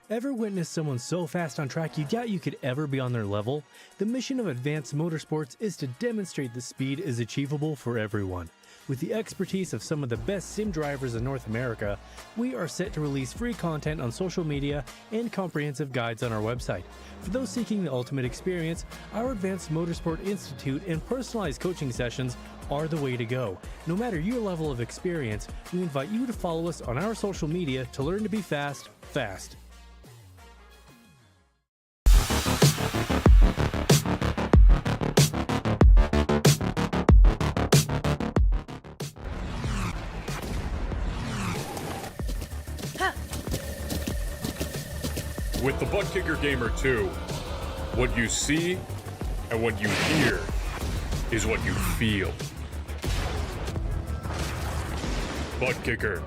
Ever witnessed someone so fast on track you doubt you could ever be on their level? The mission of Advanced Motorsports is to demonstrate the speed is achievable for everyone. With the expertise of some of the best sim drivers in North America, we are set to release free content on social media and comprehensive guides on our website. For those seeking the ultimate experience, our Advanced Motorsport Institute and personalized coaching sessions are the way to go. No matter your level of experience, we invite you to follow us on our social media to learn to be fast. With the Buttkicker Gamer 2, what you see and what you hear is what you feel. Buttkicker,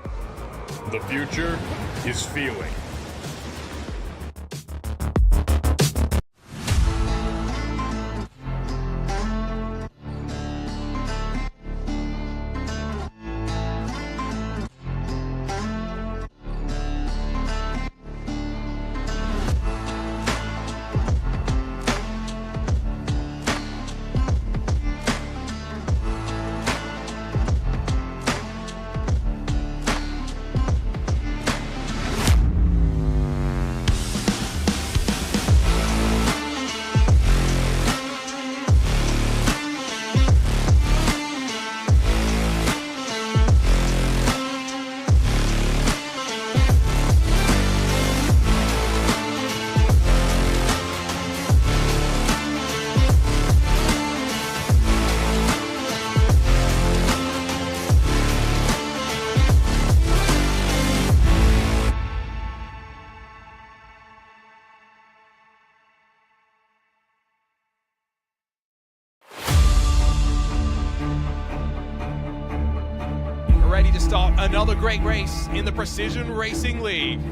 the future is feeling. Ready to start another great race in the Precision Racing League. Green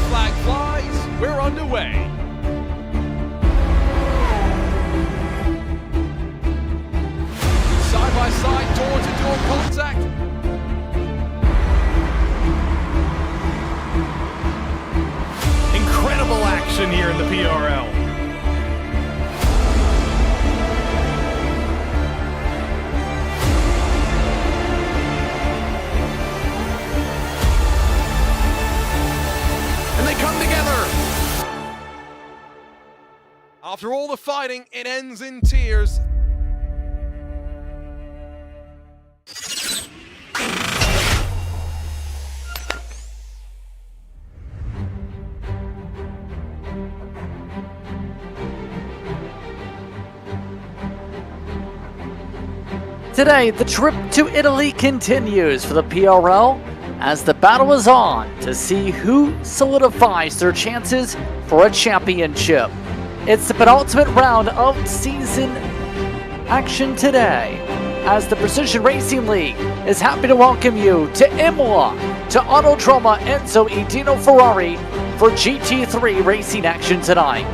flag flies, we're underway. Side by side, door-to-door contact. Incredible action here in the PRL. And they come together. After all the fighting, it ends in tears. Today, the trip to Italy continues for the PRL as the battle is on to see who solidifies their chances for a championship. It's the penultimate round of season action today as the Precision Racing League is happy to welcome you to Imola, to Autodromo Enzo E. Dino Ferrari for GT3 racing action tonight.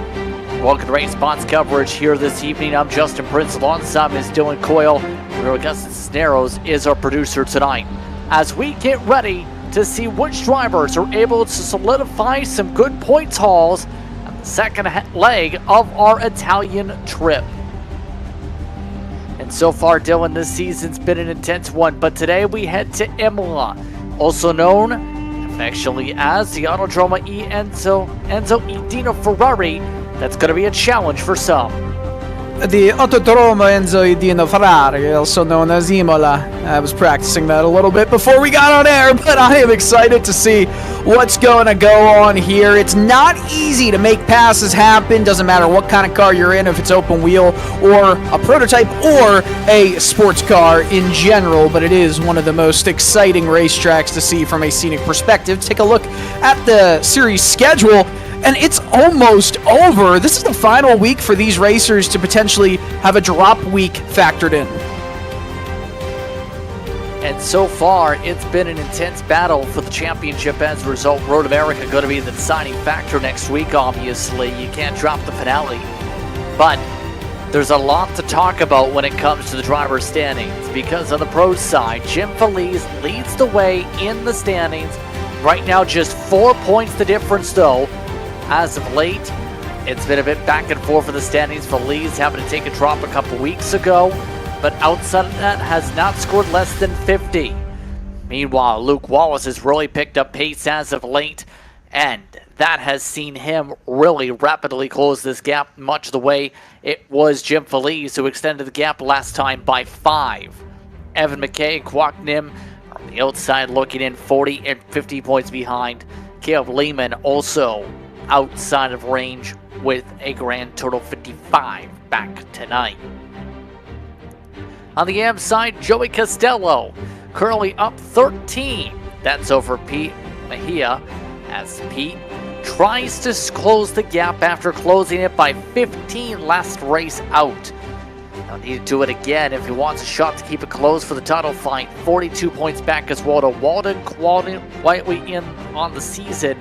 Welcome to RaceSpot's coverage here this evening. I'm Justin Prince alongside Ms. Dylan Coyle. Augustus Cisneros is our producer tonight as we get ready to see which drivers are able to solidify some good points hauls on the second leg of our Italian trip. And so far, Dylan, this season's been an intense one, but today we head to Imola, also known affectionately as the Autodromo Enzo E. Dino Ferrari. That's going to be a challenge for some. The Autodromo Enzo E. Dino Ferrari, also known as Imola. I was practicing that a little bit before we got on air, but I am excited to see what's going to go on here. It's not easy to make passes happen. Doesn't matter what kind of car you're in, if it's open wheel or a prototype or a sports car in general, but it is one of the most exciting racetracks to see from a scenic perspective. Take a look at the series schedule. And it's almost over. This is the final week for these racers to potentially have a drop week factored in. And so far, it's been an intense battle for the championship. As a result, Road America going to be the deciding factor next week, obviously. You can't drop the finale. But there's a lot to talk about when it comes to the driver's standings, because on the pros side, Jim Feliz leads the way in the standings. Right now, just 4 points the difference, though. As of late, it's been a bit back and forth for the standings. Feliz having to take a drop a couple weeks ago, but outside of that, has not scored less than 50. Meanwhile, Luke Wallace has really picked up pace as of late, and that has seen him really rapidly close this gap, much the way it was Jim Feliz who extended the gap last time by 5. Evan McKay and Kwok Nim on the outside looking in 40 and 50 points behind. Caleb Lehman also outside of range with a grand total 55 back tonight. On the AM side, Joey Costello currently up 13. That's over Pete Mejia, as Pete tries to close the gap after closing it by 15 last race out. He'll need to do it again if he wants a shot to keep it close for the title fight. 42 points back as well to Walden quietly in on the season.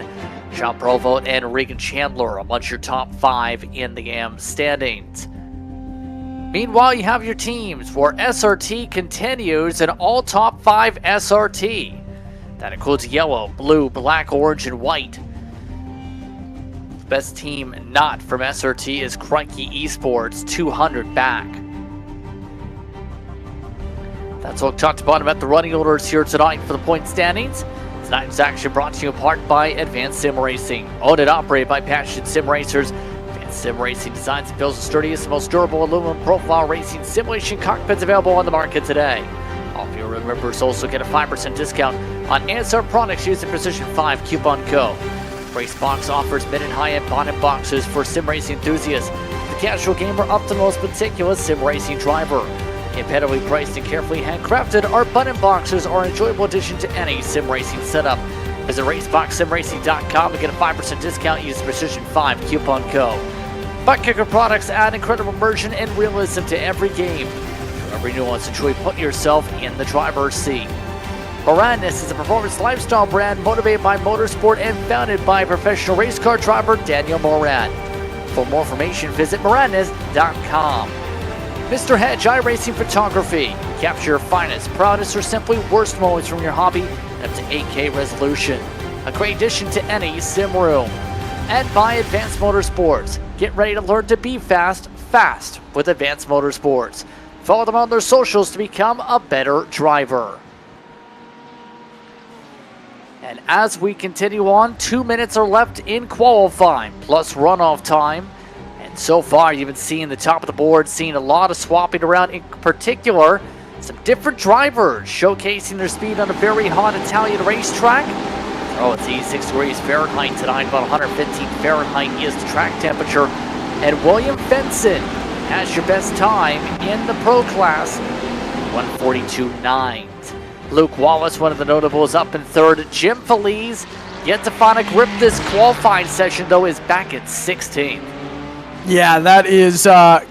Sean Provo and Regan Chandler amongst your top 5 in the AM standings. Meanwhile, you have your teams where SRT continues an all top 5 SRT. That includes yellow, blue, black, orange, and white. The best team not from SRT is Crikey Esports, 200 back. That's all talked about the running orders here tonight for the point standings. Tonight's action brought to you in part by Advanced Sim Racing, owned and operated by passionate sim racers. Advanced Sim Racing designs and builds the sturdiest and most durable aluminum profile racing simulation cockpits available on the market today. All of your members also get a 5% discount on ASR products using Precision 5 coupon code. RaceBox offers mid and high-end bonded boxes for sim racing enthusiasts, the casual gamer up to the most meticulous sim racing driver. Competitively priced and carefully handcrafted, our button boxes are an enjoyable addition to any sim racing setup. Visit RaceBoxSimRacing.com to get a 5% discount using Precision 5 coupon code. Buttkicker products add incredible immersion and realism to every game. For every nuance, truly put yourself in the driver's seat. Moranis is a performance lifestyle brand motivated by motorsport and founded by professional race car driver Daniel Moran. For more information, visit Moranis.com. Mr. Hedge iRacing Photography. Capture your finest, proudest, or simply worst moments from your hobby up to 8K resolution. A great addition to any sim room. And by Advanced Motorsports. Get ready to learn to be fast with Advanced Motorsports. Follow them on their socials to become a better driver. And as we continue on, 2 minutes are left in qualifying, plus runoff time. And so far, you've been seeing the top of the board, seeing a lot of swapping around, in particular, some different drivers showcasing their speed on a very hot Italian racetrack. Oh, it's 86 degrees Fahrenheit tonight, about 115 Fahrenheit is the track temperature. And William Fenson has your best time in the pro class, 142.9. Luke Wallace, one of the notables, up in third. Jim Feliz, yet to find a grip this qualifying session, though, is back at 16th. Yeah, that is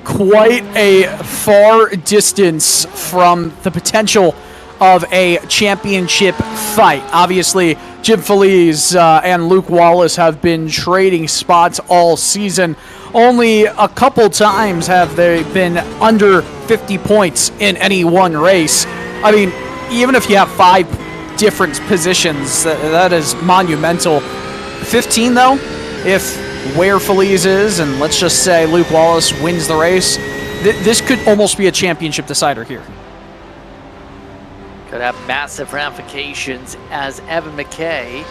quite a far distance from the potential of a championship fight. Obviously, Jim Feliz and Luke Wallace have been trading spots all season. Only a couple times have they been under 50 points in any one race. I mean, even if you have 5 different positions, that is monumental. 15, though, if where Feliz is, and let's just say Luke Wallace wins the race, this could almost be a championship decider here. Could have massive ramifications as Evan McKay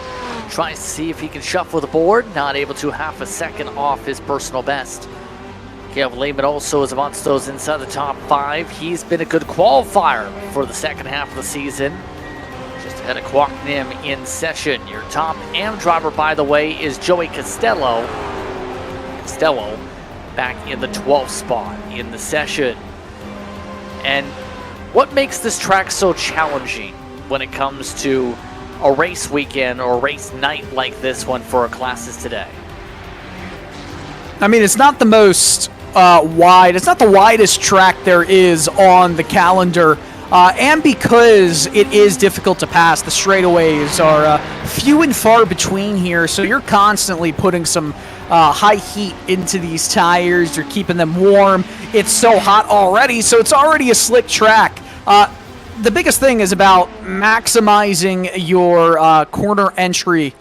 tries to see if he can shuffle the board, not able to, half a second off his personal best. Caleb Lehman also is amongst those inside the top 5. He's been a good qualifier for the second half of the season. Just ahead of Kwok Nim in session. Your top AM driver, by the way, is Joey Costello. Costello back in the 12th spot in the session. And what makes this track so challenging when it comes to a race weekend or race night like this one for our classes today? I mean, it's not the most wide. It's not the widest track there is on the calendar. And because it is difficult to pass, the straightaways are few and far between here, so you're constantly putting some high heat into these tires. You're keeping them warm. It's so hot already, so it's already a slick track. The biggest thing is about maximizing your corner entry,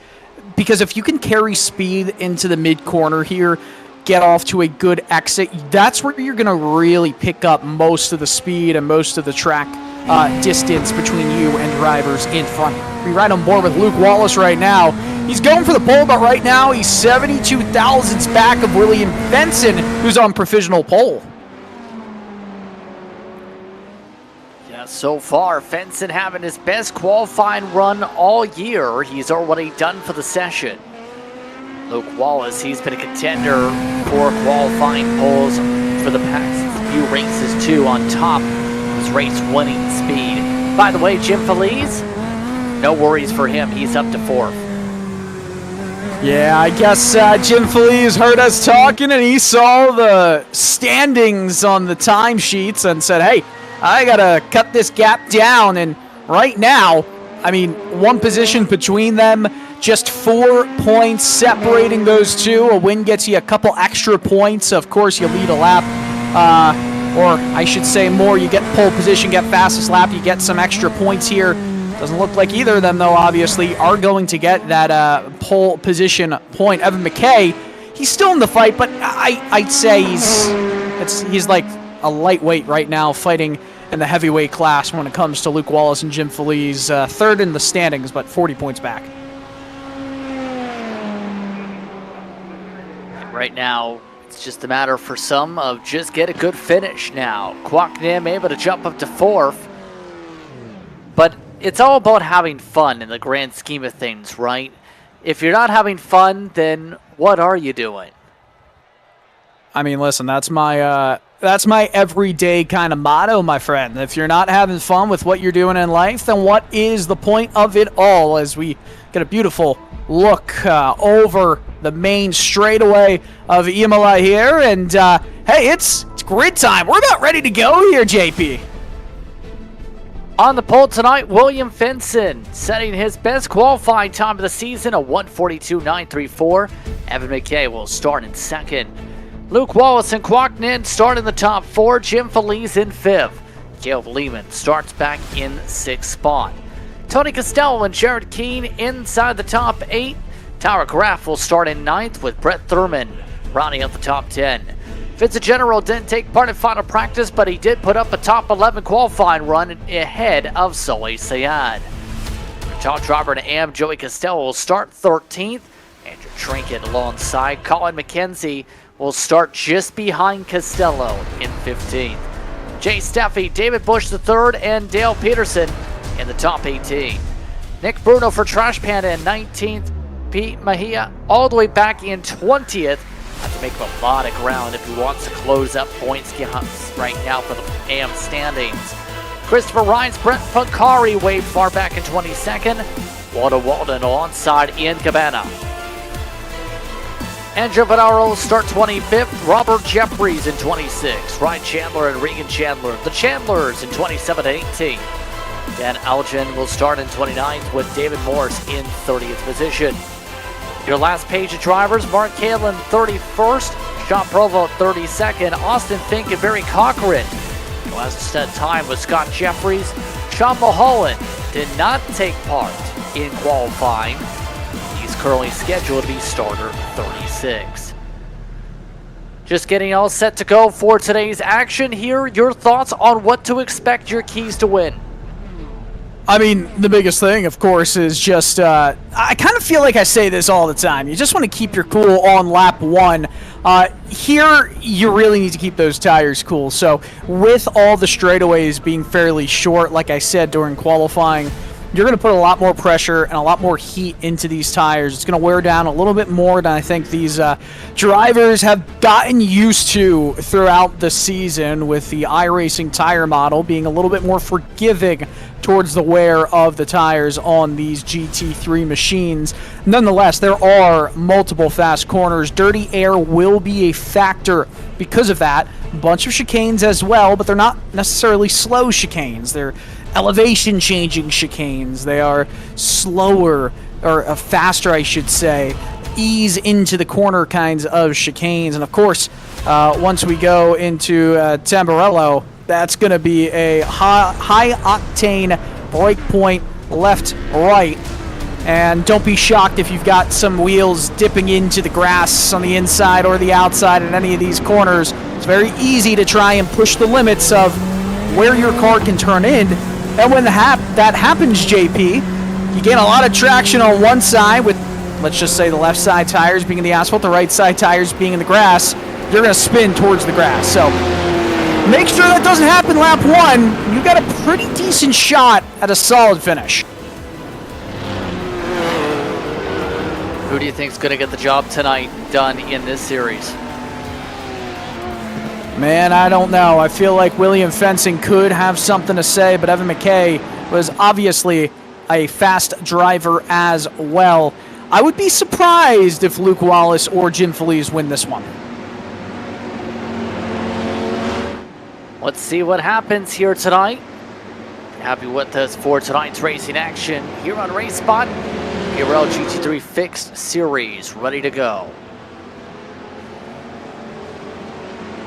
because if you can carry speed into the mid-corner here, get off to a good exit, that's where you're going to really pick up most of the speed and most of the track distance between you and drivers in front. We're right on board with Luke Wallace right now. He's going for the pole, but right now he's 72 thousandths back of William Benson, who's on provisional pole. So far, Fenson having his best qualifying run all year. He's already done for the session. Luke Wallace, he's been a contender for qualifying poles for the past few races too, on top of his race winning speed. By the way, Jim Feliz, no worries for him. He's up to 4th. Yeah, I guess Jim Feliz heard us talking and he saw the standings on the timesheets and said, hey, I gotta cut this gap down. And right now, I mean, one position between them, just 4 points separating those two. A win gets you a couple extra points. Of course, you lead a lap, or I should say more, you get pole position, get fastest lap, you get some extra points here. Doesn't look like either of them, though, obviously, are going to get that pole position point. Evan McKay, he's still in the fight, but I'd say he's like a lightweight right now, fighting in the heavyweight class when it comes to Luke Wallace and Jim Feliz. 3rd in the standings, but 40 points back. Right now, it's just a matter for some of just get a good finish now. Kwok Nim able to jump up to 4th. But it's all about having fun in the grand scheme of things, right? If you're not having fun, then what are you doing? I mean, listen, that's my everyday kind of motto, my friend. If you're not having fun with what you're doing in life, then what is the point of it all? As we get a beautiful look over the main straightaway of Imola here. And, hey, it's grid time. We're about ready to go here, JP. On the pole tonight, William Fenson setting his best qualifying time of the season, a 1:42.934. Evan McKay will start in 2nd. Luke Wallace and Kwok Nin start in the top 4. Jim Feliz in 5th. Caleb Lehman starts back in 6th spot. Tony Costello and Jared Keane inside the top 8. Tyler Graff will start in 9th with Brett Thurman rounding out the top 10. Fitzgerald didn't take part in final practice, but he did put up a top 11 qualifying run ahead of Soleil Sayad. Top driver in AM, Joey Costello, will start 13th. Andrew Trinket alongside Colin McKenzie will start just behind Costello in 15th. Jay Steffi, David Bush III, and Dale Peterson in the top 18. Nick Bruno for Trash Panda in 19th. Pete Mahia all the way back in 20th. Have to make a lot of ground if he wants to close up points counts right now for the AM standings. Christopher Rines, Brent Punkari way far back in 22nd. Walter Walden alongside Ian Cabana. Andrew Vanaro will start 25th. Robert Jeffries in 26th. Ryan Chandler and Regan Chandler, the Chandlers, in 27 and 18. Dan Algen will start in 29th with David Morris in 30th position. Your last page of drivers, Mark Kalin 31st, Sean Provo 32nd, Austin Fink and Barry Cochran. The last time was Scott Jeffries. Sean Mulholland did not take part in qualifying. He's currently scheduled to be starter 36. Just getting all set to go for today's action here. Your thoughts on what to expect your keys to win? I mean, the biggest thing, of course, is just, I kind of feel like I say this all the time. You just want to keep your cool on lap 1. Here, you really need to keep those tires cool. So, with all the straightaways being fairly short, like I said during qualifying, you're going to put a lot more pressure and a lot more heat into these tires. It's going to wear down a little bit more than I think these drivers have gotten used to throughout the season, with the iRacing tire model being a little bit more forgiving towards the wear of the tires on these GT3 machines. Nonetheless, there are multiple fast corners. Dirty air will be a factor because of that. A bunch of chicanes as well, but they're not necessarily slow chicanes. They're elevation changing chicanes. They are slower, or faster I should say, ease into the corner kinds of chicanes. And of course, once we go into Tamburello, that's going to be a high-octane breakpoint left, right. And don't be shocked if you've got some wheels dipping into the grass on the inside or the outside in any of these corners. It's very easy to try and push the limits of where your car can turn in. And when that happens, JP, you gain a lot of traction on one side with, let's just say, the left side tires being in the asphalt, the right side tires being in the grass. You're going to spin towards the grass. So make sure that doesn't happen lap 1. You've got a pretty decent shot at a solid finish. Who do you think is going to get the job tonight done in this series? Man, I don't know. I feel like William Fenson could have something to say, but Evan McKay was obviously a fast driver as well. I would be surprised if Luke Wallace or Jim Feliz win this one. Let's see what happens here tonight. Happy with us for tonight's racing action here on RaceSpot. PRL GT3 Fixed Series, ready to go.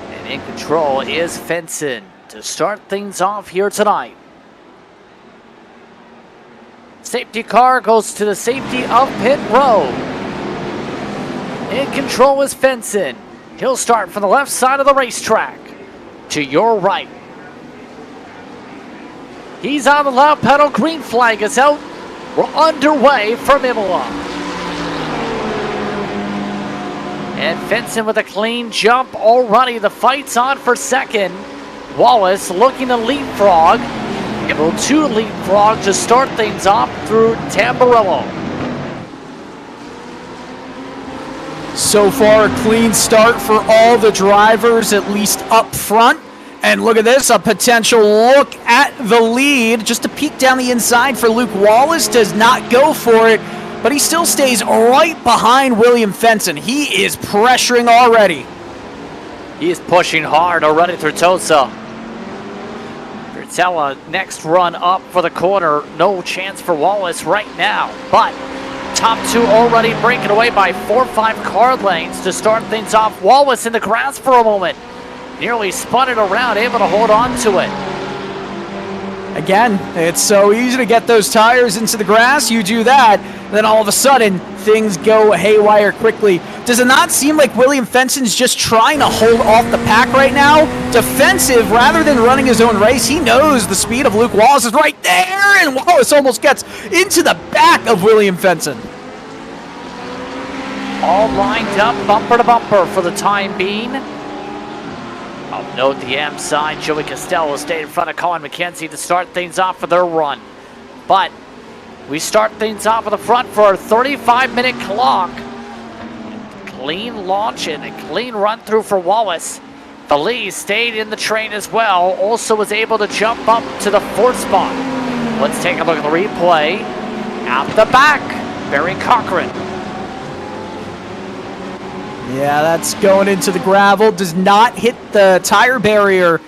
And in control is Fenson to start things off here tonight. Safety car goes to the safety of pit road. In control is Fenson. He'll start from the left side of the racetrack to your right. He's on the loud pedal. Green flag is out. We're underway from Imola. And Fenson with a clean jump already. The fight's on for second. Wallace looking to leapfrog. Able to leapfrog to start things off through Tamburello. So far, a clean start for all the drivers, at least up front. And look at this, a potential look at the lead. Just a peek down the inside for Luke Wallace. Does not go for it, but he still stays right behind William Fenson. He is pressuring already. He is pushing hard already through Tosa. Bertella, next run up for the corner. No chance for Wallace right now, but top two already breaking away by 4 or 5 car lengths to start things off. Wallace in the grass for a moment. Nearly spun it around, able to hold on to it. Again, it's so easy to get those tires into the grass. You do that, then all of a sudden, things go haywire quickly. Does it not seem like William Fenson's just trying to hold off the pack right now? Defensive rather than running his own race. He knows the speed of Luke Wallace is right there, and Wallace almost gets into the back of William Fenson. All lined up, bumper to bumper for the time being. I'll note the M side. Joey Costello stayed in front of Colin McKenzie to start things off for their run. But we start things off at the front for a 35-minute clock. Clean launch and a clean run through for Wallace. Feliz stayed in the train as well. Also was able to jump up to the 4th spot. Let's take a look at the replay. Out the back, Barry Cochran. Yeah, that's going into the gravel. Does not hit the tire barrier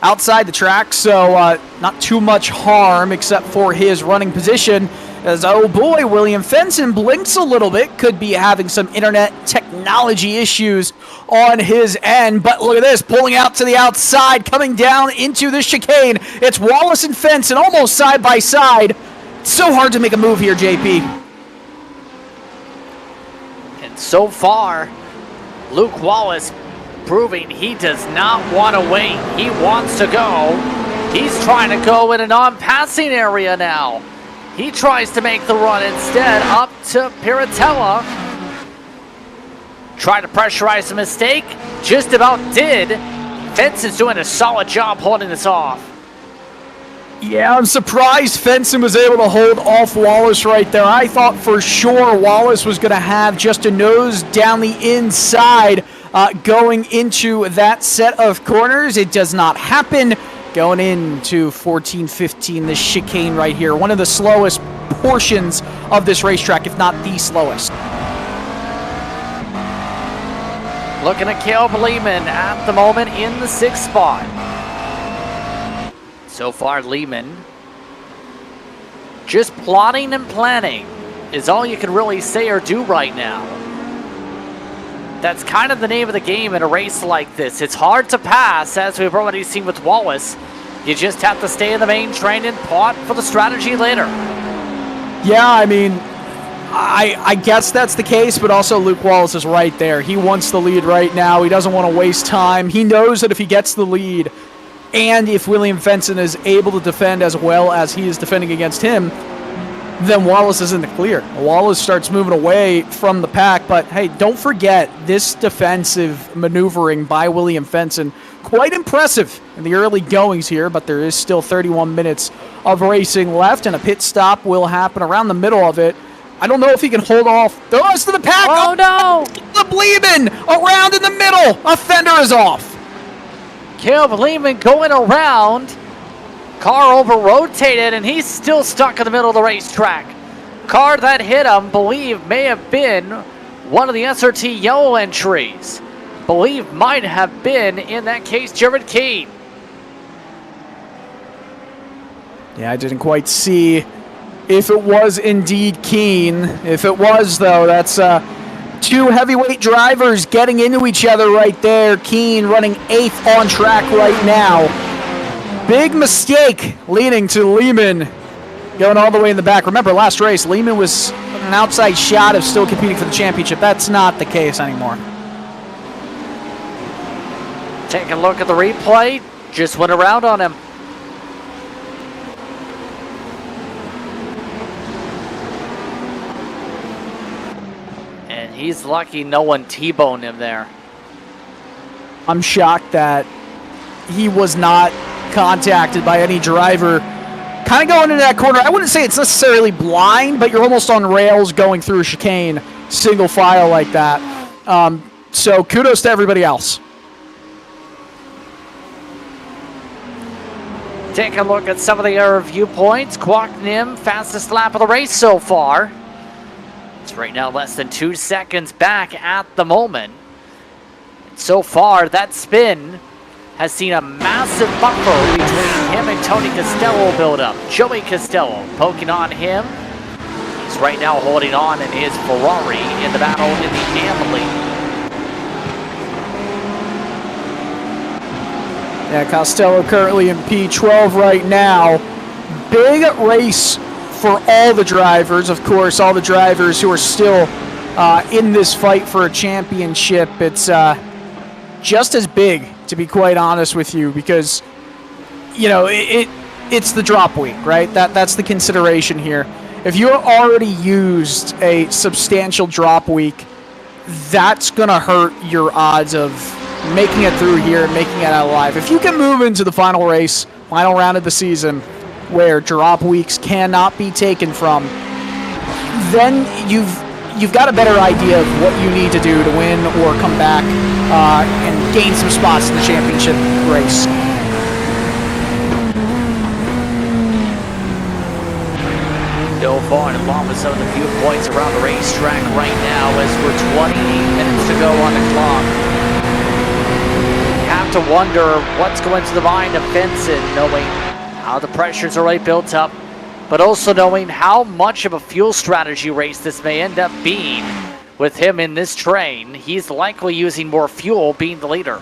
outside the track, so not too much harm except for his running position. As, oh boy, William Fenson blinks a little bit. Could be having some internet technology issues on his end. But look at this, pulling out to the outside, coming down into the chicane. It's Wallace and Fenson almost side by side. It's so hard to make a move here, JP. And so far, Luke Wallace proving he does not want to wait. He wants to go. He's trying to go in a non-passing area now. He tries to make the run instead up to Piratella. Tried to pressurize the mistake. Just about did. Fenson's doing a solid job holding this off. Yeah, I'm surprised Fenson was able to hold off Wallace right there. I thought for sure Wallace was going to have just a nose down the inside going into that set of corners. It does not happen. Going into 14-15, this chicane right here. One of the slowest portions of this racetrack, if not the slowest. Looking at Caleb Lehman at the moment in the 6th spot. So far, Lehman just plotting and planning is all you can really say or do right now. That's kind of the name of the game in a race like this. It's hard to pass, as we've already seen with Wallace. You just have to stay in the main train and plot for the strategy later. Yeah, I mean, I guess that's the case, but also Luke Wallace is right there. He wants the lead right now. He doesn't want to waste time. He knows that if he gets the lead, and if William Fenton is able to defend as well as he is defending against him, then Wallace is in the clear. Wallace starts moving away from the pack, but hey, don't forget this defensive maneuvering by William Fenton. Quite impressive in the early goings here, but there is still 31 minutes of racing left, and a pit stop will happen around the middle of it. I don't know if he can hold off the rest of the pack. Oh, no! The Bleeman around in the middle. A fender is off. Caleb Lehman going around. Car over-rotated, and he's still stuck in the middle of the racetrack. Car that hit him, believe, may have been one of the SRT yellow entries. Believe might have been, in that case, Jared Keane. Yeah, I didn't quite see if it was indeed Keane. If it was, though, that's two heavyweight drivers getting into each other right there. Keane running 8th on track right now. Big mistake leading to Lehman going all the way in the back. Remember, last race, Lehman was an outside shot of still competing for the championship. That's not the case anymore. Take a look at the replay. Just went around on him. And he's lucky no one T-boned him there. I'm shocked that he was not contacted by any driver. Kind of going into that corner, I wouldn't say it's necessarily blind, but you're almost on rails going through a chicane, single file like that. So kudos to everybody else. Take a look at some of the other viewpoints. Kwok Nim, fastest lap of the race so far. It's right now less than 2 seconds back at the moment. So far, that spin has seen a massive buffer between him and Tony Costello build up. Joey Costello poking on him. He's right now holding on in his Ferrari in the battle in the Imola. Yeah, Costello currently in P12 right now. Big race for all the drivers. Of course, all the drivers who are still in this fight for a championship. It's just as big, to be quite honest with you, because, you know, it's the drop week, right? That's the consideration here. If you already used a substantial drop week, that's going to hurt your odds of making it through here and making it out alive. If you can move into the final race, final round of the season, where drop weeks cannot be taken from, then you've got a better idea of what you need to do to win or come back and gain some spots in the championship race. So far, and along with some of the viewpoints around the racetrack right now, as we're 28 minutes to go on the clock. You have to wonder what's going through the mind of Vincent, knowing how the pressure's already built up, but also knowing how much of a fuel strategy race this may end up being with him in this train. He's likely using more fuel, being the leader.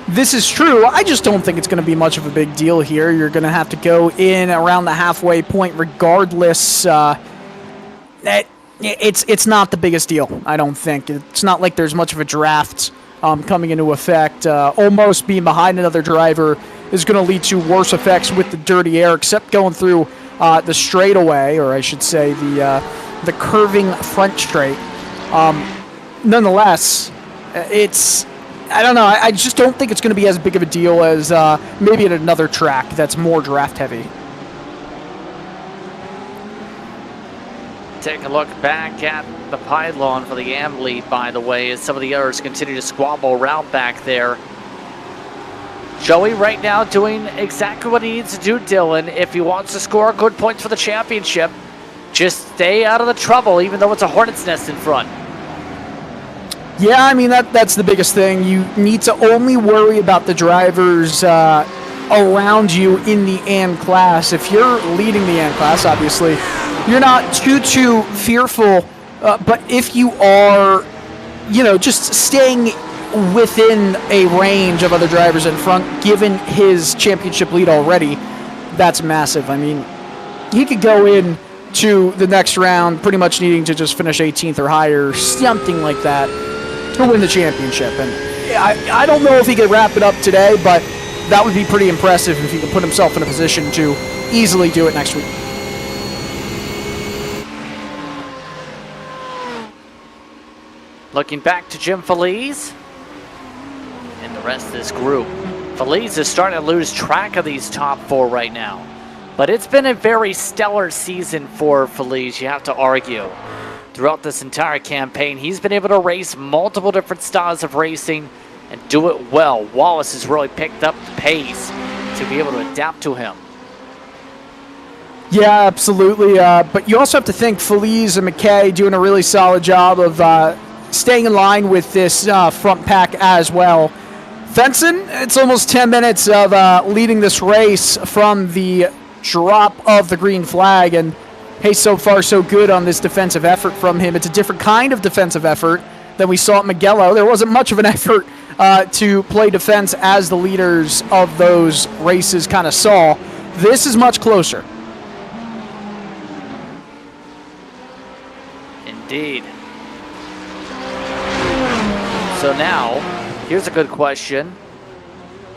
This is true. I just don't think it's going to be much of a big deal here. You're going to have to go in around the halfway point regardless. It's not the biggest deal, I don't think. It's not like there's much of a draft coming into effect. Almost being behind another driver is going to lead to worse effects with the dirty air, except going through the straightaway, or I should say the curving front straight. Nonetheless, I don't know. I just don't think it's going to be as big of a deal as maybe at another track that's more draft heavy. Take a look back at the pylon for the AM lead, by the way, as some of the others continue to squabble around back there. Joey right now doing exactly what he needs to do, Dylan. If he wants to score good points for the championship, just stay out of the trouble, even though it's a hornet's nest in front. Yeah, I mean, that's the biggest thing. You need to only worry about the drivers around you in the AM class. If you're leading the AM class, obviously, you're not too fearful. But if you are you know, just staying within a range of other drivers in front, given his championship lead already, that's massive. I mean, he could go in to the next round pretty much needing to just finish 18th or higher, something like that, to win the championship. And I don't know if he could wrap it up today, but that would be pretty impressive if he could put himself in a position to easily do it next week. Looking back to Jim Feliz and the rest of this group. Feliz is starting to lose track of these top 4 right now. But it's been a very stellar season for Feliz, you have to argue. Throughout this entire campaign, he's been able to race multiple different styles of racing and do it well. Wallace has really picked up the pace to be able to adapt to him. Yeah, absolutely. But you also have to think Feliz and McKay doing a really solid job of staying in line with this front pack as well. Fenson, it's almost 10 minutes of leading this race from the drop of the green flag, and hey, so far so good on this defensive effort from him. It's a different kind of defensive effort than we saw at Mugello. There wasn't much of an effort to play defense as the leaders of those races kind of saw. This is much closer. Indeed. So now, here's a good question.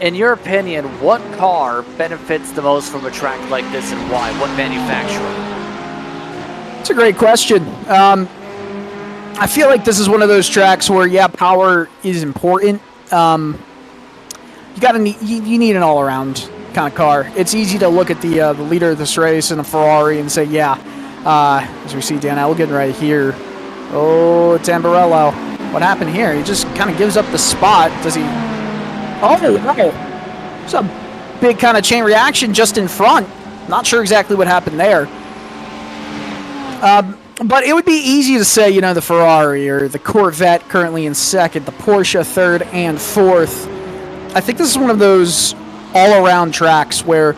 In your opinion, what car benefits the most from a track like this and why? What manufacturer? It's a great question. I feel like this is one of those tracks where, yeah, power is important. You need an all-around kind of car. It's easy to look at the leader of this race in a Ferrari and say, yeah, as we see Dan Elgin right here. Oh, Tamburello. What happened here? He just kind of gives up the spot. Does he? Oh, it's a big kind of chain reaction just in front. Not sure exactly what happened there. But it would be easy to say, you know, the Ferrari or the Corvette currently in second, the Porsche third and fourth. I think this is one of those all-around tracks where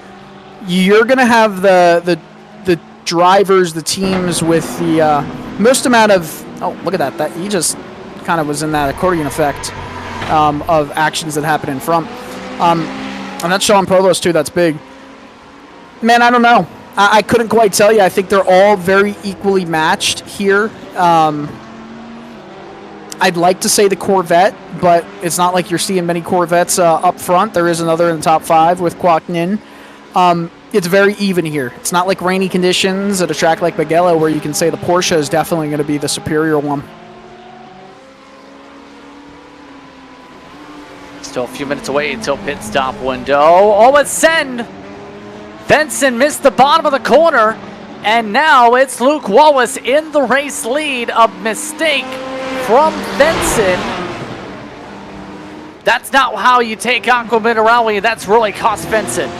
you're going to have the drivers, the teams with the most amount of... Oh, look at that. He just kind of was in that accordion effect of actions that happen in front. And that's Sean Provost, too. That's big. Man, I don't know. I couldn't quite tell you. I think they're all very equally matched here. I'd like to say the Corvette, but it's not like you're seeing many Corvettes up front. There is another in the top 5 with Kwok Nin. It's very even here. It's not like rainy conditions at a track like Mugello where you can say the Porsche is definitely going to be the superior one. Still a few minutes away until pit stop window. Oh, it's send! Benson missed the bottom of the corner, and now it's Luke Wallace in the race lead. A mistake from Benson. That's not how you take Aqua Minerale. That's really cost Benson.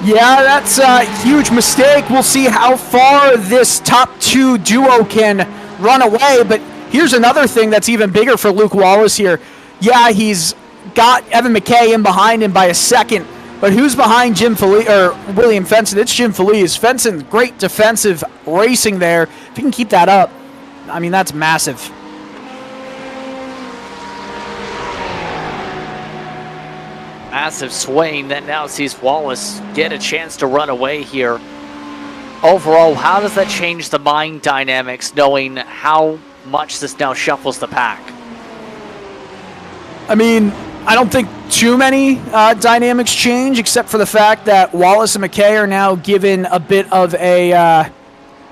Yeah, that's a huge mistake. We'll see how far this top 2 duo can run away, but here's another thing that's even bigger for Luke Wallace here. Yeah, he's got Evan McKay in behind him by a second, but who's behind William Fenson? It's Jim Feliz. Fenson, great defensive racing there. If he can keep that up, I mean, that's massive. Massive swing that now sees Wallace get a chance to run away here. Overall, how does that change the mind dynamics, knowing how much this now shuffles the pack? I mean, I don't think too many dynamics change, except for the fact that Wallace and McKay are now given a bit of a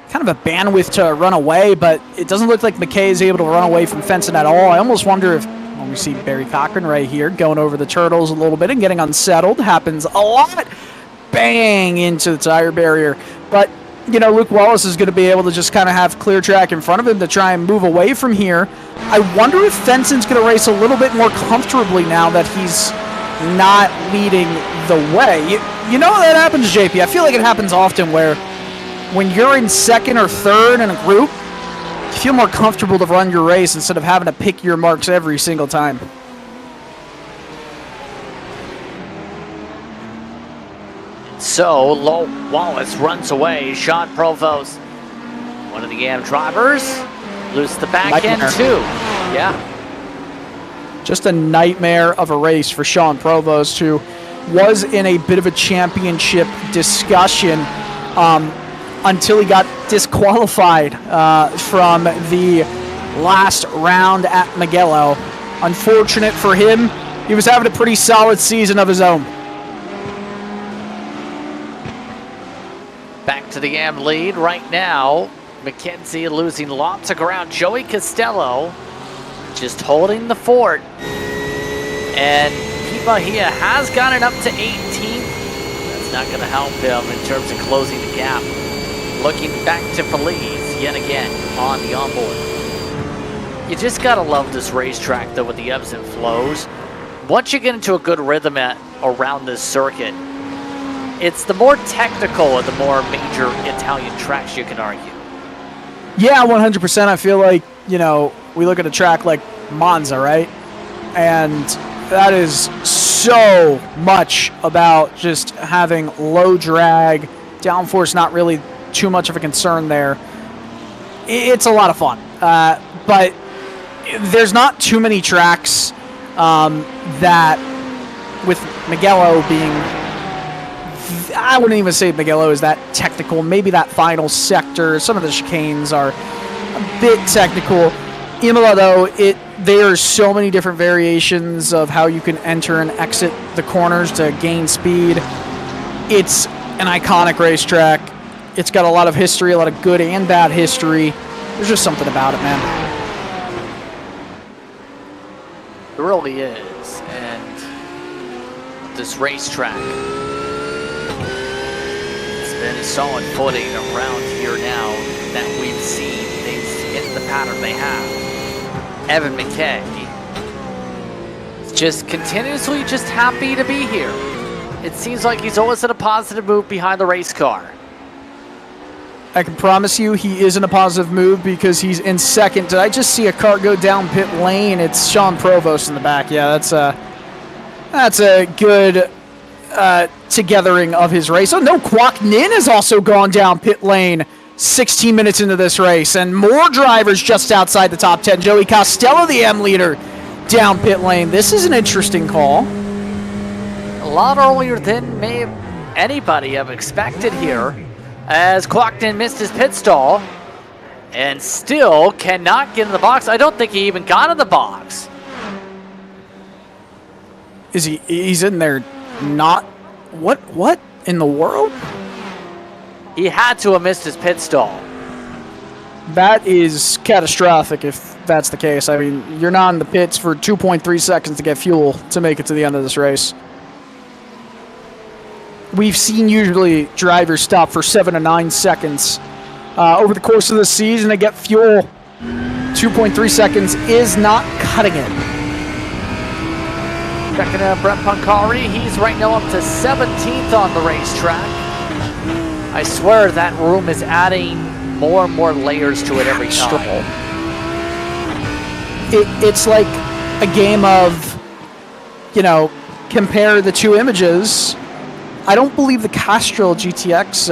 kind of a bandwidth to run away, but it doesn't look like McKay is able to run away from Fenson at all. I almost wonder if, when we see Barry Cochran right here going over the turtles a little bit and getting unsettled, happens a lot. Bang into the tire barrier. But, you know, Luke Wallace is going to be able to just kind of have clear track in front of him to try and move away from here. I wonder if Fenson's going to race a little bit more comfortably now that he's not leading the way. You know that happens, JP. I feel like it happens often where when you're in second or third in a group, you feel more comfortable to run your race instead of having to pick your marks every single time. So, Wallace runs away. Sean Provost, one of the AM drivers, Lose the back end Nightmare. too. Yeah. Just a nightmare of a race for Sean Provost, who was in a bit of a championship discussion until he got disqualified from the last round at Mugello. Unfortunate for him, he was having a pretty solid season of his own. Back to the AM lead right now. McKenzie losing lots of ground. Joey Costello just holding the fort. And Pete Bahia has gotten up to 18th. That's not going to help him in terms of closing the gap. Looking back to Feliz yet again on the onboard. You just got to love this racetrack, though, with the ebbs and flows. Once you get into a good rhythm around this circuit, it's the more technical of the more major Italian tracks, you can argue. Yeah, 100%. I feel like, you know, we look at a track like Monza, right? And that is so much about just having low drag, downforce not really too much of a concern there. It's a lot of fun. But there's not too many tracks that, with Mugello being, I wouldn't even say Mugello is that technical. Maybe that final sector, some of the chicanes are a bit technical. Imola, though, there's so many different variations of how you can enter and exit the corners to gain speed. It's an iconic racetrack. It's got a lot of history, a lot of good and bad history. There's just something about it, man. It really is. And this racetrack, it's been a solid footing around here now that we've seen things in the pattern they have. Evan McKay is just continuously just happy to be here. It seems like he's always in a positive move behind the race car. I can promise you he is in a positive mood because he's in second. Did I just see a car go down pit lane? It's Sean Provost in the back. Yeah, that's a good togethering of his race. Oh, no, Kwok Nin has also gone down pit lane 16 minutes into this race. And more drivers just outside the top 10. Joey Costello, the M leader, down pit lane. This is an interesting call. A lot earlier than anybody have expected here, as Kwok missed his pit stall and still cannot get in the box. I don't think he even got in the box. Is he's in there not, what in the world? He had to have missed his pit stall. That is catastrophic if that's the case. I mean, you're not in the pits for 2.3 seconds to get fuel to make it to the end of this race. We've seen usually drivers stop for 7 to 9 seconds over the course of the season to get fuel. 2.3 seconds is not cutting it. Checking out Brett Pancari, he's right now up to 17th on the racetrack. I swear that room is adding more and more layers to it every time. It's like a game of, you know, compare the two images. I don't believe the Castrol GTX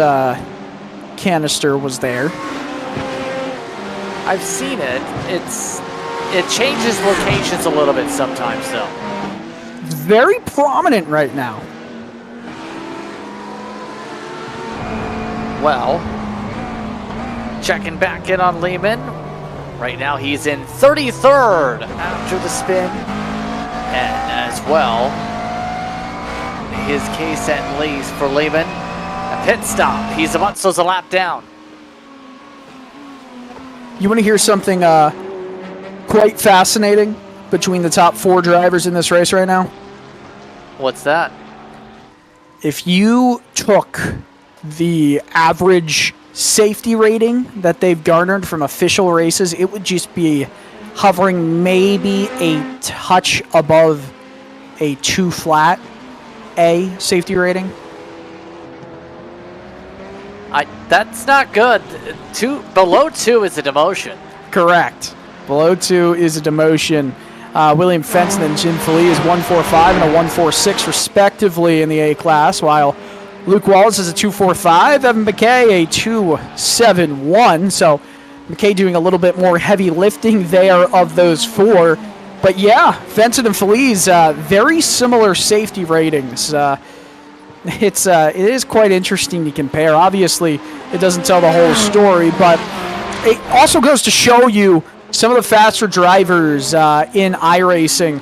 canister was there. I've seen it. It changes locations a little bit sometimes, though. It's very prominent right now. Well, checking back in on Lehman. Right now he's in 33rd after the spin. And as well, his case at least for Lehman. A pit stop. He's about so a lap down. You want to hear something quite fascinating between the top 4 drivers in this race right now? What's that? If you took the average safety rating that they've garnered from official races, it would just be hovering maybe a touch above a 2 flat A safety rating. That's not good. Below 2 is a demotion. Correct. Below 2 is a demotion. William Fenton and Jim Foley is 145 and a 146 respectively in the A class, while Luke Wallace is a 245, Evan McKay a 271. So McKay doing a little bit more heavy lifting there of those 4. But yeah, Vincent and Feliz, very similar safety ratings. It is quite interesting to compare. Obviously, it doesn't tell the whole story, but it also goes to show you some of the faster drivers in iRacing.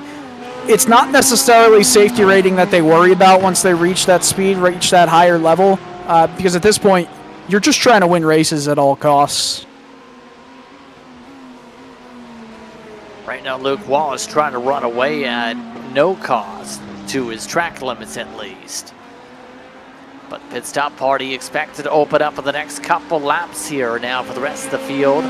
It's not necessarily safety rating that they worry about once they reach that speed, reach that higher level, because at this point, you're just trying to win races at all costs. Right now, Luke Wallace trying to run away at no cost to his track limits at least. But pit stop party expected to open up in the next couple laps here now for the rest of the field.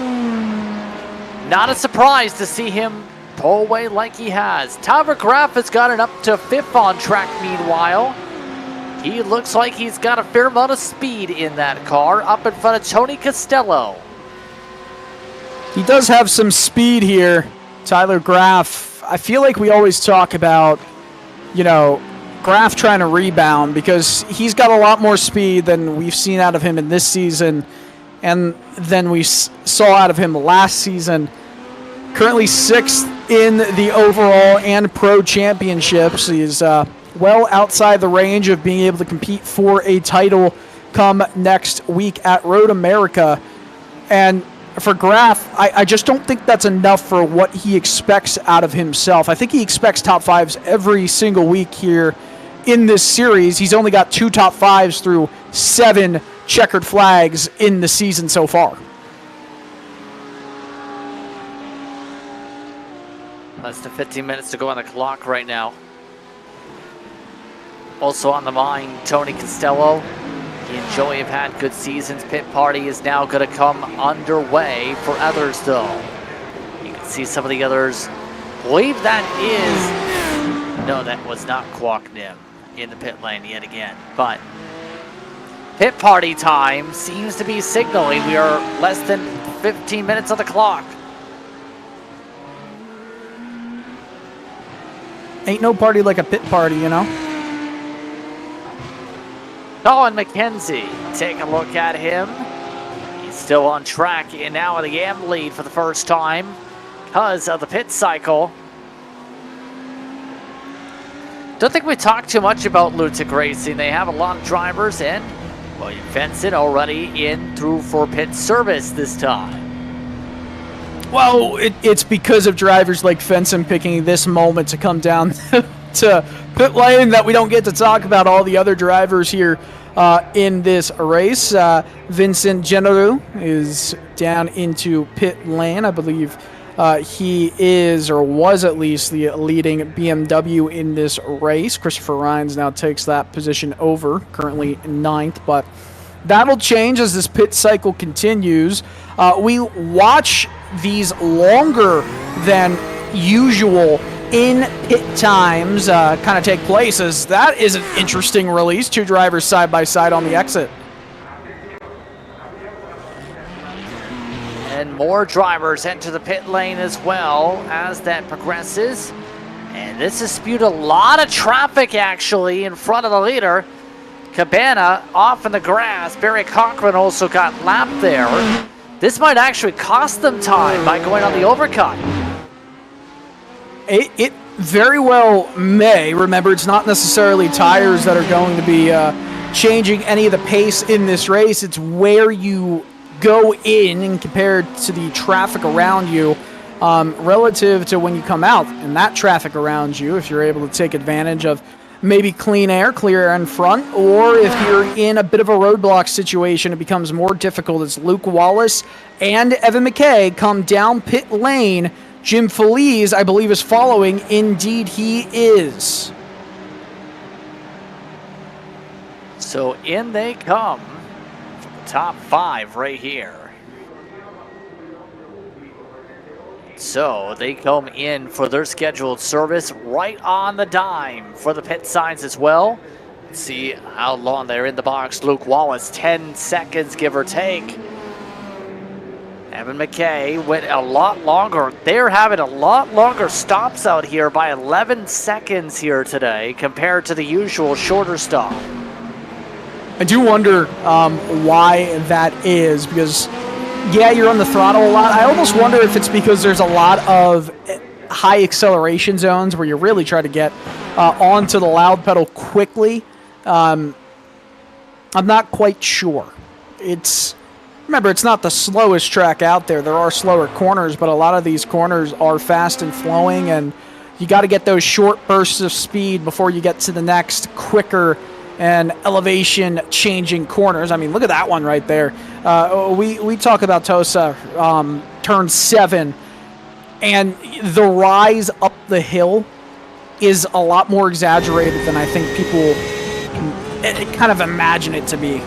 Not a surprise to see him pull away like he has. Tyler Graf has gotten up to 5th on track meanwhile. He looks like he's got a fair amount of speed in that car, up in front of Tony Costello. He does have some speed here, Tyler Graf. I feel like we always talk about, Graf trying to rebound because he's got a lot more speed than we've seen out of him in this season and than we saw out of him last season. Currently 6th in the overall and pro championships. He's well outside the range of being able to compete for a title come next week at Road America. And for Graf, I just don't think that's enough for what he expects out of himself. I think he expects top 5s every single week here in this series. He's only got 2 top 5s through 7 checkered flags in the season so far. Less than 15 minutes to go on the clock right now. Also on the mind, Tony Costello. He and Joey have had good seasons. Pit party is now going to come underway for others, though. You can see some of the others. I believe that is... No, that was not Kwok-Nim in the pit lane yet again. But pit party time seems to be signaling we are less than 15 minutes on the clock. Ain't no party like a pit party, Colin McKenzie, take a look at him. He's still on track and now in the AM lead for the first time because of the pit cycle. Don't think we talked too much about Lutic Racing. They have a lot of drivers and William Fenson already in through for pit service this time. Well, it's because of drivers like Fenson picking this moment to come down to pit lane that we don't get to talk about all the other drivers here in this race. Vincent Generu is down into pit lane. I believe he is, or was at least, the leading BMW in this race. Christopher Rhines now takes that position over, currently 9th, but that'll change as this pit cycle continues. We watch these longer than usual in pit times kind of take place, as that is an interesting release. 2 drivers side by side on the exit. And more drivers enter the pit lane as well as that progresses. And this has spewed a lot of traffic actually in front of the leader. Cabana off in the grass. Barry Cochran also got lapped there. This might actually cost them time by going on the overcut. It very well may. Remember, it's not necessarily tires that are going to be changing any of the pace in this race. It's where you go in and compared to the traffic around you relative to when you come out. And that traffic around you, if you're able to take advantage of maybe clean air, clear air in front, or if you're in a bit of a roadblock situation, it becomes more difficult as Luke Wallace and Evan McKay come down pit lane. Jim Feliz, I believe, is following. Indeed, he is. So in they come for the top 5 right here. So they come in for their scheduled service right on the dime for the pit signs as well. Let's see how long they're in the box. Luke Wallace, 10 seconds, give or take. Evan McKay went a lot longer. They're having a lot longer stops out here by 11 seconds here today compared to the usual shorter stop. I do wonder why that is, because yeah, you're on the throttle a lot. I almost wonder if it's because there's a lot of high acceleration zones where you really try to get onto the loud pedal quickly. I'm not quite sure. Remember, it's not the slowest track out there. There are slower corners, but a lot of these corners are fast and flowing, and you got to get those short bursts of speed before you get to the next quicker and elevation changing corners. I mean, look at that one right there. We talk about Tosa turn 7, and the rise up the hill is a lot more exaggerated than I think people can kind of imagine it to be.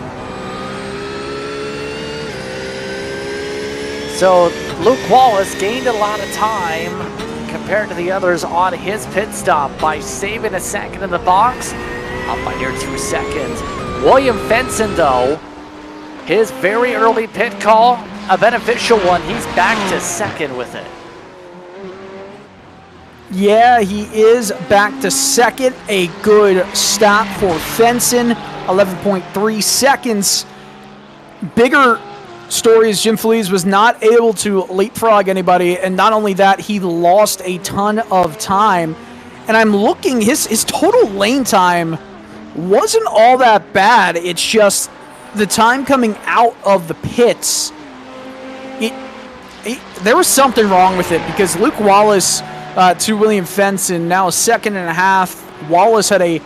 So Luke Wallace gained a lot of time compared to the others on his pit stop by saving a second in the box, up by near 2 seconds. William Fenson, though, his very early pit call, a beneficial one. He's back to second with it. Yeah, he is back to second. A good stop for Fenson, 11.3 seconds. Bigger story is Jim Feliz was not able to leapfrog anybody, and not only that, he lost a ton of time. And I'm looking, his total lane time wasn't all that bad. It's just the time coming out of the pits, there was something wrong with it, because Luke Wallace to William Fenson, now a second and a half. Wallace had a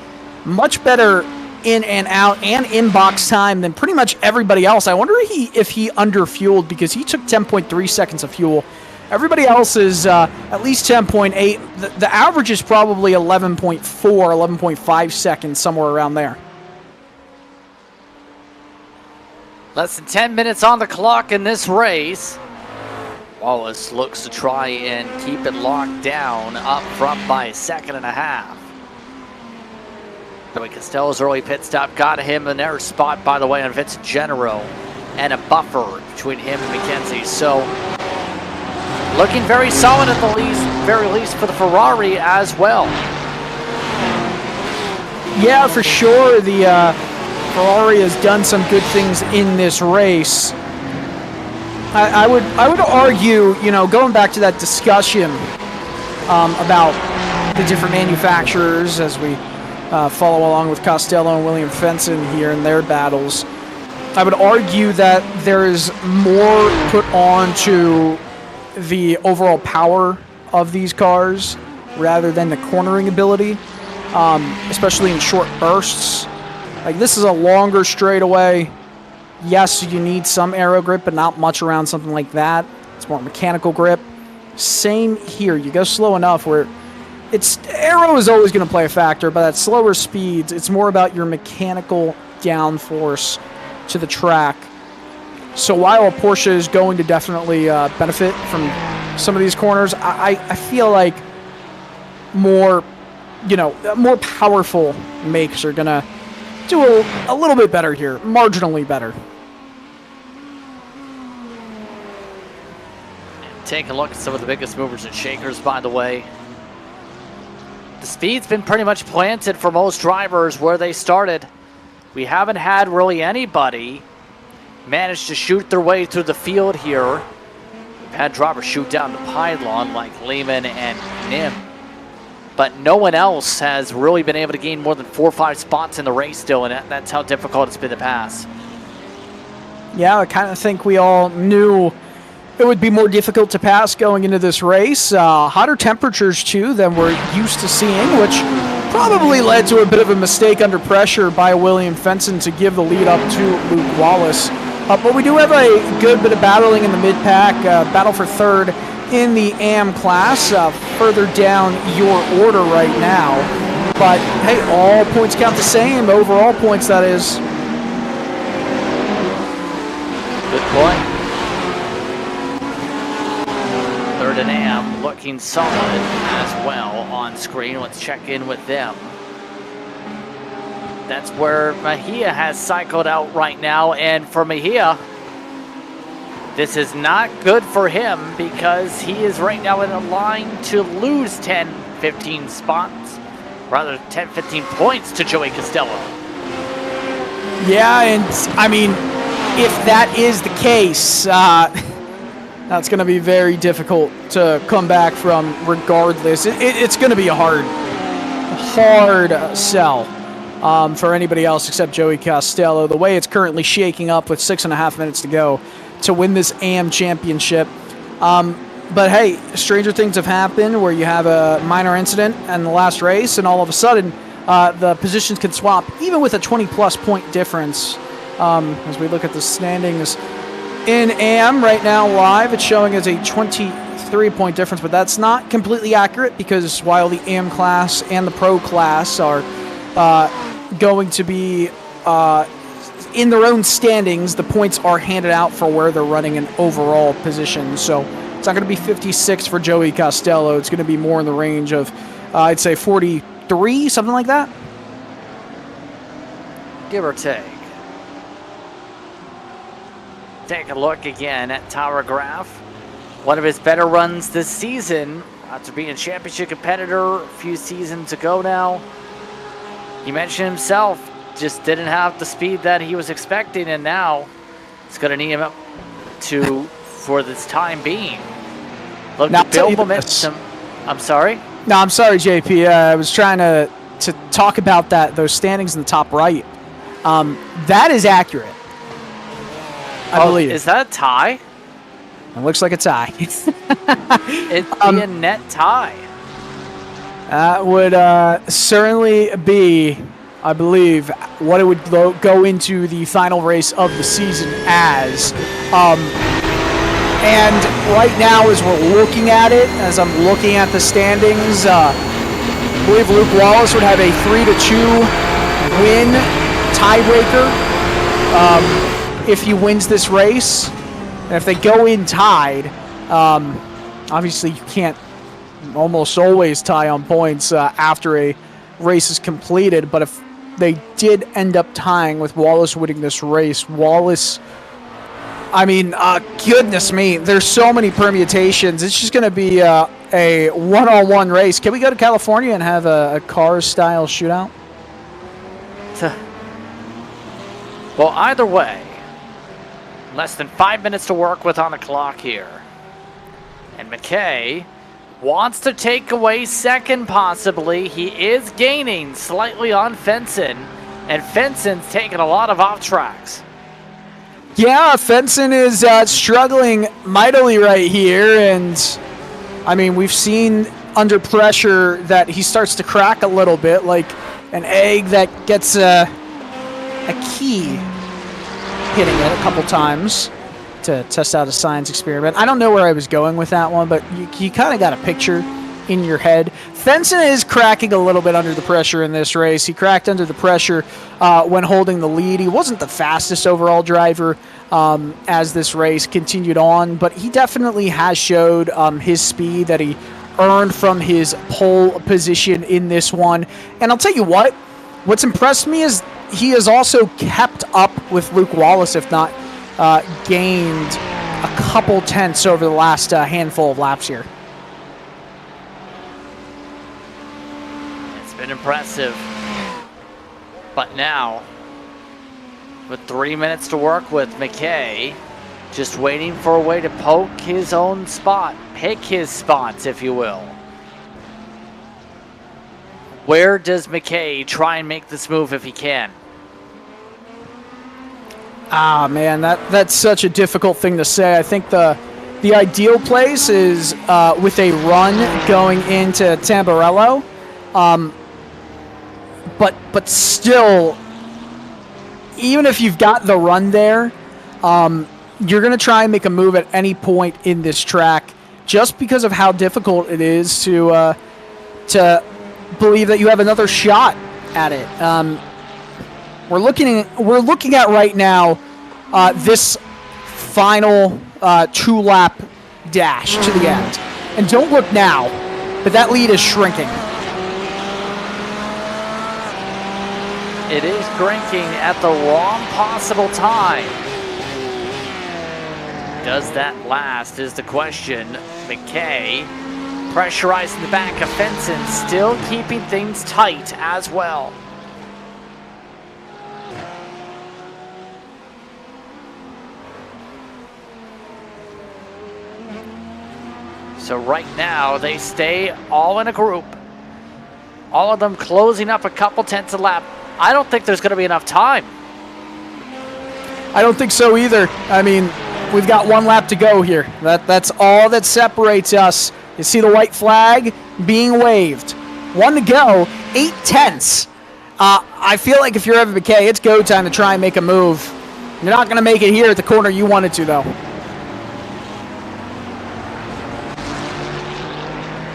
much better in and out and in-box time than pretty much everybody else. I wonder if he underfueled, because he took 10.3 seconds of fuel. Everybody else is at least 10.8. The average is probably 11.4, 11.5 seconds, somewhere around there. Less than 10 minutes on the clock in this race. Wallace looks to try and keep it locked down, up front by a second and a half. Joey Costello's early pit stop got him an air spot, by the way, on Vincent Genero, and a buffer between him and McKenzie. So, looking very solid at the very least for the Ferrari as well. Yeah, for sure. The Ferrari has done some good things in this race. I would argue, going back to that discussion about the different manufacturers as we follow along with Costello and William Fenson here in their battles, I would argue that there is more put on to the overall power of these cars rather than the cornering ability, especially in short bursts. Like, this is a longer straightaway. Yes, you need some aero grip, but not much around something like that. It's more mechanical grip. Same here. You go slow enough where aero is always going to play a factor, but at slower speeds, it's more about your mechanical downforce to the track. So while a Porsche is going to definitely benefit from some of these corners, I feel like more powerful makes are going to do a little bit better here, marginally better. Take a look at some of the biggest movers and shakers, by the way. The speed's been pretty much planted for most drivers where they started. We haven't had really anybody manage to shoot their way through the field here. We've had drivers shoot down the pylon like Lehman and Nim, but no one else has really been able to gain more than 4 or 5 spots in the race still, and that's how difficult it's been to pass. Yeah, I kind of think we all knew it would be more difficult to pass going into this race. Hotter temperatures, too, than we're used to seeing, which probably led to a bit of a mistake under pressure by William Fenson to give the lead up to Luke Wallace. But we do have a good bit of battling in the mid-pack, battle for third in the AM class, further down your order right now. But, hey, all points count the same, overall points, that is. Good point. Third and AM looking solid as well on screen. Let's check in with them. That's where Mejia has cycled out right now, and for Mejia, this is not good for him because he is right now in a line to lose 10, 15 spots, rather 10, 15 points to Joey Costello. Yeah, and I mean, if that is the case, that's going to be very difficult to come back from regardless. It's going to be a hard sell for anybody else except Joey Costello. The way it's currently shaking up with 6.5 minutes to go to win this AM championship. But hey, stranger things have happened where you have a minor incident in the last race and all of a sudden the positions can swap even with a 20-plus point difference. As we look at the standings in AM right now live, it's showing as a 23-point difference, but that's not completely accurate because while the AM class and the Pro class are going to be in their own standings, the points are handed out for where they're running in overall position. So it's not going to be 56 for Joey Costello. It's going to be more in the range of, I'd say, 43, something like that. Give or take. Take a look again at Tower Graph. One of his better runs this season after being a championship competitor a few seasons ago now. He mentioned himself just didn't have the speed that he was expecting, and now it's going to need him up to for this time being. Look to build momentum. I'm sorry? No, I'm sorry, JP. I was trying to talk about those standings in the top right. That is accurate. I believe. Is that a tie? It looks like a tie. It'd be a net tie. That would certainly be, I believe, what it would go into the final race of the season as. And right now, as we're looking at it, as I'm looking at the standings, I believe Luke Wallace would have a 3-2 win tiebreaker if he wins this race. And if they go in tied, obviously you can't almost always tie on points after a race is completed. But if they did end up tying with Wallace winning this race, Wallace, I mean, goodness me, there's so many permutations. It's just going to be a one-on-one race. Can we go to California and have a Cars-style shootout? Well, either way, less than 5 minutes to work with on the clock here. And McKay wants to take away second, possibly. He is gaining slightly on Fenson, and Fenson's taking a lot of off tracks. Yeah, Fenson is struggling mightily right here, and I mean, we've seen under pressure that he starts to crack a little bit, like an egg that gets a key hitting it a couple times to test out a science experiment. I don't know where I was going with that one, but you kind of got a picture in your head. Fenson is cracking a little bit under the pressure in this race. He cracked under the pressure when holding the lead. He wasn't the fastest overall driver as this race continued on, but he definitely has showed his speed that he earned from his pole position in this one. And I'll tell you what's impressed me is he has also kept up with Luke Wallace, if not gained a couple tenths over the last handful of laps here. It's been impressive. But now, with 3 minutes to work with, McKay just waiting for a way to poke his own spot, pick his spots, if you will. Where does McKay try and make this move if he can? Ah, man, that's such a difficult thing to say. I think the ideal place is with a run going into Tamburello. But still, even if you've got the run there, you're going to try and make a move at any point in this track just because of how difficult it is to believe that you have another shot at it. We're looking at right now this final 2-lap dash to the end. And don't look now, but that lead is shrinking. It is shrinking at the wrong possible time. Does that last is the question. McKay pressurizing the back of Fenson, still keeping things tight as well. So right now, they stay all in a group. All of them closing up a couple tenths a lap. I don't think there's going to be enough time. I don't think so either. I mean, we've got 1 lap to go here. That's all that separates us. You see the white flag being waved. 1 to go, 8 tenths. I feel like if you're Evan McKay, it's go time to try and make a move. You're not going to make it here at the corner you wanted to, though.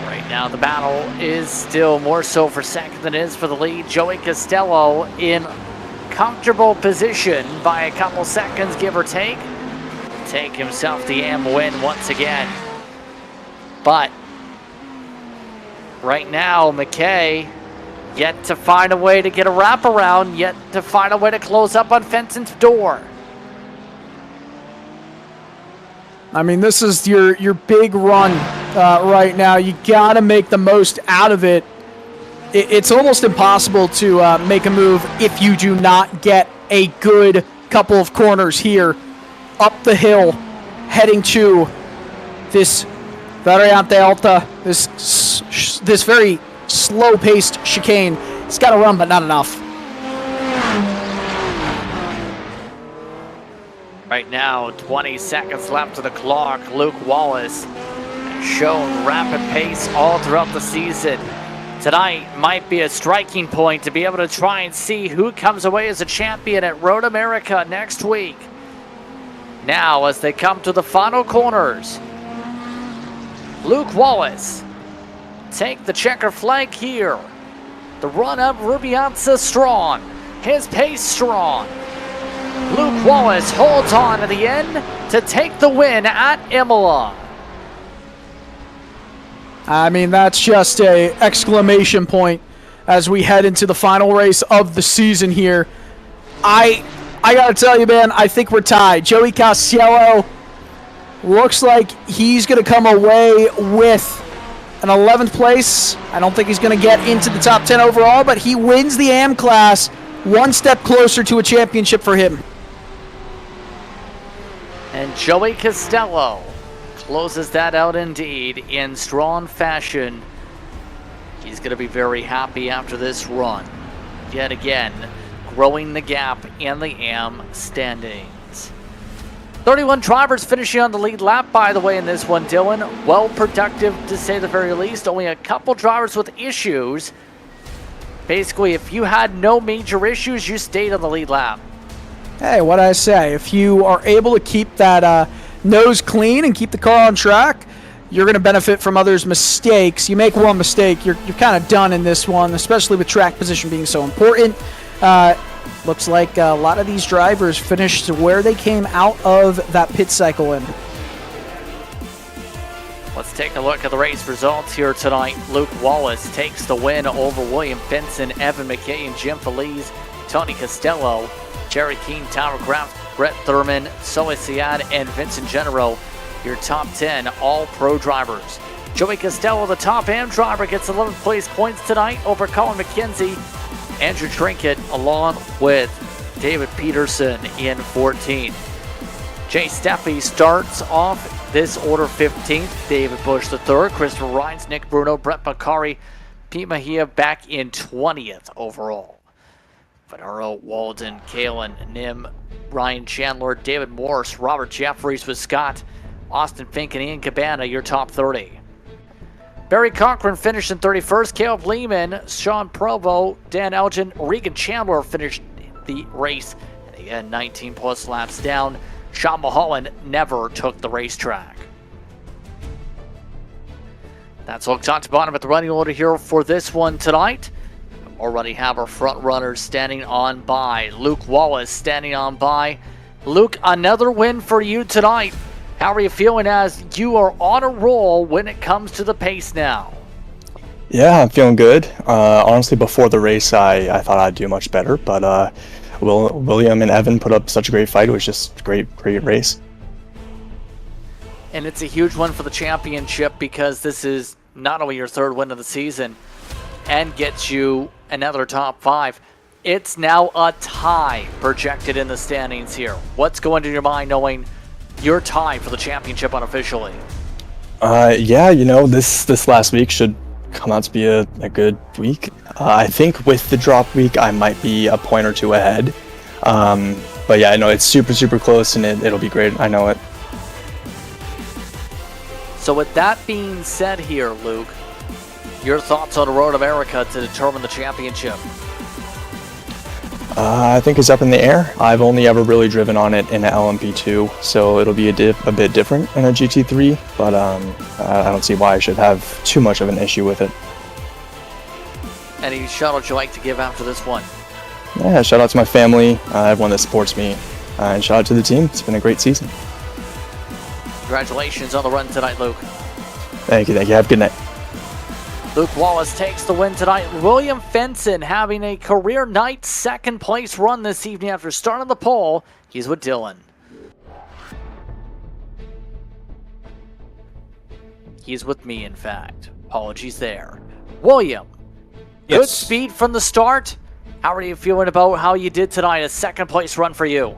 Right now, the battle is still more so for second than it is for the lead. Joey Costello in comfortable position by a couple seconds, give or take. Take himself the AM win once again. But right now, McKay yet to find a way to get a wraparound, yet to find a way to close up on Fenton's door. I mean, this is your big run right now. You got to make the most out of it. It's almost impossible to make a move if you do not get a good couple of corners here up the hill, heading to this Variante Alta, this very slow-paced chicane. It's got to run, but not enough. Right now, 20 seconds left to the clock. Luke Wallace has shown rapid pace all throughout the season. Tonight might be a striking point to be able to try and see who comes away as a champion at Road America next week. Now, as they come to the final corners, Luke Wallace take the checker flag here. The run-up, Rubianza strong. His pace strong. Luke Wallace holds on to the end to take the win at Imola. I mean, that's just a exclamation point as we head into the final race of the season here. I got to tell you, man, I think we're tied. Joey Costello looks like he's going to come away with an 11th place. I don't think he's going to get into the top 10 overall, but he wins the AM class, one step closer to a championship for him. And Joey Costello closes that out indeed in strong fashion. He's going to be very happy after this run. Yet again, growing the gap in the AM standings. 31 drivers finishing on the lead lap, by the way, in this one, Dylan. Well productive, to say the very least. Only a couple drivers with issues. Basically, if you had no major issues, you stayed on the lead lap. Hey, what'd I say? If you are able to keep that nose clean and keep the car on track, you're going to benefit from others' mistakes. You make one mistake, you're kind of done in this one, especially with track position being so important. Looks like a lot of these drivers finished where they came out of that pit cycle in. Let's take a look at the race results here tonight. Luke Wallace takes the win over William Benson, Evan McKay, and Jim Feliz, Tony Costello, Jerry Keane, Tyler Kraft, Brett Thurman, Zoe Siad, and Vincent Genero. Your top 10 all-pro drivers. Joey Costello, the top AM driver, gets 11th place points tonight over Colin McKenzie, Andrew Trinket, along with David Peterson in 14th. Jay Steffi starts off this order 15th. David Bush III, Christopher Rines, Nick Bruno, Brett Bakari, Pete Mejia back in 20th overall. Venero, Walden, Kalen, Nim, Ryan Chandler, David Morse, Robert Jeffries with Scott, Austin Fink, and Ian Cabana, your top 30. Barry Cochran finished in 31st. Caleb Lehman, Sean Provo, Dan Elgin, Regan Chandler finished the race. And again, 19 plus laps down. Sean Mulholland never took the racetrack. That's all top to bottom at the running order here for this one tonight. Already have our front runners standing on by. Luke Wallace standing on by. Luke, another win for you tonight. How are you feeling as you are on a roll when it comes to the pace now? Yeah, I'm feeling good. Honestly, before the race, I thought I'd do much better, but William and Evan put up such a great fight. It was just a great race. And it's a huge one for the championship because this is not only your third win of the season and gets you another top 5. It's now a tie projected in the standings here. What's going through your mind knowing you're tied for the championship unofficially? Yeah, this last week should come out to be a good week. I think with the drop week, I might be a point or two ahead. But yeah, I know it's super, super close, and it'll be great. I know it. So with that being said here, Luke, your thoughts on Road America to determine the championship? I think it's up in the air. I've only ever really driven on it in an LMP2, so it'll be a bit different in a GT3, but I don't see why I should have too much of an issue with it. Any shout out you'd like to give after this one? Yeah, shout out to my family, everyone that supports me, and shout out to the team. It's been a great season. Congratulations on the run tonight, Luke. Thank you. Have a good night. Luke Wallace takes the win tonight. William Fenson having a career night second place run this evening after starting the pole. He's with Dylan. He's with me, in fact. Apologies there. William, yes. Good speed from the start. How are you feeling about how you did tonight? A second place run for you.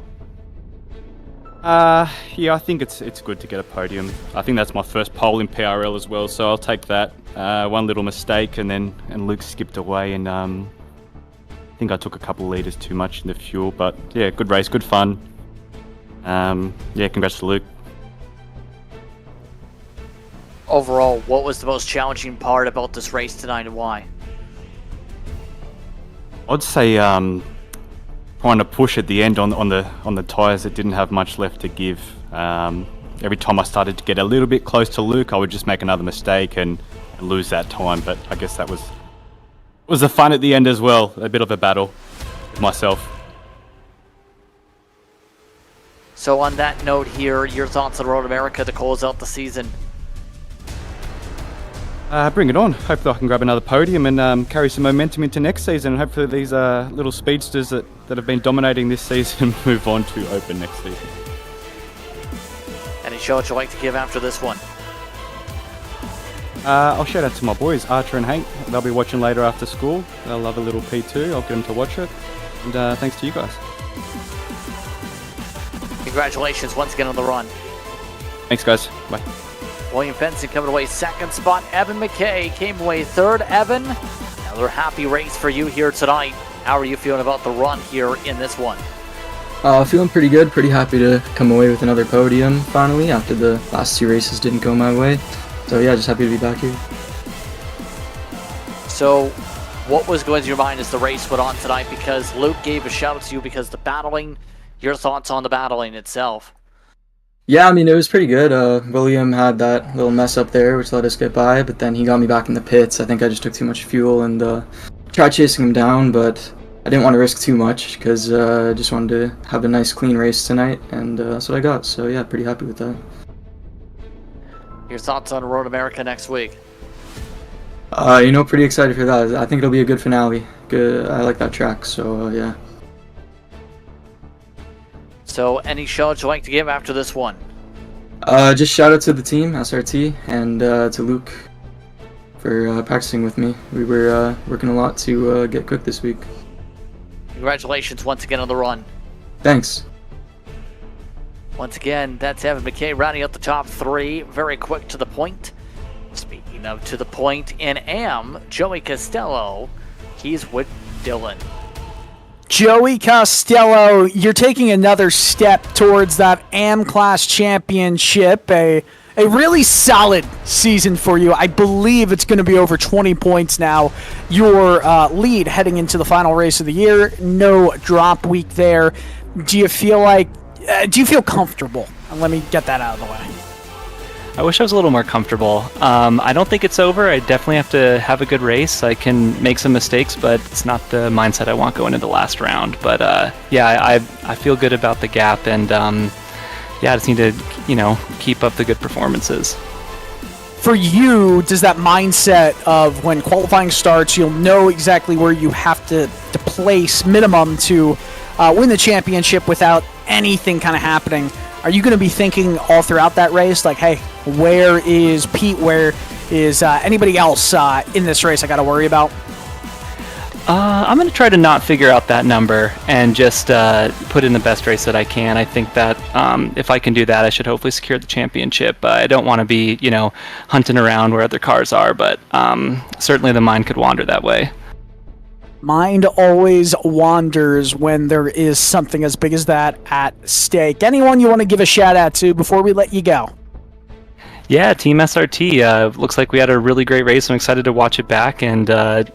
Yeah, I think it's good to get a podium. I think that's my first pole in PRL as well, so I'll take that. One little mistake, and Luke skipped away, and I think I took a couple of litres too much in the fuel. But yeah, good race, good fun. Yeah, congrats to Luke. Overall, what was the most challenging part about this race tonight, and why? I'd say trying to push at the end on the tyres that didn't have much left to give. Every time I started to get a little bit close to Luke, I would just make another mistake and lose that time. But I guess that was the fun at the end as well. A bit of a battle with myself. So on that note here, your thoughts on Road America to close out the season? Bring it on. Hopefully I can grab another podium and carry some momentum into next season. And hopefully these little speedsters that have been dominating this season move on to open next season. Any shout out you'd like to give after this one? I'll shout out to my boys, Archer and Hank. They'll be watching later after school. They'll love a little P2. I'll get them to watch it. And thanks to you guys. Congratulations once again on the run. Thanks, guys. Bye. William Fenson coming away second spot. Evan McKay came away third. Evan, another happy race for you here tonight. How are you feeling about the run here in this one? Feeling pretty good. Pretty happy to come away with another podium finally after the last two races didn't go my way. So yeah, just happy to be back here. So what was going through your mind as the race went on tonight? Because Luke gave a shout out to you because the battling, your thoughts on the battling itself? Yeah, I mean, it was pretty good. William had that little mess up there, which let us get by, but then he got me back in the pits. I think I just took too much fuel and tried chasing him down, but I didn't want to risk too much because I just wanted to have a nice, clean race tonight, and that's what I got. So yeah, pretty happy with that. Your thoughts on Road America next week? Pretty excited for that. I think it'll be a good finale. Good. I like that track, so yeah. So, any shout-outs you'd like to give after this one? Just shout out to the team, SRT, and to Luke for practicing with me. We were working a lot to get quick this week. Congratulations once again on the run. Thanks. Once again, that's Evan McKay rounding out the top three. Very quick to the point. Speaking of to the point, in AM, Joey Costello, he's with Dylan. Joey Costello, you're taking another step towards that AM Class Championship. A really solid season for you. I believe it's going to be over 20 points now. Your lead heading into the final race of the year. No drop week there. Do you feel comfortable? Let me get that out of the way. I wish I was a little more comfortable. I don't think it's over. I definitely have to have a good race. I can make some mistakes, but it's not the mindset I want going into the last round. But I feel good about the gap, and I just need to, keep up the good performances. For you, does that mindset of when qualifying starts, you'll know exactly where you have to place minimum to win the championship without anything kind of happening? Are you going to be thinking all throughout that race, like, hey, where is Pete? Where is anybody else in this race I got to worry about? I'm going to try to not figure out that number and just put in the best race that I can. I think that if I can do that, I should hopefully secure the championship. I don't want to be, hunting around where other cars are, but certainly the mind could wander that way. Mind always wanders when there is something as big as that at stake. Anyone you want to give a shout out to before we let you go? Yeah, Team SRT. Looks like we had a really great race. I'm excited to watch it back, and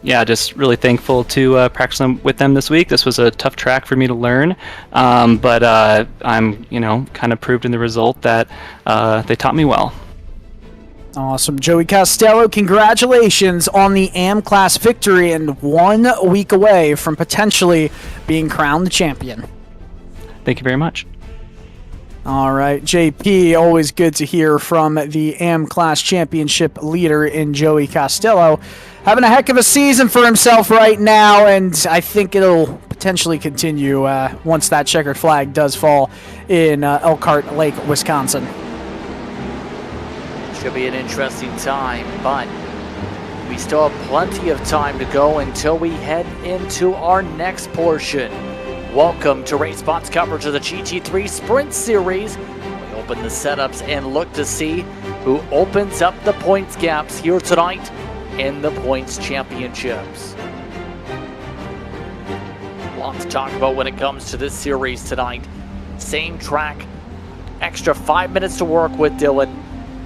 just really thankful to practice with them this week. This was a tough track for me to learn, but I'm kind of proved in the result that they taught me well. Awesome. Joey Costello, congratulations on the AM Class victory and 1 week away from potentially being crowned the champion. Thank you very much. All right, JP, always good to hear from the AM Class Championship leader in Joey Costello. Having a heck of a season for himself right now, and I think it'll potentially continue once that checkered flag does fall in Elkhart Lake, Wisconsin. Should be an interesting time, but we still have plenty of time to go until we head into our next portion. Welcome to RaceSpot's coverage of the GT3 Sprint Series. We open the setups and look to see who opens up the points gaps here tonight in the points championships. A lot to talk about when it comes to this series tonight. Same track, extra 5 minutes to work with, Dylan.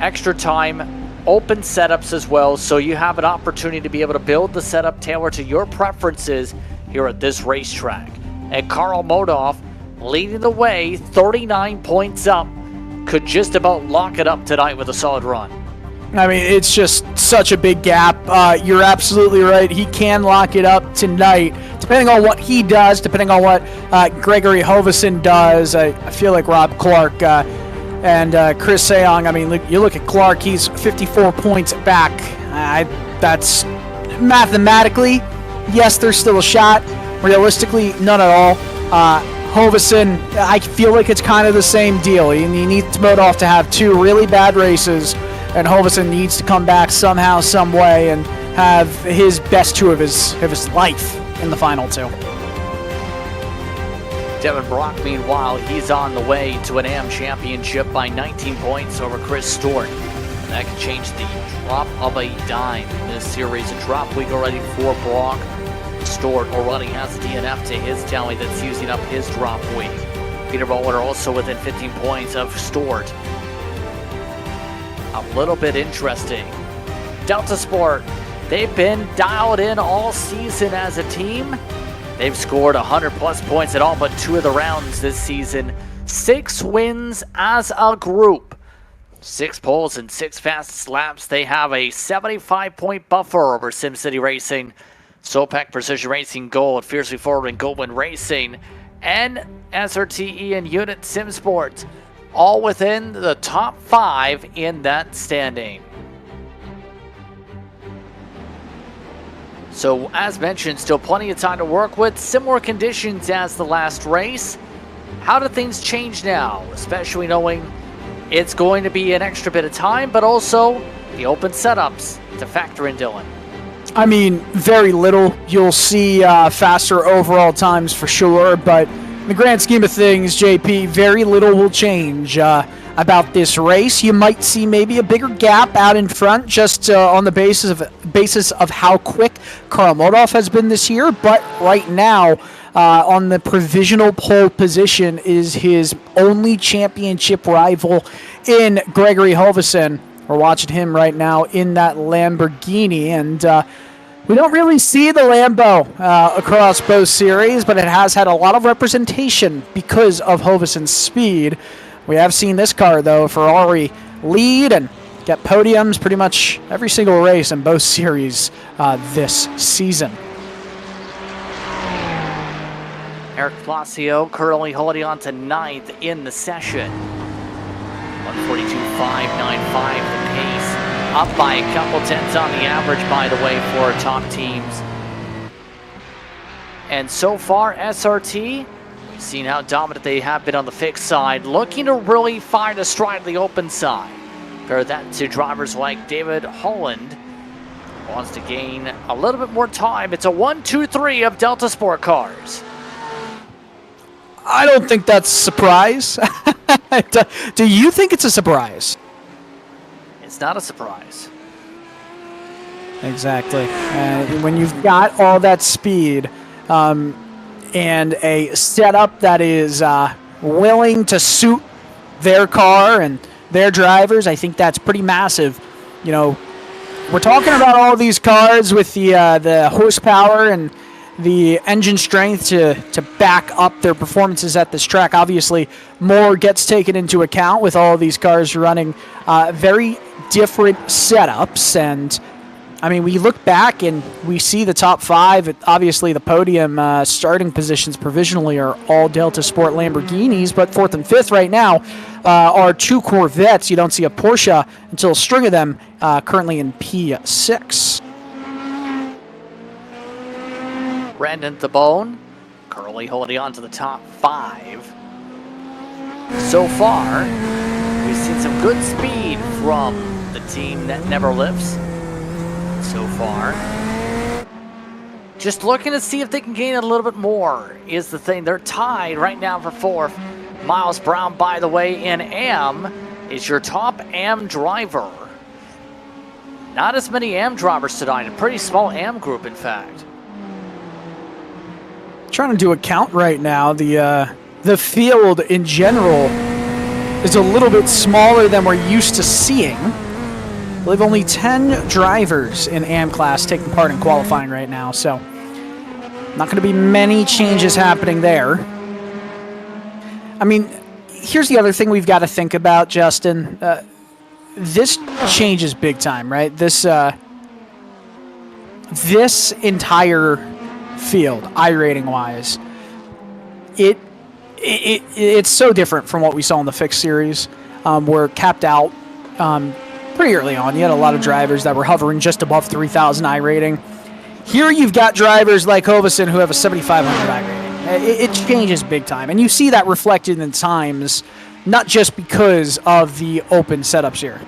Extra time, open setups as well, so you have an opportunity to be able to build the setup tailored to your preferences here at this racetrack. And Karl Modov leading the way, 39 points up, could just about lock it up tonight with a solid run. I mean, it's just such a big gap. You're absolutely right. He can lock it up tonight, depending on what he does, depending on what Gregory Hovesen does. I feel like Rob Clark and Chris Seong, I mean, you look at Clark, he's 54 points back. That's mathematically, yes, there's still a shot. Realistically, none at all. Hovesen, I feel like it's kind of the same deal. He needs Modov to have 2 really bad races, and Hovesen needs to come back somehow, some way, and have his best 2 of his life in the final 2. Devin Brock, meanwhile, he's on the way to an AM championship by 19 points over Chris Stewart. That could change the drop of a dime in this series. A drop week already for Brock. Stewart already has a DNF to his tally that's using up his drop week. Peter Bowler also within 15 points of Stewart. A little bit interesting. Delta Sport, they've been dialed in all season as a team. They've scored 100+ points at all but 2 of the rounds this season. 6 wins as a group. 6 poles and 6 fastest laps. They have a 75-point buffer over SimCity Racing. Sopec Precision Racing Gold, Fiercely Forward and Goldwyn Racing, and SRTE and Unit Sim Sports, all within the top 5 in that standing. So, as mentioned, still plenty of time to work with. Similar conditions as the last race. How do things change now, especially knowing it's going to be an extra bit of time, but also the open setups to factor in, Dylan? I mean, very little. You'll see faster overall times for sure, but in the grand scheme of things, JP, very little will change about this race. You might see maybe a bigger gap out in front just on the basis of how quick Karl Modov has been this year, but right now on the provisional pole position is his only championship rival in Gregory Hovesen. We're watching him right now in that Lamborghini, and we don't really see the Lambo across both series, but it has had a lot of representation because of Hovesen's speed. We have seen this car, though, Ferrari lead and get podiums pretty much every single race in both series this season. Eric Palacio currently holding on to 9th in the session. 142.595 the pace. Up by a couple tenths on the average, by the way, for top teams. And so far, SRT, we've seen how dominant they have been on the fixed side, looking to really find a stride on the open side. Compare that to drivers like David Holland, wants to gain a little bit more time. It's a 1-2-3 of Delta Sport cars. I don't think that's a surprise. Do you think it's a surprise? It's not a surprise. Exactly. When you've got all that speed and a setup that is willing to suit their car and their drivers, I think that's pretty massive. You know, we're talking about all these cars with the horsepower and the engine strength to back up their performances at this track. Obviously, more gets taken into account with all these cars running very different setups. And, I mean, we look back and we see the top five. Obviously, the podium starting positions provisionally are all Delta Sport Lamborghinis, but fourth and fifth right now are two Corvettes. You don't see a Porsche until a string of them currently in P6. Brandon Thebone currently holding on to the top five. So far, we've seen some good speed from the team that never lifts. So far, just looking to see if they can gain a little bit more is the thing. They're tied right now for fourth. Miles Brown, by the way, in AM is your top AM driver. Not as many AM drivers tonight, a pretty small AM group, in fact. Trying to do a count right now. The field in general is a little bit smaller than we're used to seeing. I believe only 10 drivers in AM class taking part in qualifying right now, so not going to be many changes happening there. I mean, here's the other thing we've got to think about, Justin. This changes big time, right? This entire field, iRating wise, it's so different from what we saw in the fixed series. We're capped out pretty early on. You had a lot of drivers that were hovering just above 3,000 iRating. Here you've got drivers like Hovesen who have a 7,500 iRating. It changes big time, and you see that reflected in times, not just because of the open setups here.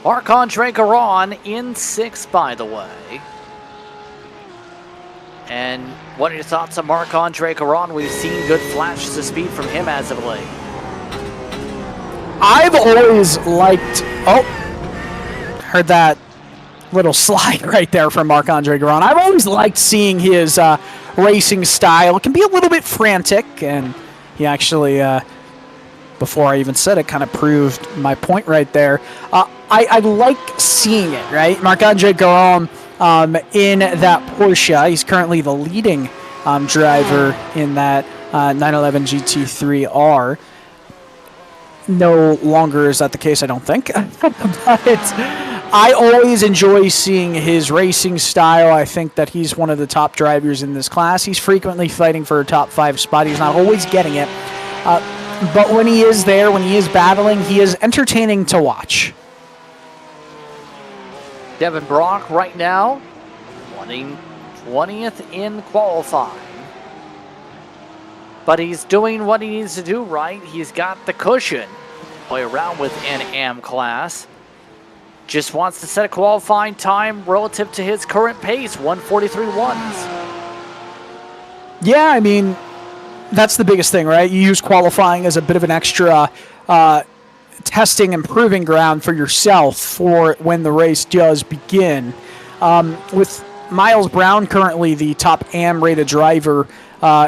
Marc-Andre Garon in sixth, by the way. And what are your thoughts on Marc-Andre Garon? We've seen good flashes of speed from him as of late. I've always liked... Oh, heard that little slide right there from Marc-Andre Garon. I've always liked seeing his racing style. It can be a little bit frantic, and he actually, before I even said it, kind of proved my point right there. I like seeing it, right? Marc-Andre Garon in that Porsche. He's currently the leading driver in that 911 GT3R. No longer is that the case, I don't think. But I always enjoy seeing his racing style. I think that he's one of the top drivers in this class. He's frequently fighting for a top 5 spot. He's not always getting it. But when he is there, when he is battling, he is entertaining to watch. Devin Brock right now, running 20th in qualifying. But he's doing what he needs to do, right? He's got the cushion. Play around with an AM class. Just wants to set a qualifying time relative to his current pace, 1:43.1. Yeah, I mean, that's the biggest thing, right? You use qualifying as a bit of an extra testing and proving ground for yourself for when the race does begin. With Miles Brown currently the top AM rated driver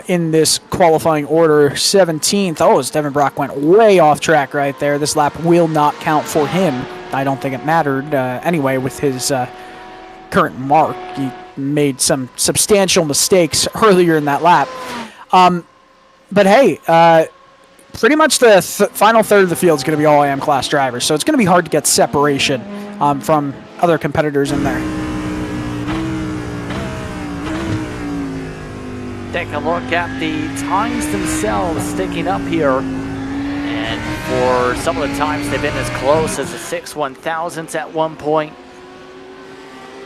in this qualifying order, 17th. Oh, as Devin Brock went way off track right there. This lap will not count for him. I don't think it mattered anyway with his current mark. He made some substantial mistakes earlier in that lap. But hey, pretty much the final third of the field is going to be all AM class drivers, so it's going to be hard to get separation from other competitors in there. Take a look at the times themselves sticking up here. And for some of the times, they've been as close as a 6/1000th at one point.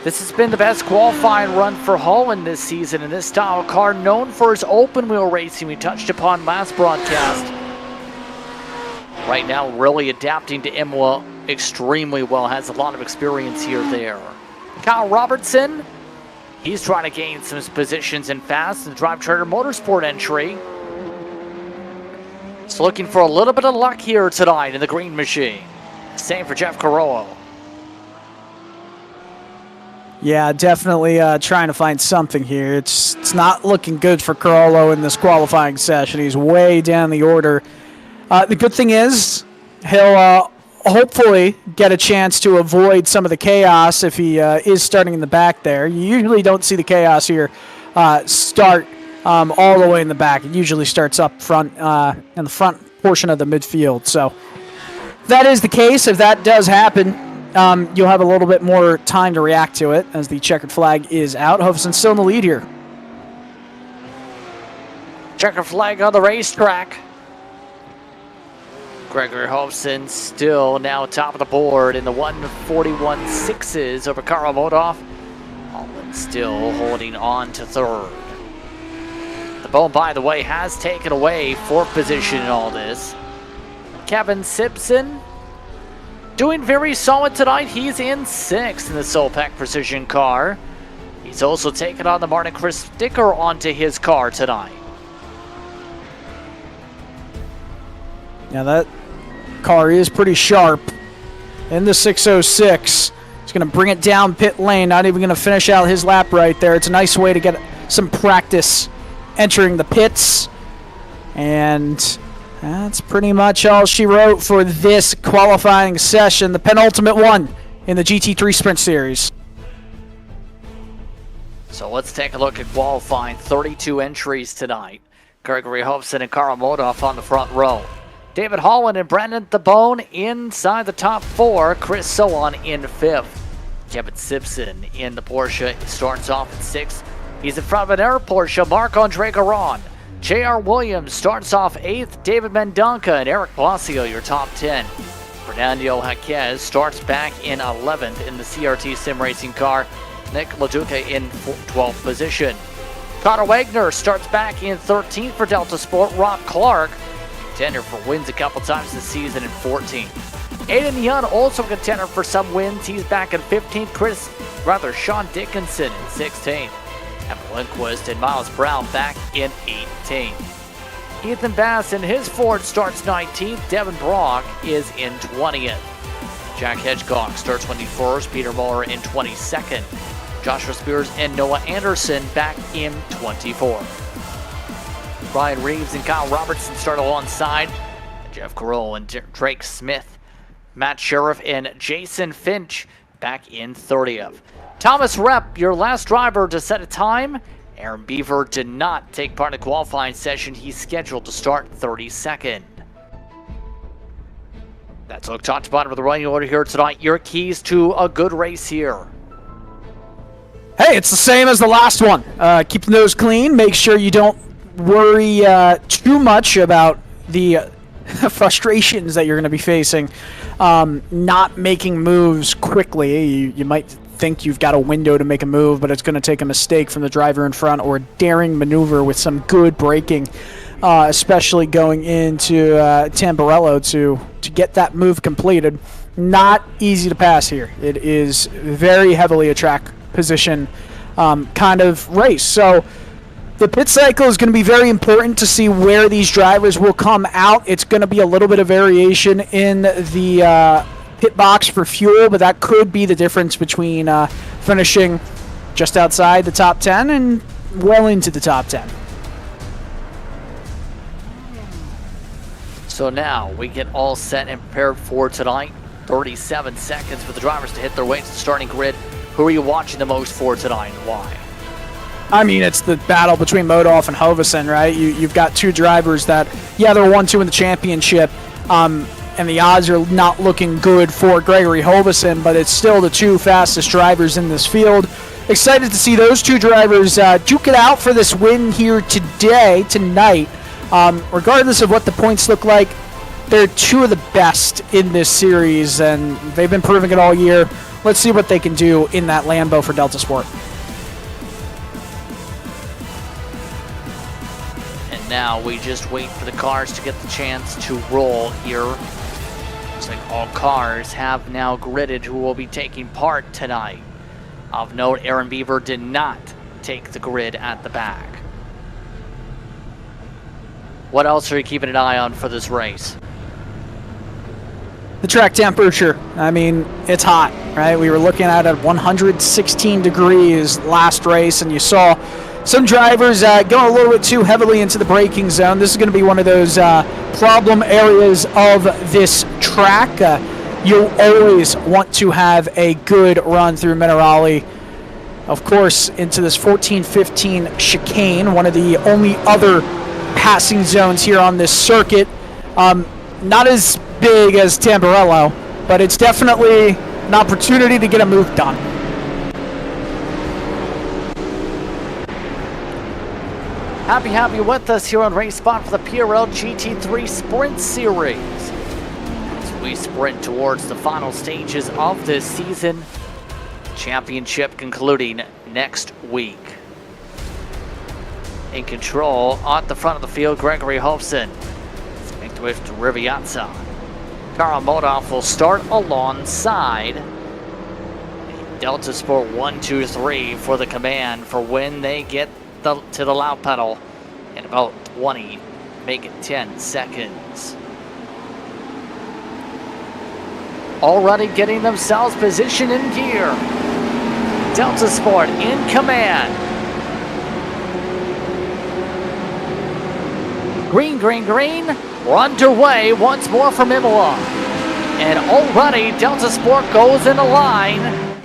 This has been the best qualifying run for Holland this season in this style car, known for its open wheel racing we touched upon last broadcast. Right now, really adapting to Imola extremely well. Has a lot of experience here there. Kyle Robertson, he's trying to gain some positions in fast and Drive Trader Motorsport entry. He's looking for a little bit of luck here tonight in the green machine. Same for Jeff Carollo. Yeah, definitely trying to find something here. It's not looking good for Carollo in this qualifying session. He's way down the order. The good thing is he'll hopefully get a chance to avoid some of the chaos if he is starting in the back there. You usually don't see the chaos here start all the way in the back. It usually starts up front in the front portion of the midfield. So if that is the case, if that does happen, you'll have a little bit more time to react to it as the checkered flag is out. Hoveson's still in the lead here. Checkered flag on the racetrack. Gregory Hoveson still now top of the board in the 141.6s over Karl Modoff. Holland still holding on to third. The Bone, by the way, has taken away fourth position in all this. Kevin Simpson doing very solid tonight. He's in sixth in the Solpack Precision car. He's also taken on the Martin Chris sticker onto his car tonight. Now that car is pretty sharp in the 606. He's going to bring it down pit lane, not even going to finish out his lap right there. It's a nice way to get some practice entering the pits. And that's pretty much all she wrote for this qualifying session, the penultimate one in the GT3 Sprint Series. So let's take a look at qualifying. 32 entries tonight. Gregory Hoveson and Karl Modoff on the front row. David Holland and Brandon the Bone inside the top four. Chris Sowan in fifth. Kevin Simpson in the Porsche starts off at sixth. He's in front of an Air Porsche, Marc-Andre Garon. J.R. Williams starts off eighth. David Mendonca and Eric Blasio, your top 10. Fernando Jaquez starts back in 11th in the CRT Sim Racing car. Nick LaDuca in 12th position. Connor Wagner starts back in 13th for Delta Sport. Rob Clark, contender for wins a couple times this season, in 14th. Aiden Young, also a contender for some wins. He's back in 15th. Sean Dickinson in 16th. Evan Lindquist and Miles Brown back in 18th. Ethan Bass in his Ford starts 19th. Devin Brock is in 20th. Jack Hedgecock starts 21st. Peter Muller in 22nd. Joshua Spears and Noah Anderson back in 24th. Ryan Reeves and Kyle Robertson start alongside. Jeff Carroll and Drake Smith. Matt Sheriff and Jason Finch back in 30th. Thomas Rep, your last driver to set a time. Aaron Beaver did not take part in the qualifying session. He's scheduled to start 32nd. That's a look top to bottom of the running order here tonight. Your keys to a good race here. Hey, it's the same as the last one. Keep the nose clean. Make sure you don't worry too much about the frustrations that you're going to be facing. Not making moves quickly. You might think you've got a window to make a move, but it's going to take a mistake from the driver in front or a daring maneuver with some good braking, especially going into Tamburello to get that move completed. Not easy to pass here. It is very heavily a track position kind of race. So the pit cycle is going to be very important to see where these drivers will come out. It's going to be a little bit of variation in the pit box for fuel, but that could be the difference between finishing just outside the top 10 and well into the top 10. So now we get all set and prepared for tonight. 37 seconds for the drivers to hit their way to the starting grid. Who are you watching the most for tonight and why? I mean, it's the battle between Modoff and Hoveson, right? You've got two drivers that, yeah, they're 1-2 in the championship, and the odds are not looking good for Gregory Hoveson, but it's still the two fastest drivers in this field. Excited to see those two drivers duke it out for this win here tonight. Regardless of what the points look like, they're two of the best in this series, and they've been proving it all year. Let's see what they can do in that Lambo for Delta Sport. And now we just wait for the cars to get the chance to roll here. Looks like all cars have now gridded who will be taking part tonight. Of note, Aaron Beaver did not take the grid at the back. What else are you keeping an eye on for this race? The track temperature. I mean, it's hot, right? We were looking at 116 degrees last race, and you saw some drivers going a little bit too heavily into the braking zone. This is going to be one of those problem areas of this track. You'll always want to have a good run through Minerali. Of course, into this 14-15 chicane, one of the only other passing zones here on this circuit. Not as big as Tamburello, but it's definitely an opportunity to get a move done. Happy to have you with us here on Race Spot for the PRL GT3 Sprint Series. As we sprint towards the final stages of this season, championship concluding next week. In control at the front of the field, Gregory Hofson. With Riviazza. Karl Modoff will start alongside Delta Sport 1, 2, 3 for the command for when they get to the loud pedal in about 20, make it 10 seconds. Already getting themselves positioned in gear. Delta Sport in command. Green, green, green. We're underway once more from Imola. And already Delta Sport goes in a line.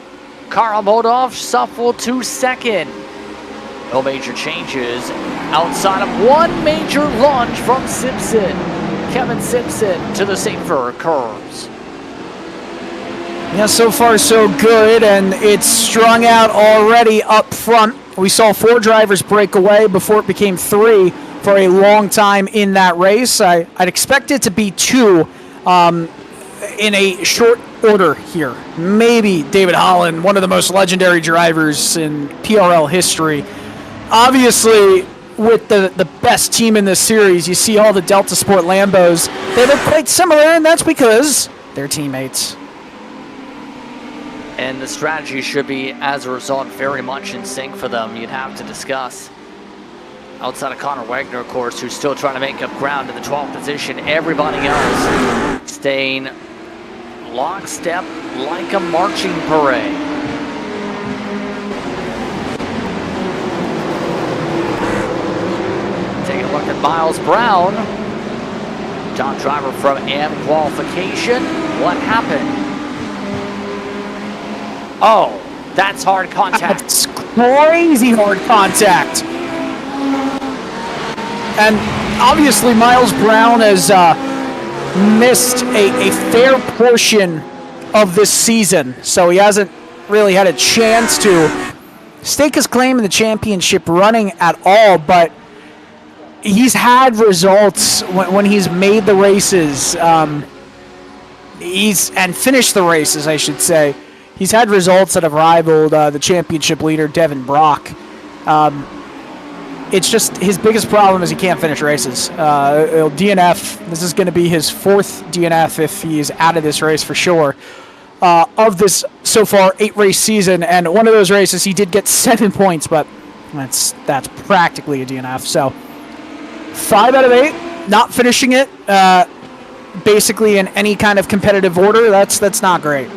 Karl Modoff shuffled to second. No major changes outside of one major lunge from Simpson. Kevin Simpson to the safer curves. Yeah, so far so good, and it's strung out already up front. We saw 4 drivers break away before it became 3 for a long time in that race. I'd expect it to be 2 in a short order here. Maybe David Holland, one of the most legendary drivers in PRL history. Obviously, with the best team in this series, you see all the Delta Sport Lambos. They look quite similar, and that's because they're teammates. And the strategy should be, as a result, very much in sync for them. You'd have to discuss. Outside of Connor Wagner, of course, who's still trying to make up ground in the 12th position. Everybody else staying lockstep like a marching parade. Take a look at Miles Brown. Top driver from AM qualification. What happened? Oh, that's hard contact. That's crazy hard contact. And obviously Miles Brown has missed a fair portion of this season, so he hasn't really had a chance to stake his claim in the championship running at all, but he's had results when he's made the races, and finished the races, I should say. He's had results that have rivaled the championship leader, Devin Brock. It's just his biggest problem is he can't finish races. DNF, this is going to be his 4th DNF if he's out of this race for sure. Of this so far 8-race season, and one of those races he did get 7 points, but that's practically a DNF. So 5 out of 8, not finishing it, basically in any kind of competitive order. That's not great.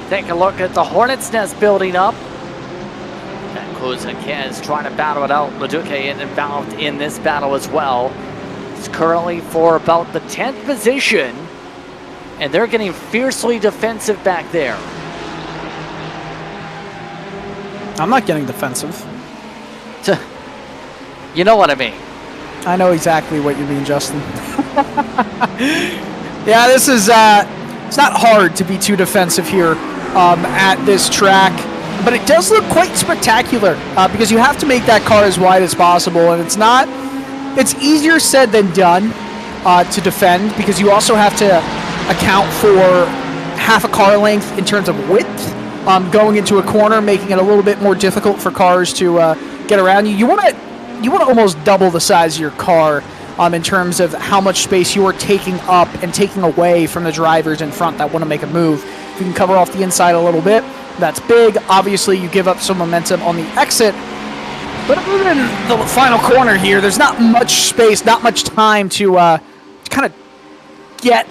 Take a look at the Hornet's Nest building up. And Kuzak is trying to battle it out. Leduc involved in this battle as well. It's currently for about the 10th position. And they're getting fiercely defensive back there. I'm not getting defensive. You know what I mean. I know exactly what you mean, Justin. Yeah, this is... it's not hard to be too defensive here at this track, but it does look quite spectacular because you have to make that car as wide as possible, and it's easier said than done to defend because you also have to account for half a car length in terms of width going into a corner, making it a little bit more difficult for cars to get around you. You want to almost double the size of your car in terms of how much space you are taking up and taking away from the drivers in front that want to make a move. If you can cover off the inside a little bit, that's big. Obviously, you give up some momentum on the exit. But other than the final corner here, there's not much space, not much time to kind of get,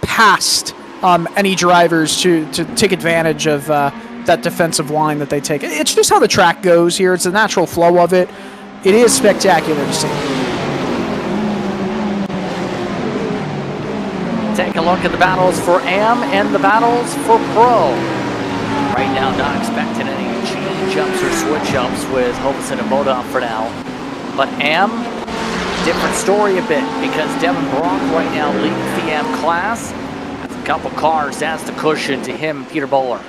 past any drivers to take advantage of that defensive line that they take. It's just how the track goes here. It's the natural flow of it. It is spectacular to see. Take a look at the battles for AM and the battles for Pro. Right now, not expecting any change-ups or switch-ups with Hobson and Moda for now. But AM, different story a bit, because Devin Brock right now leads the AM class. That's a couple cars, that's the cushion to him, Peter Bowler.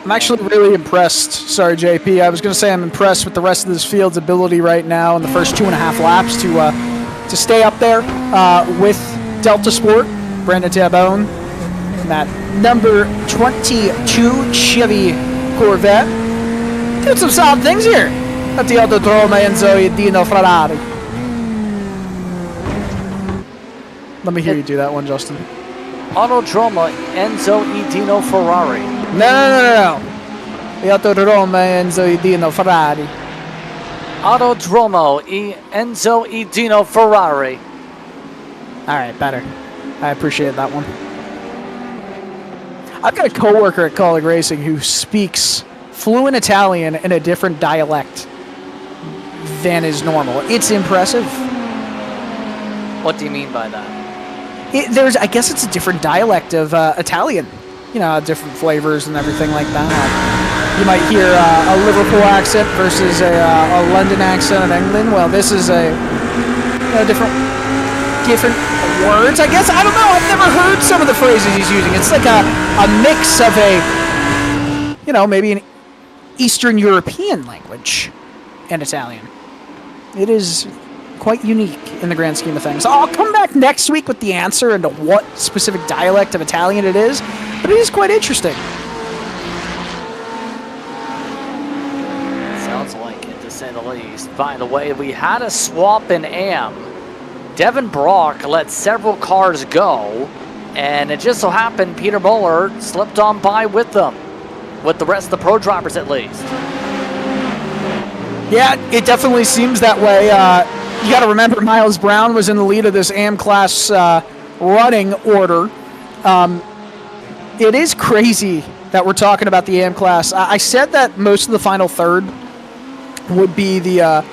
I'm actually really impressed. Sorry, JP. I was going to say I'm impressed with the rest of this field's ability right now in the first 2.5 laps to stay up there with Delta Sport, Brandon Tabone, that number 22 Chevy Corvette. Did some solid things here at the Autodrome Enzo e Dino Ferrari. Let me hear you do that one, Justin. Autodrome Enzo e Dino Ferrari. No. The Autodrome Enzo e Dino Ferrari. Autodromo e Enzo e Dino Ferrari. All right, better. I appreciate that one. I've got a coworker at Colleague Racing who speaks fluent Italian in a different dialect than is normal. It's impressive. What do you mean by that? I guess it's a different dialect of Italian. Different flavors and everything like that. You might hear a Liverpool accent versus a London accent in England. Well, this is a different words, I guess. I don't know. I've never heard some of the phrases he's using. It's like a mix of maybe an Eastern European language and Italian. It is quite unique in the grand scheme of things. I'll come back next week with the answer into what specific dialect of Italian it is, but it is quite interesting. Sounds like it, to say the least. By the way, we had a swap in AM. Devin Brock let several cars go, and it just so happened Peter Bowler slipped on by with them, with the rest of the pro drivers at least. Yeah, it definitely seems that way. You got to remember, Miles Brown was in the lead of this AM class running order. It is crazy that we're talking about the AM class. I said that most of the final third would be the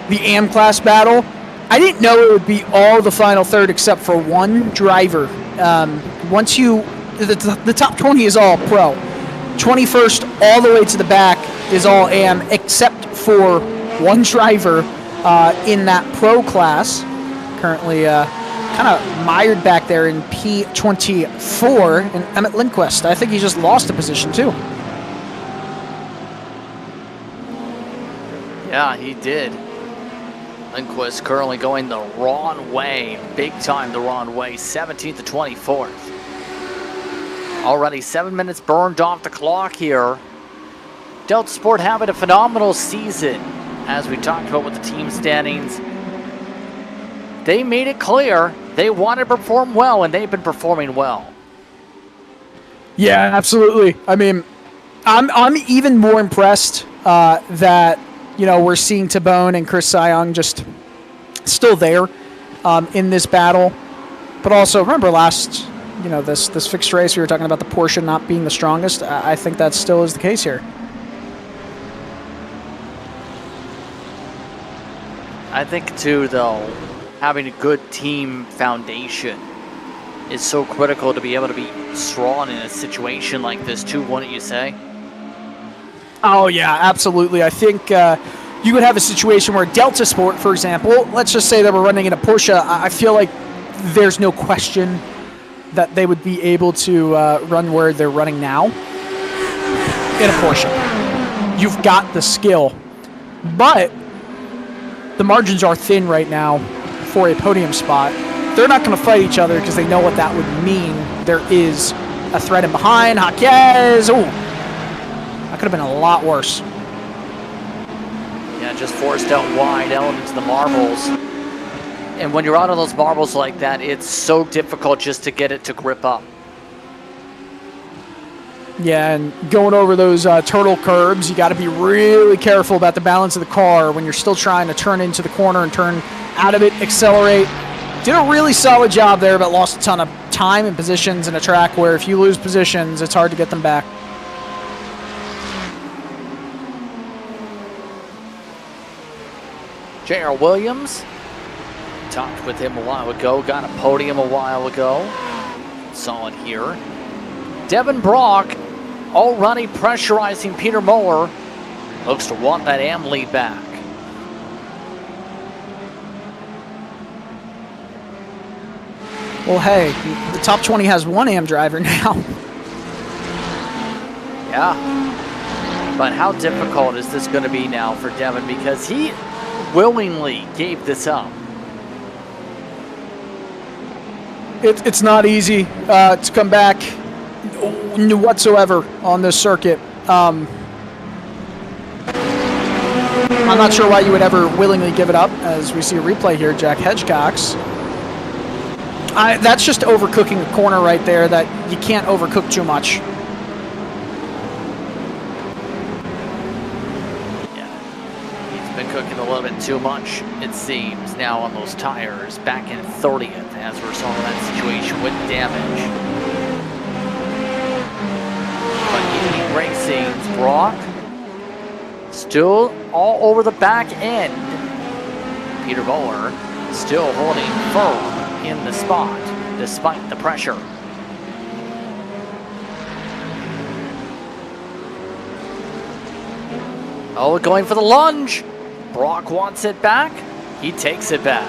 AM class battle. I didn't know it would be all the final third except for one driver. The top 20 is all pro. 21st all the way to the back is all AM except for one driver in that pro class. Currently kind of mired back there in P24, and Emmett Lindquist. I think he just lost a position too. Yeah, he did. Lindquist currently going the wrong way, big time the wrong way, 17th to 24th. Already 7 minutes burned off the clock here. Delta Sport having a phenomenal season, as we talked about with the team standings. They made it clear they want to perform well, and they've been performing well. Yeah, absolutely. I mean, I'm even more impressed that we're seeing Tabone and Chris Sayong just still there in this battle. But also, remember this fixed race, we were talking about the Porsche not being the strongest. I think that still is the case here. I think, too, though, having a good team foundation is so critical to be able to be strong in a situation like this, too, wouldn't you say? Oh, yeah, absolutely. I think you could have a situation where Delta Sport, for example, let's just say that we're running in a Porsche. I feel like there's no question that they would be able to run where they're running now in a Porsche. You've got the skill, but the margins are thin right now for a podium spot. they're not going to fight each other because they know what that would mean. There is a threat in behind. Jaquez. Ooh, that could have been a lot worse. Yeah, just forced out wide out into the marbles. And when you're out on those marbles like that, it's so difficult just to get it to grip up. Yeah, and going over those turtle curbs, you got to be really careful about the balance of the car when you're still trying to turn into the corner and turn out of it, accelerate. Did a really solid job there, but lost a ton of time and positions in a track where if you lose positions, it's hard to get them back. J.R. Williams, talked with him a while ago, got a podium a while ago. Solid here. Devin Brock already pressurizing Peter Muller. Looks to want that AM lead back. Well, hey, the top 20 has one AM driver now. Yeah. But how difficult is this going to be now for Devin? Because he willingly gave this up. It's not easy to come back whatsoever on this circuit. I'm not sure why you would ever willingly give it up, as we see a replay here, Jack Hedgecox. That's just overcooking a corner right there that you can't overcook too much. Yeah, he's been cooking a little bit too much, it seems, now on those tires. Back in 30th as a result of that situation with damage. But Racing's Brock still all over the back end. Peter Muller still holding firm in the spot despite the pressure. Oh, going for the lunge. Brock wants it back. He takes it back.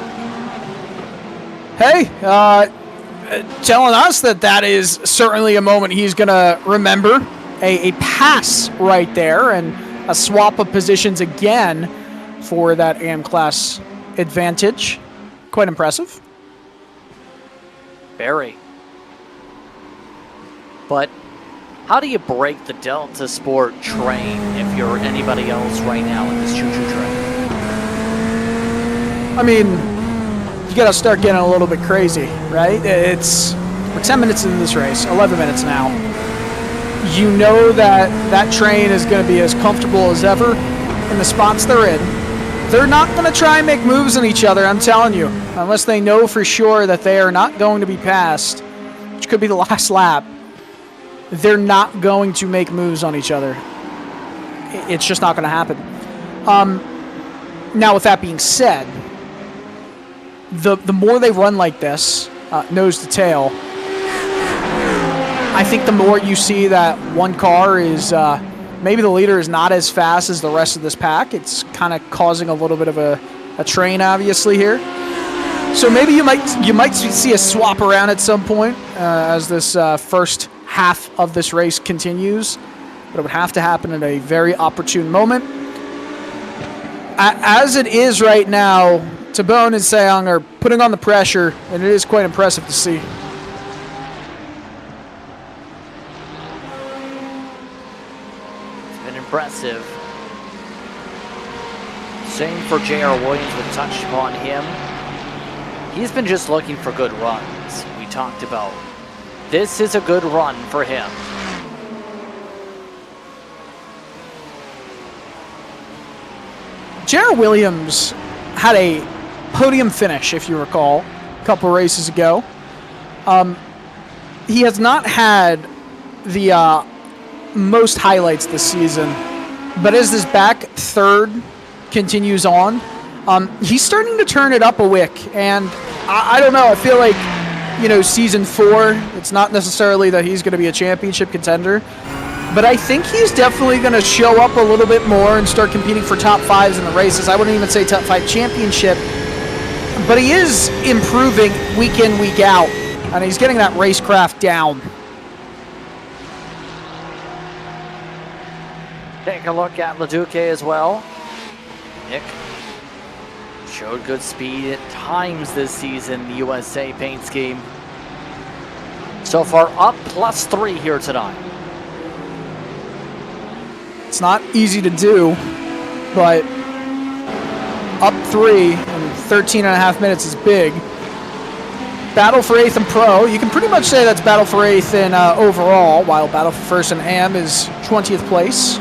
Hey, telling us that is certainly a moment he's going to remember. A pass right there and a swap of positions again for that AM class advantage. Quite impressive. Very. But how do you break the Delta Sport train if you're anybody else right now in this choo-choo train? I mean, you got to start getting a little bit crazy, right? We're 10 minutes into this race, 11 minutes now. You know that train is going to be as comfortable as ever in the spots they're in. They're not going to try and make moves on each other, I'm telling you, unless they know for sure that they are not going to be passed, which could be the last lap. They're not going to make moves on each other. It's just not going to happen. Now, with that being said, the more they run like this, nose to tail, I think the more you see that one car is maybe the leader is not as fast as the rest of this pack. It's kind of causing a little bit of a train, obviously, here. So maybe you might see a swap around at some point as this first half of this race continues. But it would have to happen at a very opportune moment. As it is right now, Tabone and Seong are putting on the pressure, and it is quite impressive to see. Impressive. Same for J.R. Williams, we touched upon him. He's been just looking for good runs. We talked about this is a good run for him. J.R. Williams had a podium finish, if you recall, a couple races ago. He has not had the most highlights this season, but as this back third continues on, he's starting to turn it up a wick, and I don't know, I feel like, season 4, it's not necessarily that he's going to be a championship contender, but I think he's definitely going to show up a little bit more and start competing for top 5s in the races. I wouldn't even say top 5 championship, but he is improving week in, week out, and he's getting that racecraft down. Take a look at LeDuc as well. Nick Showed good speed at times this season, the USA paint scheme. So far up +3 here tonight. It's not easy to do, but up 3 in 13 and a half minutes is big. Battle for 8th and Pro. You can pretty much say that's battle for 8th in overall, while battle for 1st and AM is 20th place.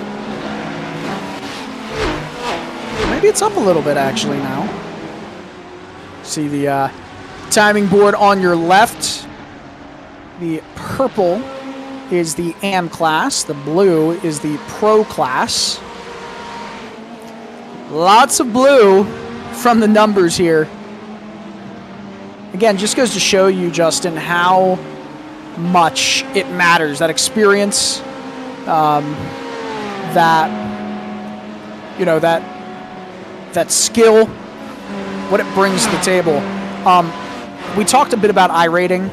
Maybe it's up a little bit actually now. See the timing board on your left. The purple is the AM class. The blue is the Pro class. Lots of blue from the numbers here. Again, just goes to show you, Justin, how much it matters. That experience, that skill, what it brings to the table. We talked a bit about iRating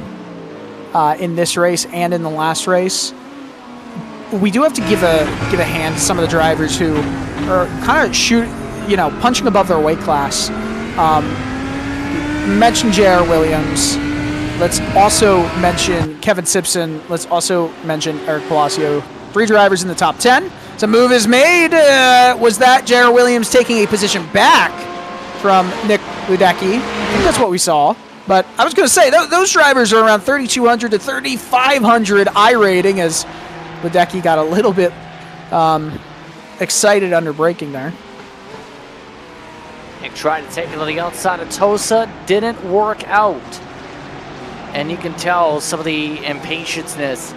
in this race and in the last race. We do have to give a hand to some of the drivers who are kind of punching above their weight class. Mention J.R. Williams. Let's also mention Kevin Simpson. Let's also mention Eric Palacio. 3 drivers in the top 10. So move is made. Was that J.R. Williams taking a position back from Nick Ledecky? I think that's what we saw. But I was going to say, those drivers are around 3,200 to 3,500 iRating, as Ledecky got a little bit excited under braking there. Nick tried to take it on the outside of Tosa, didn't work out. And you can tell some of the impatience-ness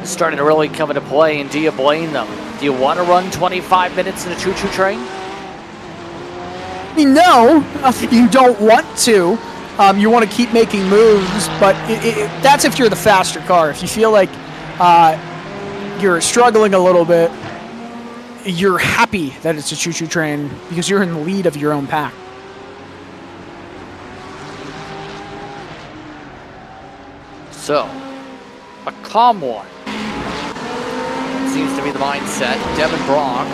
is starting to really come into play, and do you blame them? Do you want to run 25 minutes in a choo-choo train? No, you don't want to. You want to keep making moves, but that's if you're the faster car. If you feel like you're struggling a little bit, you're happy that it's a choo-choo train because you're in the lead of your own pack. So, a calm one. Seems to be the mindset. Devin Brock,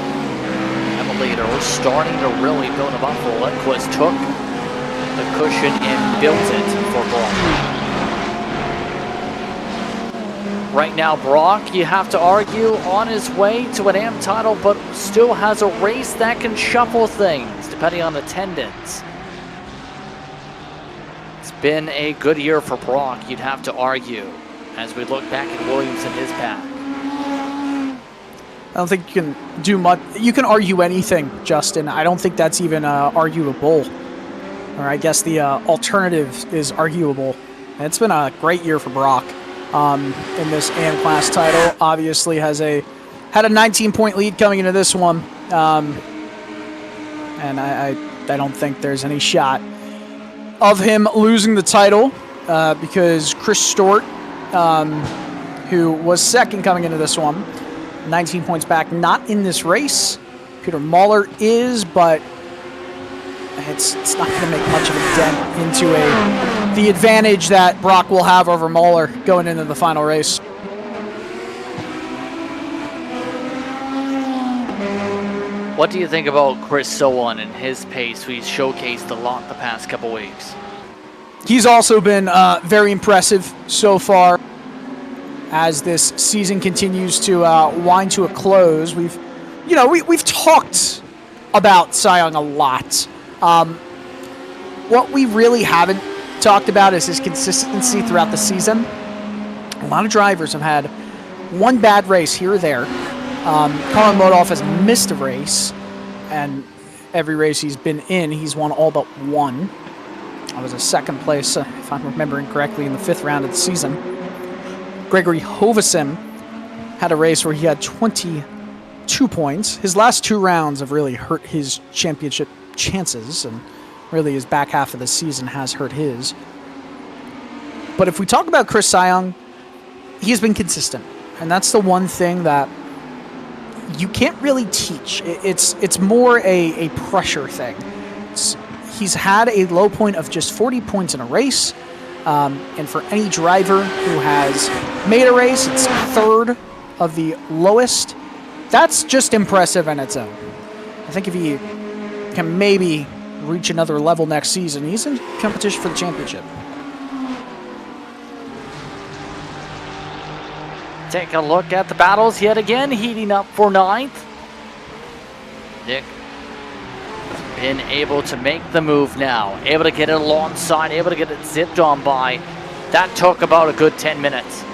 Emulator, starting to really build him up for Lindquist. Took the cushion and built it for Brock. Right now, Brock, you have to argue, on his way to an AM title, but still has a race that can shuffle things, depending on attendance. It's been a good year for Brock, you'd have to argue, as we look back at Williams and his pack. I don't think you can do much. You can argue anything, Justin. I don't think that's even arguable. Or I guess the alternative is arguable. And it's been a great year for Brock. In this AM class title, obviously had a 19-point lead coming into this one, and I don't think there's any shot of him losing the title because Chris Stort, who was second coming into this one, 19 points back, not in this race. Peter Mahler is, but it's not going to make much of a dent into the advantage that Brock will have over Mahler going into the final race. What do you think about Chris Sowan and his pace, who he's showcased a lot the past couple weeks? He's also been very impressive so far as this season continues to wind to a close. We've talked about Cy Young a lot. What we really haven't talked about is his consistency throughout the season. A lot of drivers have had one bad race here or there. Colin Modolf has missed a race, and every race he's been in, he's won all but one. I was a second place, if I'm remembering correctly, in the 5th round of the season. Gregory Hoveson had a race where he had 22 points. His last 2 rounds have really hurt his championship chances, and really his back half of the season has hurt his. But if we talk about Chris Cy Young, he's been consistent, and that's the one thing that you can't really teach. It's more a pressure thing. He's had a low point of just 40 points in a race, and for any driver who has made a race, it's 3rd of the lowest. That's just impressive on its own. I think if he can maybe reach another level next season. He's in competition for the championship. Take a look at the battles yet again, heating up for 9th. Nick has been able to make the move now, able to get it alongside, able to get it zipped on by. That took about a good 10 minutes.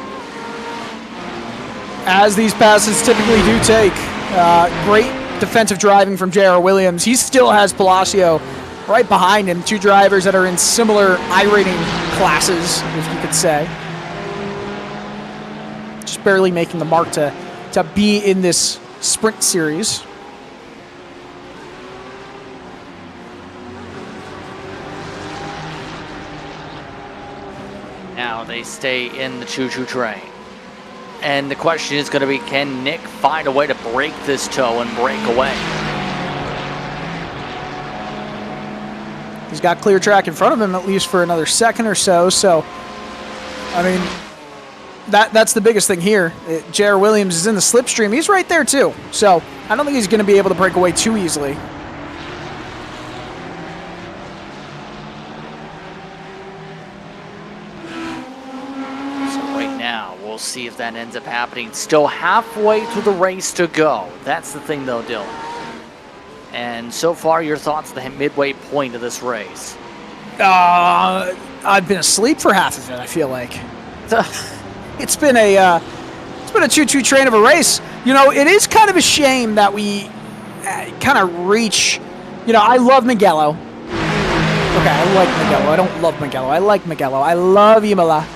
As these passes typically do take. Great defensive driving from J.R. Williams. He still has Palacio right behind him, 2 drivers that are in similar iRating classes, if you could say. Just barely making the mark to be in this sprint series. Now they stay in the choo-choo train. And the question is going to be, can Nick find a way to break this toe and break away? He's got clear track in front of him, at least for another second or so. So, I mean, that's the biggest thing here. J.R. Williams is in the slipstream. He's right there, too. So, I don't think he's going to be able to break away too easily. We'll see if that ends up happening. Still halfway through the race to go. That's the thing, though, Dylan. And so far, your thoughts at the midway point of this race? I've been asleep for half of it, I feel like. It's been a choo-choo train of a race. You know, it is kind of a shame that we kind of reach. You know, I love Mugello. Okay, I like Mugello. I don't love Mugello. I like Mugello. I love Imola.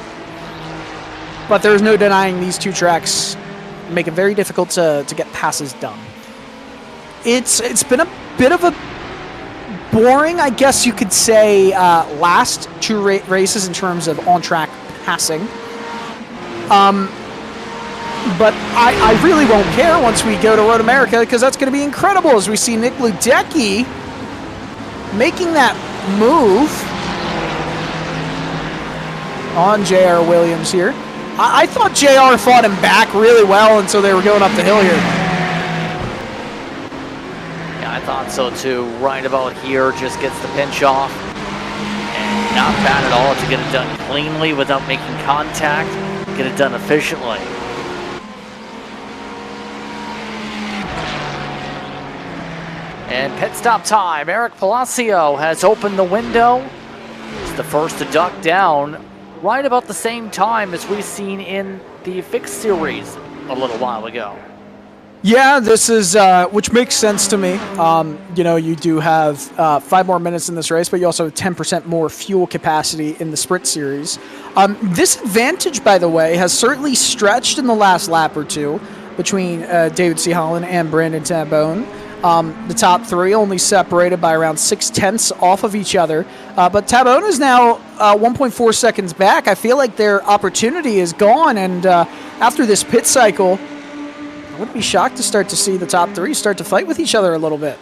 But there's no denying these 2 tracks make it very difficult to get passes done. It's been a bit of a boring, I guess you could say, last 2 races in terms of on-track passing. But I really won't care once we go to Road America, because that's going to be incredible as we see Nick Ludecki making that move on J.R. Williams here. I thought JR fought him back really well until they were going up the hill here. Yeah, I thought so too. Right about here, just gets the pinch off. And not bad at all to get it done cleanly without making contact. Get it done efficiently. And pit stop time. Eric Palacio has opened the window. He's the first to duck down. Right about the same time as we've seen in the Fixed Series a little while ago. Yeah, this is, which makes sense to me. You know, you do have 5 more minutes in this race, but you also have 10% more fuel capacity in the Sprint Series. This advantage, by the way, has certainly stretched in the last lap or 2 between David C. Holland and Brandon Tambone. The top 3 only separated by around 0.6 off of each other. But Tambone is now 1.4 seconds back. I feel like their opportunity is gone. And after this pit cycle, I wouldn't be shocked to start to see the top 3 start to fight with each other a little bit.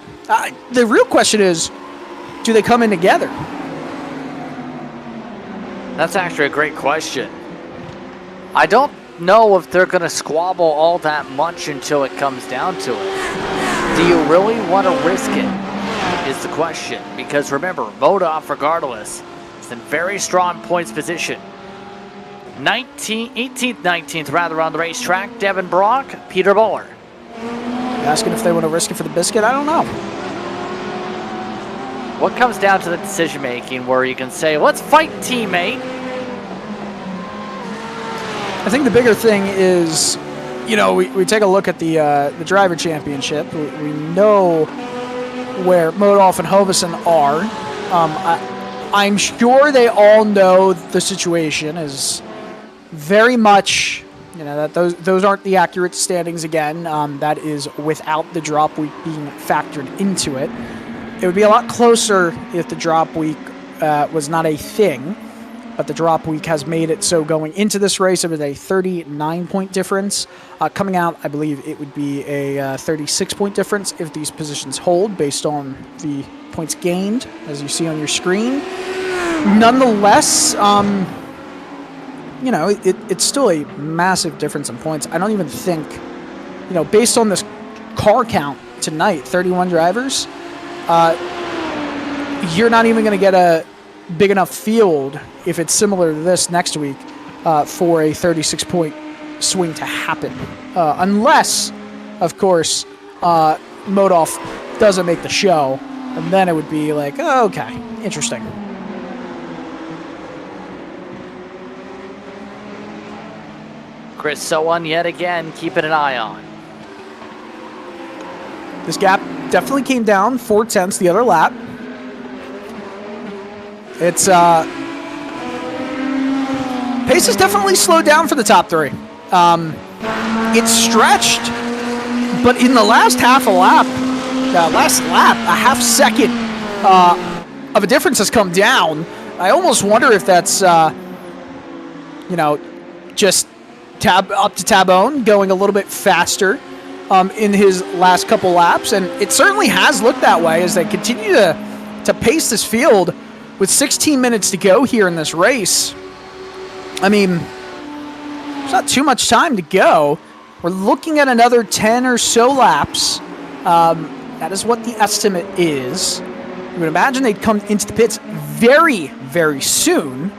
The real question is, do they come in together? That's actually a great question. I don't know if they're going to squabble all that much until it comes down to it. Do you really want to risk it, is the question. Because remember, Modoff, regardless, is in very strong points position. 18th, 19th, rather, on the racetrack. Devin Brock, Peter Buller. Asking if they want to risk it for the biscuit? I don't know. What comes down to the decision-making where you can say, let's fight, teammate? I think the bigger thing is, you know, we take a look at the driver championship. We know where Modoff and Hovesen are. I'm sure they all know the situation is very much, you know, that those aren't the accurate standings again. That is without the drop week being factored into it. It would be a lot closer if the drop week was not a thing. But the drop week has made it so going into this race, it was a 39-point difference. Coming out, I believe it would be a 36-point difference if these positions hold based on the points gained, as you see on your screen. Nonetheless, you know, it's still a massive difference in points. I don't even think, you know, based on this car count tonight, 31 drivers, you're not even going to get a big enough field if it's similar to this next week for a 36-point swing to happen. Unless, of course, Modolf doesn't make the show, and then it would be like, oh, okay, interesting. Chris Sowan yet again keeping an eye on. This gap definitely came down 4/10 the other lap. It's pace has definitely slowed down for the top three. It's stretched, but in the last half a lap, a half second of a difference has come down. I almost wonder if that's just up to Tabone going a little bit faster in his last couple laps, and it certainly has looked that way as they continue to pace this field with 16 minutes to go here in this race. I mean, there's not too much time to go. We're looking at another 10 or so laps. That is what the estimate is. You would imagine they'd come into the pits very, very soon.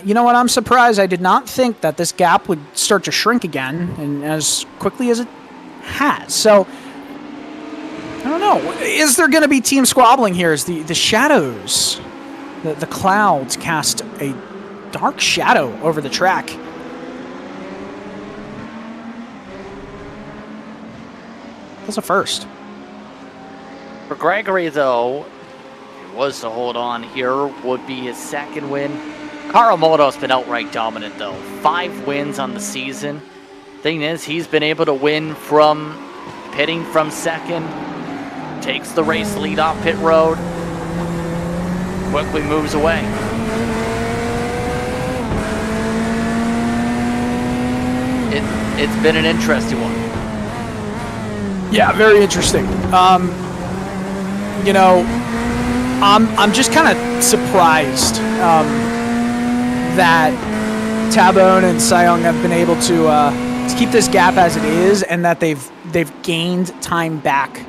You know what? I'm surprised. I did not think that this gap would start to shrink again, and as quickly as it has. So, I don't know. Is there going to be team squabbling here as the shadows, the clouds cast a dark shadow over the track? That's a first. For Gregory, though, if he was to hold on here, would be his second win. Carl Moto's been outright dominant, though. 5 wins on the season. Thing is, he's been able to win from pitting from second. Takes the race lead off pit road. Quickly moves away. It's been an interesting one. Yeah, very interesting. I'm just kind of surprised that Tabone and Sayong have been able to keep this gap as it is, and that they've gained time back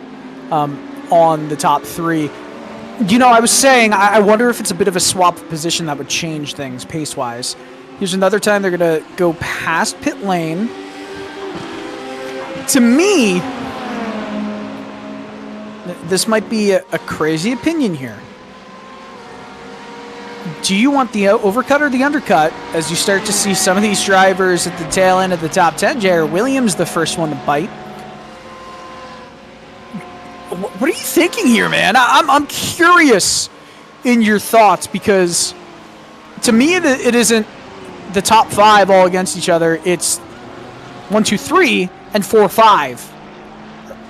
on the top three. I was saying I wonder if it's a bit of a swap of position that would change things pace-wise. Here's another time they're going to go past pit lane. To me, this might be a crazy opinion here. Do you want the overcut or the undercut as you start to see some of these drivers at the tail end of the top 10? J.R. Williams, the first one to bite. What are you thinking here, man? I'm curious in your thoughts, because to me it isn't the top 5 all against each other. It's 1, 2, 3, and 4, 5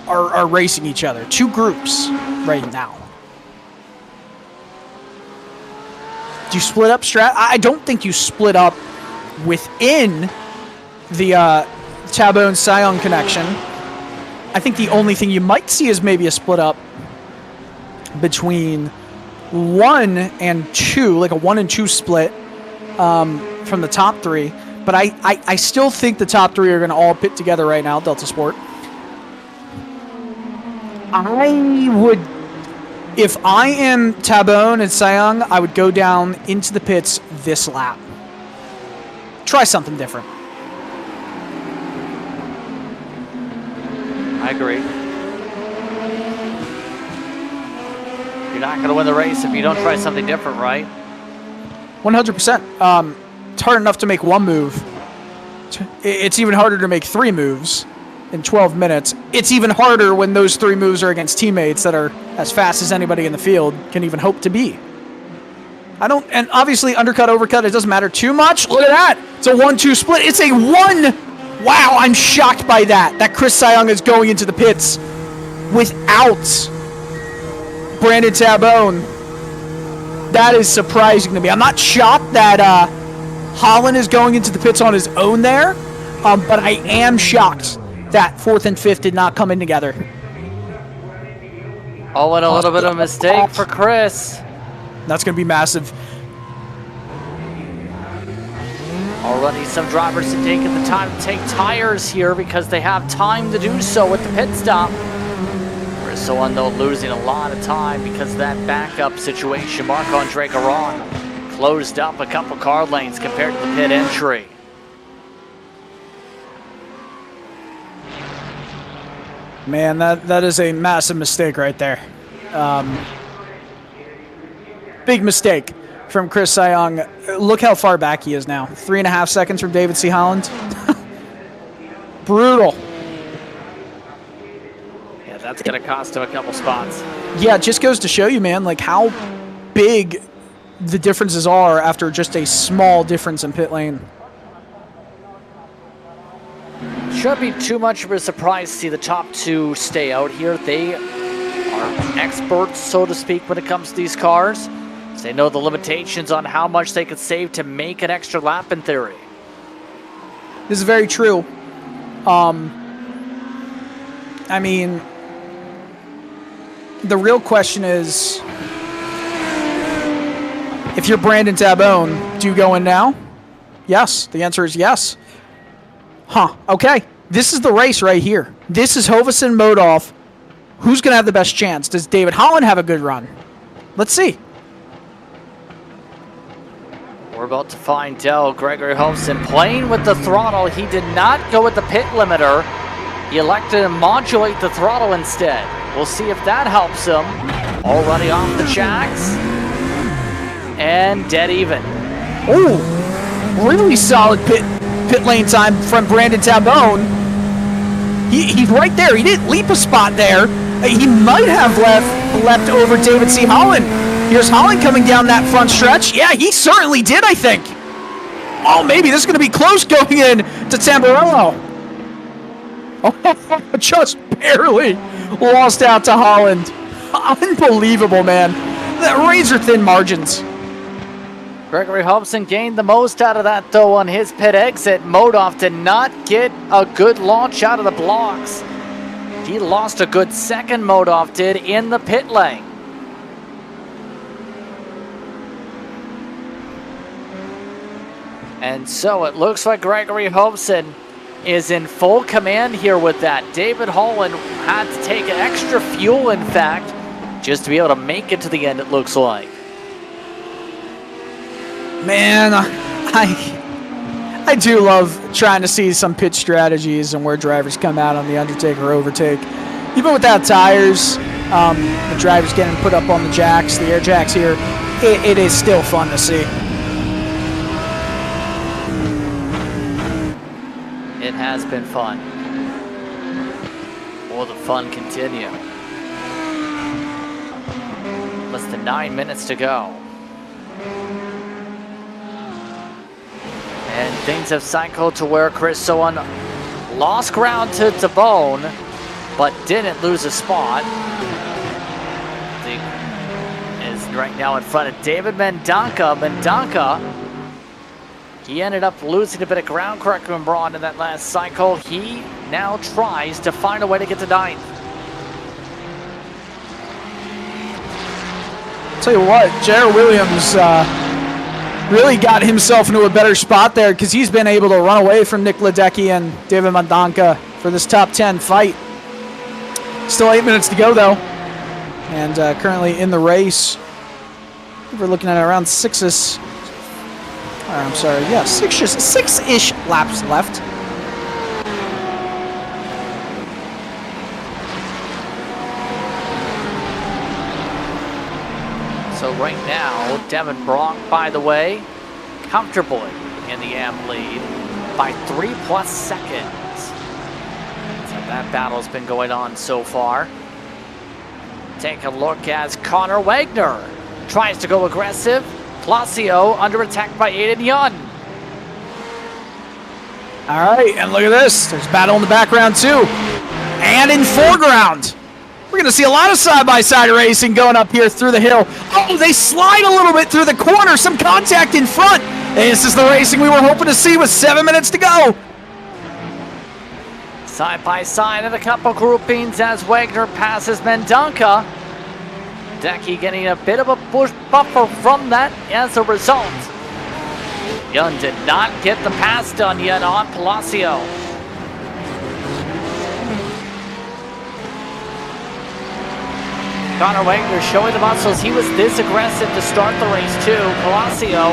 are racing each other. 2 groups right now. Do you split up I don't think you split up within the Tabone-Sayong connection. I think the only thing you might see is maybe a split up between 1 and 2, like a 1 and 2 split from the top 3. But I still think the top 3 are going to all pit together right now, Delta Sport. If I am Tabone and Sayong, I would go down into the pits this lap. Try something different. I agree. You're not going to win the race if you don't try something different, right? 100%. It's hard enough to make 1 move. It's even harder to make 3 moves in 12 minutes. It's even harder when those 3 moves are against teammates that are as fast as anybody in the field can even hope to be. And obviously undercut, overcut, it doesn't matter too much. Look at that. It's a 1-2 split. It's a 1. Wow, I'm shocked by that Chris Sayong is going into the pits without Brandon Tabone. That is surprising to me. I'm not shocked that Holland is going into the pits on his own there, but I am shocked that 4th and 5th did not come in together. Oh, and a little bit of a mistake for Chris. That's going to be massive. Already some drivers have taken the time to take tires here because they have time to do so with the pit stop. Chris Someone though losing a lot of time because of that backup situation. Marc-Andre Garon closed up a couple car lanes compared to the pit entry. Man, that is a massive mistake right there. Big mistake from Chris Sayong. Look how far back he is now. 3.5 seconds from David C. Holland. Brutal. Yeah, that's going to cost him a couple spots. Yeah, it just goes to show you, man, like how big the differences are after just a small difference in pit lane. Shouldn't be too much of a surprise to see the top two stay out here. They are experts, so to speak, when it comes to these cars. They know the limitations on how much they could save to make an extra lap in theory. This is very true. I mean, the real question is, if you're Brandon Tabone, do you go in now? Yes. The answer is yes. Huh. Okay. This is the race right here. This is Hovesen Modolf. Who's going to have the best chance? Does David Holland have a good run? Let's see. We're about to find out. Gregory Hovesen playing with the throttle. He did not go with the pit limiter. He elected to modulate the throttle instead. We'll see if that helps him. Already off the jacks. And dead even. Oh, really solid pit lane time from Brandon Tabone. He's right there. He didn't leap a spot there. He might have left over David C. Holland. Here's Holland coming down that front stretch. Yeah, he certainly did, I think. Oh, maybe this is going to be close going in to Tamburello. Oh, just barely lost out to Holland. Unbelievable, man. That razor-thin margins. Gregory Hovesen gained the most out of that, though, on his pit exit. Modolf did not get a good launch out of the blocks. He lost a good second, Modolf did, in the pit lane. And so it looks like Gregory Hovesen is in full command here with that. David Holland had to take extra fuel, in fact, just to be able to make it to the end, it looks like. Man, I do love trying to see some pit strategies and where drivers come out on the undertake or overtake. Even without tires, the drivers getting put up on the jacks, the air jacks here, it is still fun to see. It has been fun. Will the fun continue? Less than 9 minutes to go. And things have cycled to where Chris Sohan lost ground to Tabone, but didn't lose a spot. He is right now in front of David Mendonca. Mendonca, he ended up losing a bit of ground, correct me if I'm wrong, in that last cycle. He now tries to find a way to get to 9th. Tell you what, Jared Williams really got himself into a better spot there because he's been able to run away from Nick Ledecky and David Mendonca for this top 10 fight. Still 8 minutes to go, though. And currently in the race, we're looking at around six-ish laps left. So right now, Devin Bronk, by the way, comfortably in the AM lead by 3+ seconds. So that battle's been going on so far. Take a look as Connor Wagner tries to go aggressive. Placio under attack by Aiden Yun. All right, and look at this. There's battle in the background, too. And in foreground. We're going to see a lot of side-by-side racing going up here through the hill. Oh, they slide a little bit through the corner. Some contact in front. This is the racing we were hoping to see with 7 minutes to go. Side-by-side and a couple groupings as Wagner passes Mendonca. Decky getting a bit of a push buffer from that as a result. Yun did not get the pass done yet on Palacio. Connor Wagner showing the muscles. He was this aggressive to start the race too. Palacio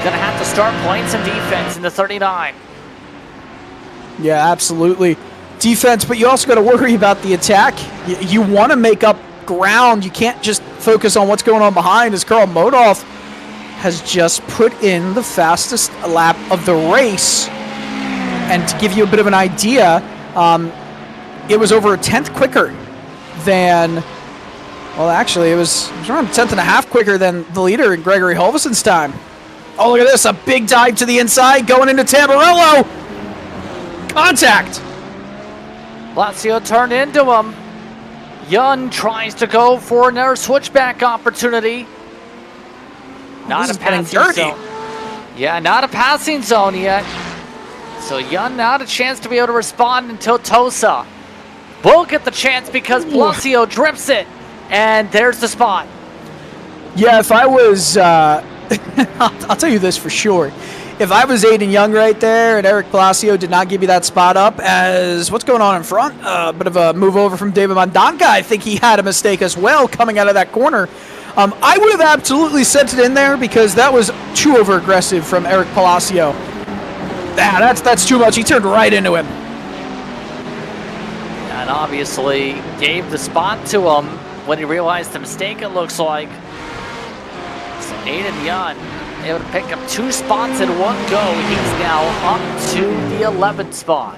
gonna have to start playing some defense in the 39. Yeah, absolutely. Defense, but you also got to worry about the attack. You want to make up ground. You can't just focus on what's going on behind, as Karl Modolf has just put in the fastest lap of the race. And to give you a bit of an idea, it was over a tenth quicker than, well, actually, it was around a tenth and a half quicker than the leader in Gregory Halvorsen's time. Oh, look at this, a big dive to the inside, going into Tamburello. Contact. Lazio turned into him. Yun tries to go for another switchback opportunity. Not a passing zone. Yeah, not a passing zone yet. So Yun not a chance to be able to respond until Tosa will get the chance because Palacio drips it. And there's the spot. Yeah, if I was, I'll tell you this for sure. If I was Aiden Young right there and Eric Palacio did not give you that spot up as what's going on in front, a bit of a move over from David Mondanka. I think he had a mistake as well coming out of that corner. I would have absolutely sent it in there because that was too over aggressive from Eric Palacio. That's too much. He turned right into him. And obviously gave the spot to him when he realized the mistake, it looks like. So Aiden Young able to pick up 2 spots in one go. He's now up to the 11th spot.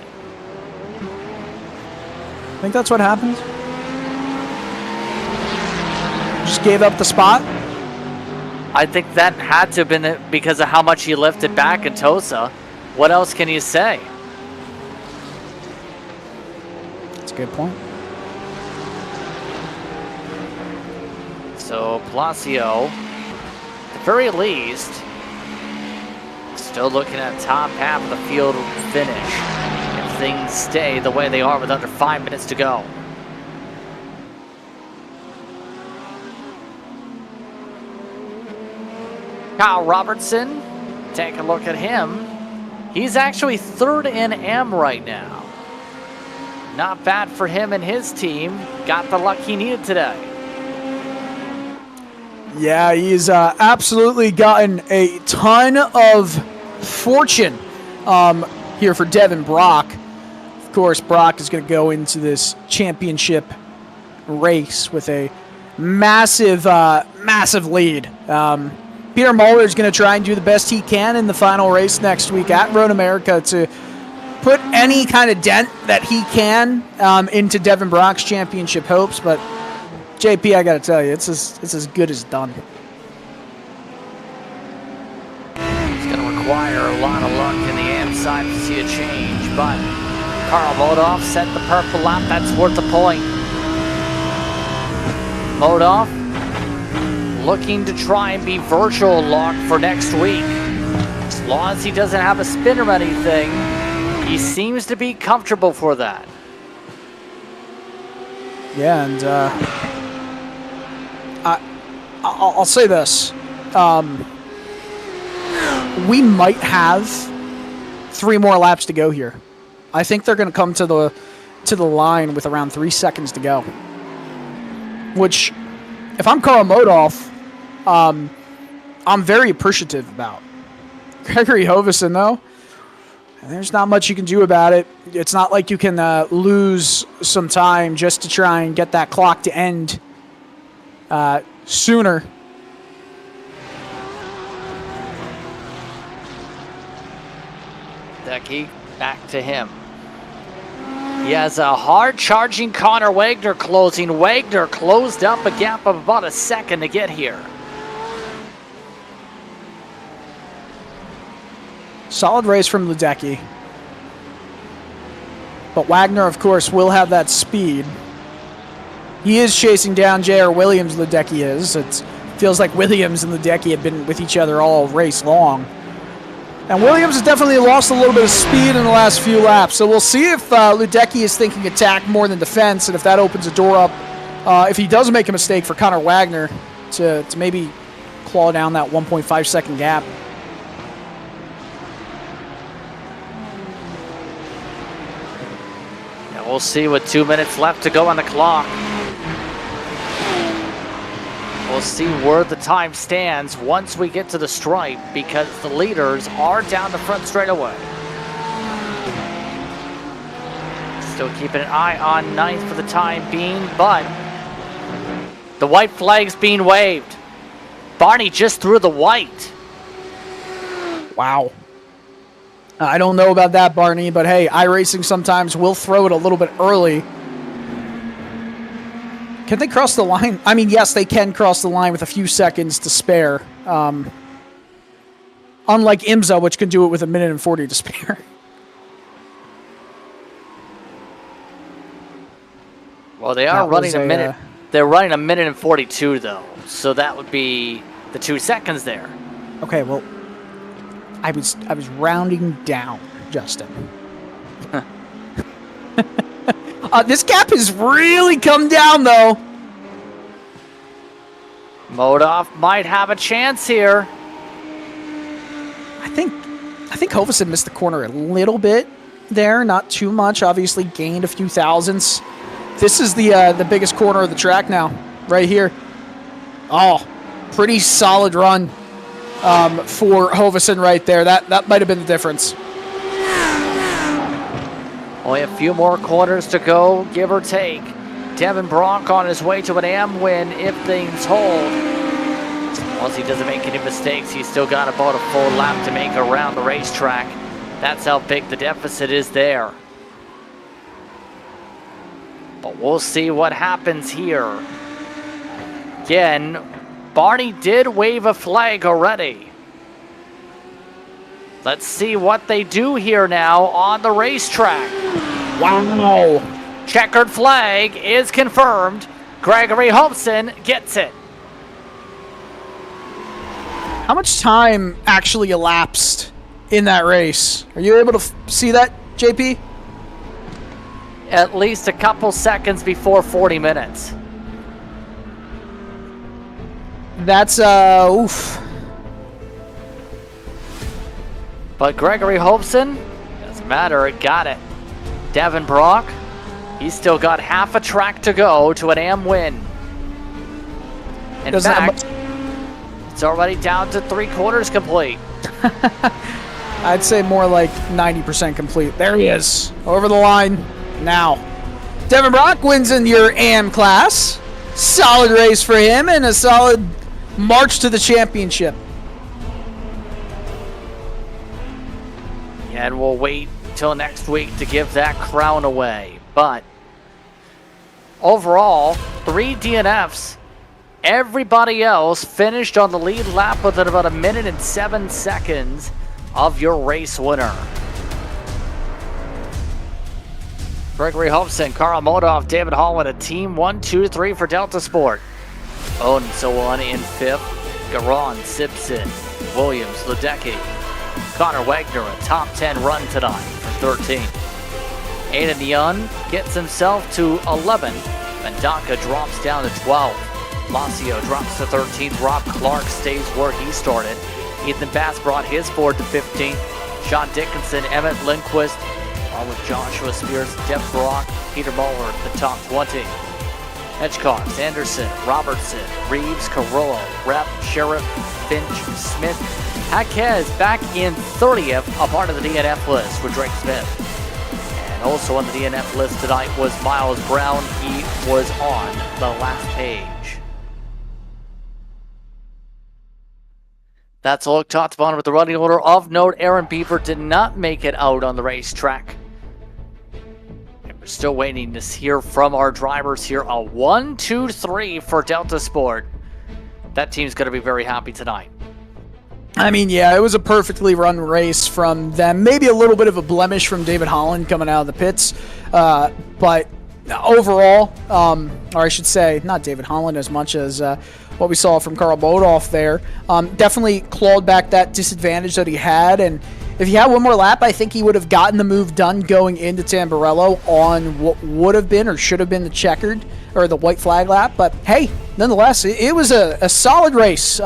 I think that's what happened. Just gave up the spot. I think that had to have been it because of how much he lifted back in Tosa. What else can you say? That's a good point. So Palacio, at the very least, still looking at top half of the field finish if things stay the way they are with under 5 minutes to go. Kyle Robertson, take a look at him. He's actually 3rd in M right now. Not bad for him and his team. Got the luck he needed today. Yeah, he's absolutely gotten a ton of fortune here for Devin Brock. Of course, Brock is going to go into this championship race with a massive, massive lead. Peter Moller is going to try and do the best he can in the final race next week at Road America to put any kind of dent that he can into Devin Brock's championship hopes, but JP, I got to tell you, it's as good as done. It's going to require a lot of luck in the AM side to see a change, but Karl Modolf set the purple lap. That's worth a point. Modolf looking to try and be virtual lock for next week. As long as he doesn't have a spin or anything, he seems to be comfortable for that. Yeah, and I'll say this. We might have 3 more laps to go here. I think they're going to come to the line with around 3 seconds to go. Which, if I'm Karl Modolf, I'm very appreciative about. Gregory Halvorsen, though, there's not much you can do about it. It's not like you can lose some time just to try and get that clock to end sooner. Decky, back to him. He has a hard-charging Connor Wagner closing. Wagner closed up a gap of about a second to get here. Solid race from Ledecky. But Wagner, of course, will have that speed. He is chasing down J.R. Williams, Ledecky is. It feels like Williams and Ledecky have been with each other all race long. And Williams has definitely lost a little bit of speed in the last few laps. So we'll see if Ledecky is thinking attack more than defense, and if that opens a door up, if he does make a mistake for Connor Wagner to maybe claw down that 1.5 second gap. And we'll see with 2 minutes left to go on the clock. We'll see where the time stands once we get to the stripe, because the leaders are down the front straightaway. Still keeping an eye on ninth for the time being, but the white flag's being waved. Barney just threw the white. Wow. I don't know about that, Barney, but hey, iRacing sometimes will throw it a little bit early. Can they cross the line? I mean, yes, they can cross the line with a few seconds to spare. Unlike IMSA, which can do it with 1:40 to spare. Well, they are running a minute. They're running 1:42 though, so that would be the 2 seconds there. Okay, well, I was rounding down, Justin. This gap has really come down, though. Modoff might have a chance here. I think Hovesen missed the corner a little bit there, not too much. Obviously, gained a few thousandths. This is the biggest corner of the track now, right here. Oh, pretty solid run for Hovesen right there. That might have been the difference. Only a few more corners to go, give or take. Devin Bronk on his way to an AM win if things hold. Once he doesn't make any mistakes, he's still got about a full lap to make around the racetrack. That's how big the deficit is there. But we'll see what happens here. Again, Barney did wave a flag already. Let's see what they do here now on the racetrack. Wow. Checkered flag is confirmed. Gregory Hobson gets it. How much time actually elapsed in that race? Are you able to see that, JP? At least a couple seconds before 40 minutes. That's, oof. But Gregory Hobson, doesn't matter, it got it. Devin Brock, he's still got half a track to go to an AM win. In fact, it's already down to 3/4 complete. I'd say more like 90% complete. There he is, over the line now. Devin Brock wins in your AM class. Solid race for him and a solid march to the championship. And we'll wait till next week to give that crown away. But overall, 3 DNFs. Everybody else finished on the lead lap within about 1:07 of your race winner. Gregory Hobson, Carl Modoff, David Holland, a team 1, 2, 3 for Delta Sport. Owen and so on in 5th. Garon, Simpson, Williams, Ledecky. Connor Wagner, a top 10 run tonight for 13. Aiden Young gets himself to 11. Mendaka drops down to 12. Lacio drops to 13th. Rob Clark stays where he started. Ethan Bass brought his Ford to 15th. Sean Dickinson, Emmett Lindquist, along with Joshua Spears, Deb Brock, Peter Muller at the top 20. Hedgecox, Anderson, Robertson, Reeves, Carollo, Rep, Sheriff, Finch, Smith. Jaquez back in 30th, a part of the DNF list for Drake Smith. And also on the DNF list tonight was Miles Brown. He was on the last page. That's a look top to bottom with the running order. Of note, Aaron Beaver did not make it out on the racetrack. And we're still waiting to hear from our drivers here. A 1, 2, 3 for Delta Sport. That team's going to be very happy tonight. I mean, yeah, it was a perfectly run race from them. Maybe a little bit of a blemish from David Holland coming out of the pits. But overall, or I should say, not David Holland as much as what we saw from Carl Modoff there, definitely clawed back that disadvantage that he had. And if he had one more lap, I think he would have gotten the move done going into Tamburello on what would have been or should have been the checkered or the white flag lap. But hey, nonetheless, it was a solid race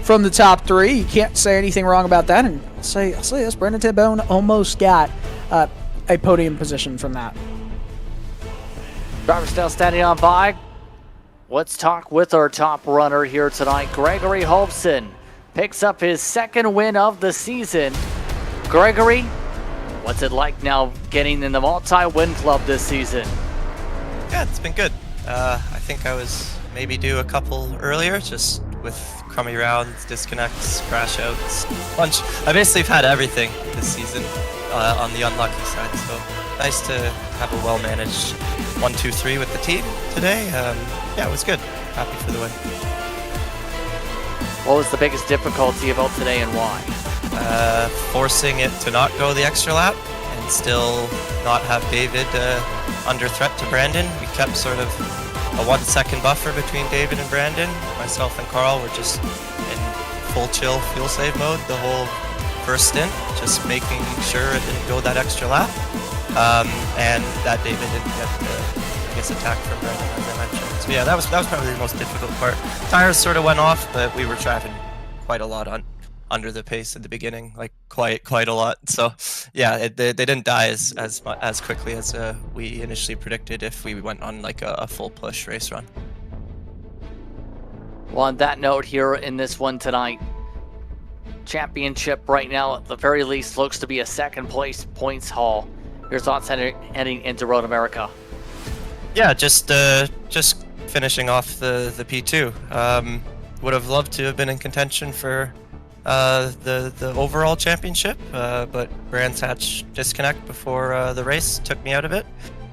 from the top 3. You can't say anything wrong about that. And I'll say this, Brendan Tabone almost got a podium position from that. Driver still standing on by. let's talk with our top runner here tonight. Gregory Holbson picks up his second win of the season. Gregory, what's it like now getting in the multi-win club this season? Yeah, it's been good. I think I was maybe due a couple earlier, just with crummy rounds, disconnects, crash outs, bunch. I basically have had everything this season on the unlucky side, so nice to have a well-managed 1-2-3 with the team today. Yeah, it was good. Happy for the win. What was the biggest difficulty about today and why? Forcing it to not go the extra lap and still not have David under threat to Brandon. We kept sort of a 1 second buffer between David and Brandon. Myself and Carl were just in full chill fuel save mode the whole first stint, just making sure it didn't go that extra lap. And that David didn't get the attack from Brandon, as I mentioned. So yeah, that was probably the most difficult part. Tires sort of went off, but we were driving quite a lot under the pace at the beginning, like quite a lot. So yeah, they didn't die as quickly as we initially predicted if we went on like a full push race run. Well, on that note here in this one tonight, championship right now at the very least looks to be a second place points haul. Your thoughts heading into Road America? Yeah, just finishing off the P2. Would have loved to have been in contention for the overall championship, but Brands Hatch disconnect before the race took me out of it.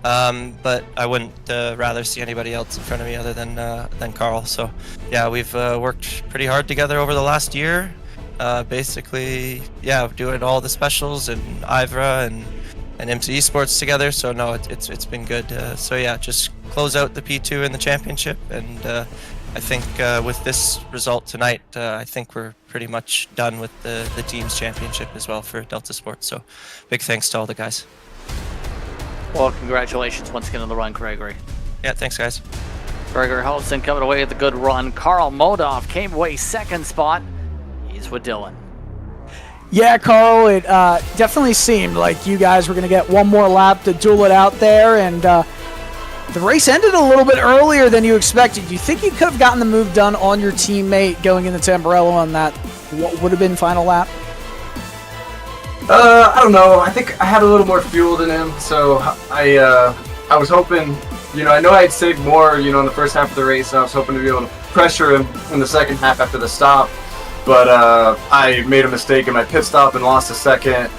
But I wouldn't rather see anybody else in front of me other than Carl. So yeah, we've worked pretty hard together over the last year. Basically, yeah, doing all the specials and IVRA and MC Esports together. So no, it's been good. So yeah, just close out the P2 in the championship, and I think with this result tonight, I think we're pretty much done with the team's championship as well for Delta Sports. So big thanks to all the guys. Well, congratulations once again on the run, Gregory. Yeah, thanks guys. Gregory Holston coming away with a good run. Carl Modoff came away second spot. He's with Dylan. Yeah, Carl, it definitely seemed like you guys were going to get one more lap to duel it out there, and the race ended a little bit earlier than you expected. Do you think you could have gotten the move done on your teammate going into Tamburello on that what would have been final lap? I don't know. I think I had a little more fuel than him, so I was hoping, I know I had saved more, in the first half of the race, and I was hoping to be able to pressure him in the second half after the stop. But I made a mistake in my pit stop and lost a second,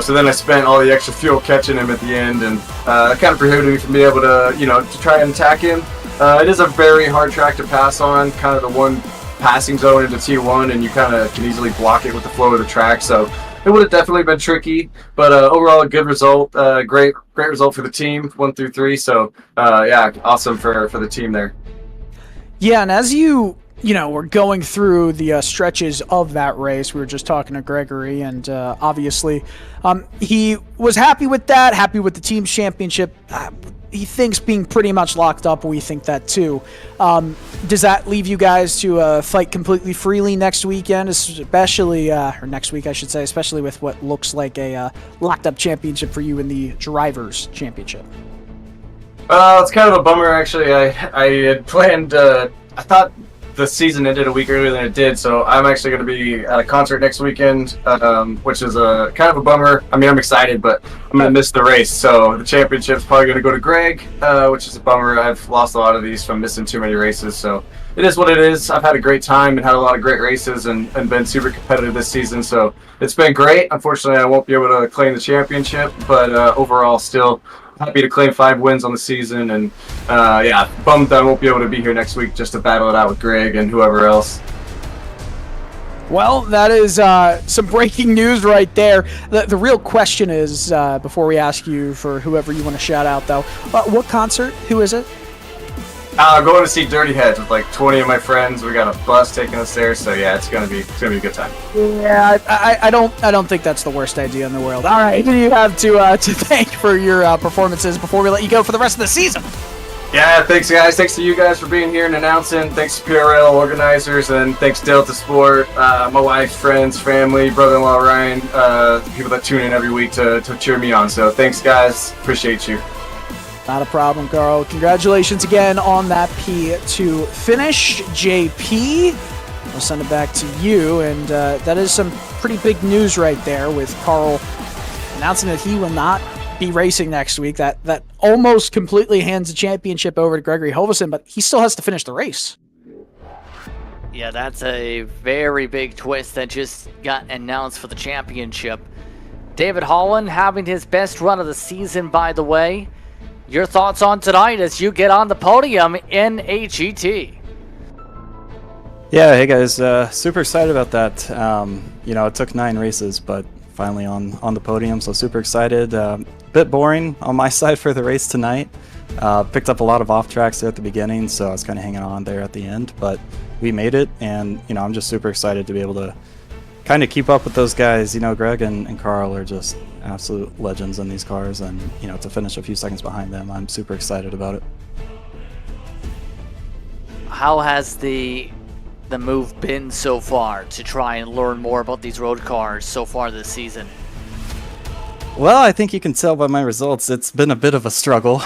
so then I spent all the extra fuel catching him at the end, and that kind of prohibited me from being able to, to try and attack him. It is a very hard track to pass on, kind of the one passing zone into T1, and you kind of can easily block it with the flow of the track, so it would have definitely been tricky, but overall a good result, great result for the team, 1 through 3, so yeah, awesome for the team there. Yeah, and as you we're going through the stretches of that race. We were just talking to Gregory, and obviously he was happy with that, happy with the team's championship. He thinks being pretty much locked up, we think that too. Does that leave you guys to fight completely freely next weekend, especially, or next week I should say, especially with what looks like a locked up championship for you in the Drivers' Championship? It's kind of a bummer, actually. I had planned, I thought the season ended a week earlier than it did, so I'm actually going to be at a concert next weekend, which is a kind of a bummer. I mean, I'm excited, but I'm going to miss the race, so the championship's probably going to go to Greg, which is a bummer. I've lost a lot of these from missing too many races, so it is what it is. I've had a great time and had a lot of great races and been super competitive this season, so it's been great. Unfortunately, I won't be able to claim the championship, but overall, still happy to claim 5 wins on the season, and yeah, bummed that I won't be able to be here next week just to battle it out with Greg and whoever else. Well, that is some breaking news right there. The real question is, before we ask you for whoever you want to shout out, though, what concert? Who is it? Going to see Dirty Heads with like 20 of my friends. We got a bus taking us there, so yeah, it's gonna be a good time. Yeah, I don't think that's the worst idea in the world. All right, who do you have to thank for your performances before we let you go for the rest of the season? Yeah, thanks guys. Thanks to you guys for being here and announcing. Thanks to PRL organizers, and thanks Delta Sport, my wife, friends, family, brother-in-law Ryan, the people that tune in every week to cheer me on. So thanks guys, appreciate you. Not a problem, Carl. Congratulations again on that P2 finish. JP, we'll send it back to you. And that is some pretty big news right there with Carl announcing that he will not be racing next week. That almost completely hands the championship over to Gregory Hoverson, but he still has to finish the race. Yeah, that's a very big twist that just got announced for the championship. David Holland having his best run of the season, by the way. Your thoughts on tonight as you get on the podium in a GT? Yeah, hey guys, super excited about that. It took 9 races, but finally on the podium, so super excited. Bit boring on my side for the race tonight. Picked up a lot of off tracks there at the beginning, so I was kind of hanging on there at the end, but we made it, and I'm just super excited to be able to kind of keep up with those guys. Greg and Carl are just absolute legends in these cars, and to finish a few seconds behind them, I'm super excited about it. How has the move been so far to try and learn more about these road cars so far this season? Well, I think you can tell by my results, it's been a bit of a struggle.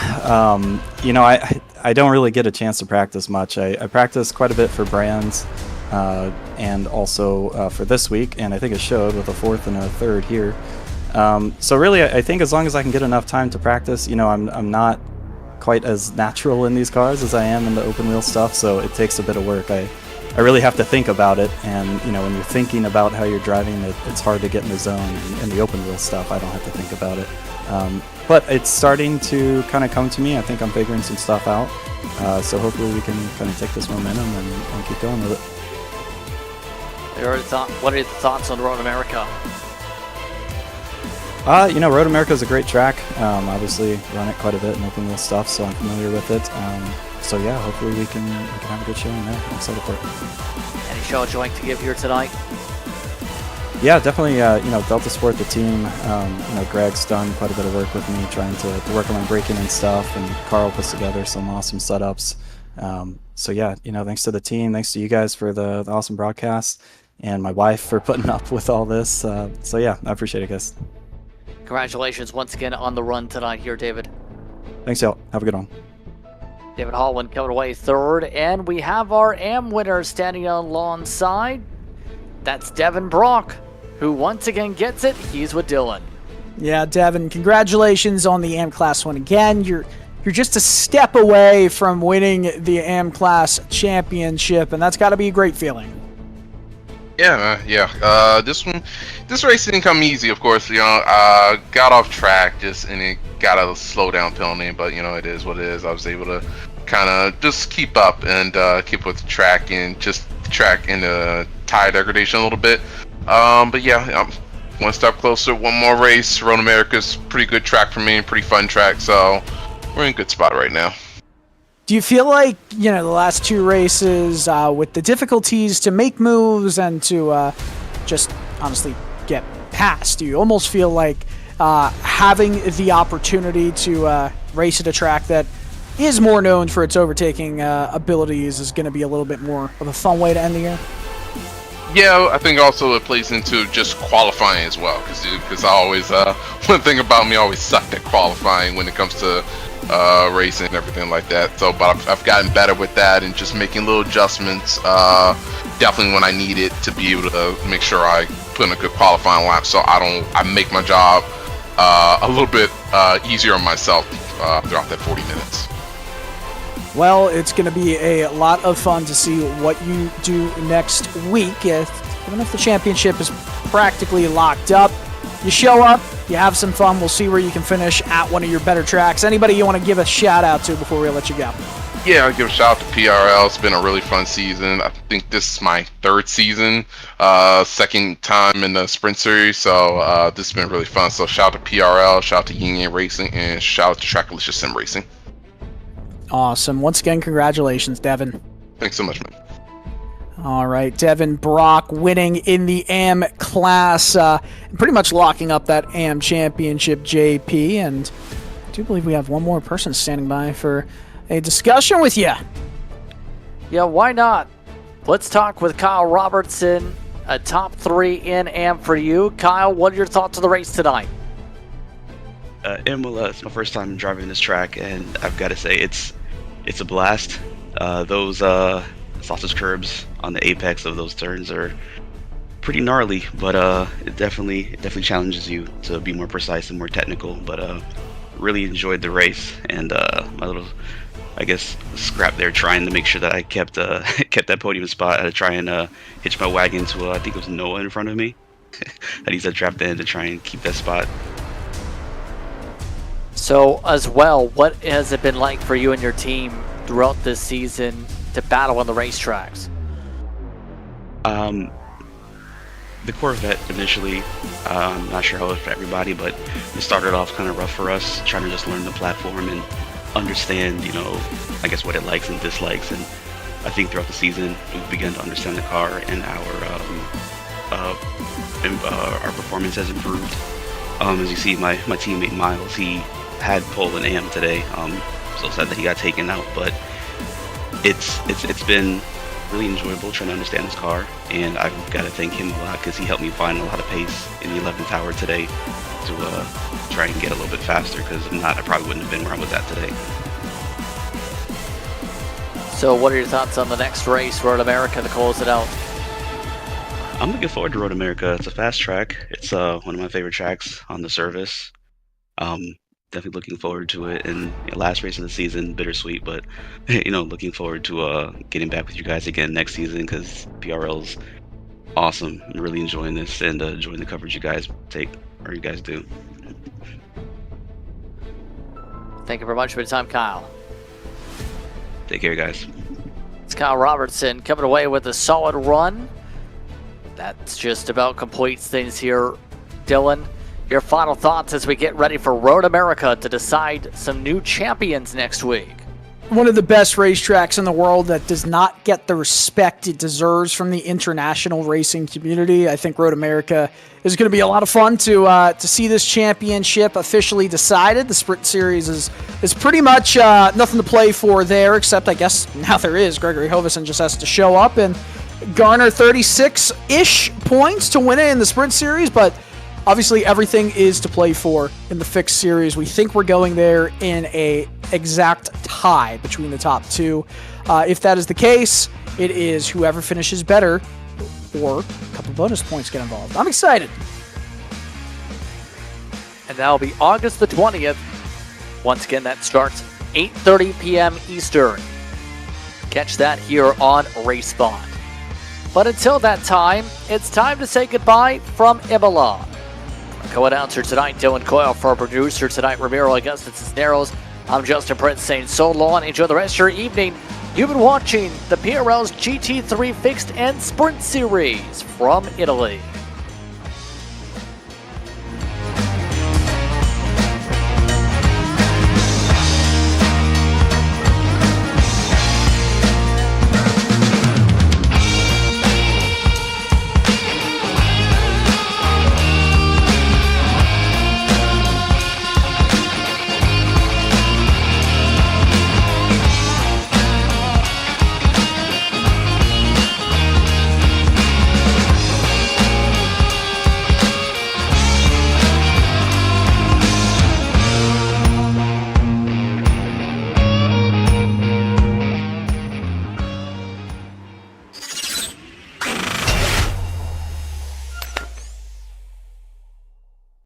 I don't really get a chance to practice much. I practice quite a bit for brands, and also for this week, and I think it showed with a 4th and a 3rd here. So really, I think as long as I can get enough time to practice, I'm not quite as natural in these cars as I am in the open wheel stuff, so it takes a bit of work. I really have to think about it, and when you're thinking about how you're driving, it's hard to get in the zone. And in the open wheel stuff, I don't have to think about it. But it's starting to kind of come to me. I think I'm figuring some stuff out. So hopefully we can kind of take this momentum and keep going with it. What are your thoughts on Road America? Road America is a great track. Obviously, run it quite a bit in open wheel stuff, so I'm familiar with it. So yeah, hopefully we can have a good showing there. I'm excited for it. Any shout you'd like to give here tonight? Yeah, definitely. Delta Sport, the team. Greg's done quite a bit of work with me, trying to work on my braking and stuff, and Carl puts together some awesome setups. So yeah, thanks to the team, thanks to you guys for the awesome broadcast, and my wife for putting up with all this. So yeah, I appreciate it, guys. Congratulations once again on the run tonight here, David. Thanks, y'all. Have a good one. David Holland coming away 3rd, and we have our AM winner standing alongside. That's Devin Brock, who once again gets it. He's with Dylan. Yeah, Devin, congratulations on the AM Class 1 again. You're just a step away from winning the AM Class Championship, and that's got to be a great feeling. Yeah. This race didn't come easy, of course. Got off track and it got a slow down penalty, but it is what it is. I was able to kind of just keep up and keep with the track and just track into tire degradation a little bit. But yeah, I'm one step closer, one more race. Road America's pretty good track for me, pretty fun track, so we're in a good spot right now. Do you feel like, the last 2 races, with the difficulties to make moves and to just honestly get past, do you almost feel like having the opportunity to race at a track that is more known for its overtaking abilities is going to be a little bit more of a fun way to end the year? Yeah, I think also it plays into just qualifying as well, because I always, one thing about me, I always sucked at qualifying when it comes to racing and everything like that. So, but I've gotten better with that and just making little adjustments, definitely when I need it, to be able to make sure I put in a good qualifying lap, so I make my job a little bit easier on myself throughout that 40 minutes. Well, it's going to be a lot of fun to see what you do next week. Even if the championship is practically locked up, you show up, you have some fun. We'll see where you can finish at one of your better tracks. Anybody you want to give a shout out to before we let you go? Yeah, I'll give a shout out to PRL. It's been a really fun season. I think this is my 3rd season, 2nd time in the Sprint Series, so this has been really fun. So shout out to PRL, shout out to Yin Racing, and shout out to Trackalicious Sim Racing. Awesome. Once again, congratulations, Devin. Thanks so much, man. All right, Devin Brock winning in the AM class, pretty much locking up that AM championship, JP. And I do believe we have one more person standing by for a discussion with you. Yeah, why not? Let's talk with Kyle Robertson, a top 3 in AM for you. Kyle, what are your thoughts on the race tonight? Yeah, definitely. It was a good race. Definitely a lot of fun to see what you do next week. You know, I got off track just and it got a slow down penalty, but Imola. It's my first time driving this track, and I've got to say it's a blast. Those sausage curbs on the apex of those turns are pretty gnarly, but it definitely challenges you to be more precise and more technical. But really enjoyed the race, and my little, I guess, scrap there trying to make sure that I kept kept that podium spot. I had to try and hitch my wagon to I think it was Noah in front of me. That he's trapped in to try and keep that spot. So as well, what has it been like for you and your team throughout this season to battle on the racetracks? The Corvette initially, I'm not sure how it was for everybody, but it started off kind of rough for us, trying to just learn the platform and understand, you know, I guess what it likes and dislikes. And I think throughout the season, we've begun to understand the car, and our performance has improved. As you see, my teammate Miles, he had pole and AM today. So sad that he got taken out, but it's been really enjoyable trying to understand this car, and I've got to thank him a lot because he helped me find a lot of pace in the 11th hour today to try and get a little bit faster, because if not, I probably wouldn't have been where I was at today. So what are your thoughts on the next race, Road America, to close it out? I'm looking forward to Road America. It's a fast track. It's one of my favorite tracks on the service. Definitely looking forward to it. And last race of the season, bittersweet, but you know, looking forward to getting back with you guys again next season, because PRL's awesome. I'm really enjoying this and enjoying the coverage you guys take, or you guys do. Thank you very much for your time, Kyle. Take care, guys. It's Kyle Robertson coming away with a solid run. That's just about completes things here. Dylan, your final thoughts as we get ready for Road America to decide some new champions next week. One of the best racetracks in the world that does not get the respect it deserves from the international racing community. I think Road America is going to be a lot of fun to see this championship officially decided. The Sprint Series is pretty much nothing to play for there, except I guess now there is. Gregory Hovison just has to show up and garner 36-ish points to win it in the Sprint Series, but obviously everything is to play for in the Fixed Series. We think we're going there in a exact tie between the top two. If that is the case, it is whoever finishes better, or a couple bonus points get involved. I'm excited. And that'll be August the 20th. Once again, that starts 8:30 p.m. Eastern. Catch that here on RaceSpot. But until that time, it's time to say goodbye from Imola. Co-announcer tonight, Dylan Coyle. For our producer tonight, Ramiro Augusto Cisneros. I'm Justin Prince saying so long. Enjoy the rest of your evening. You've been watching the PRL's GT3 Fixed and Sprint Series from Italy.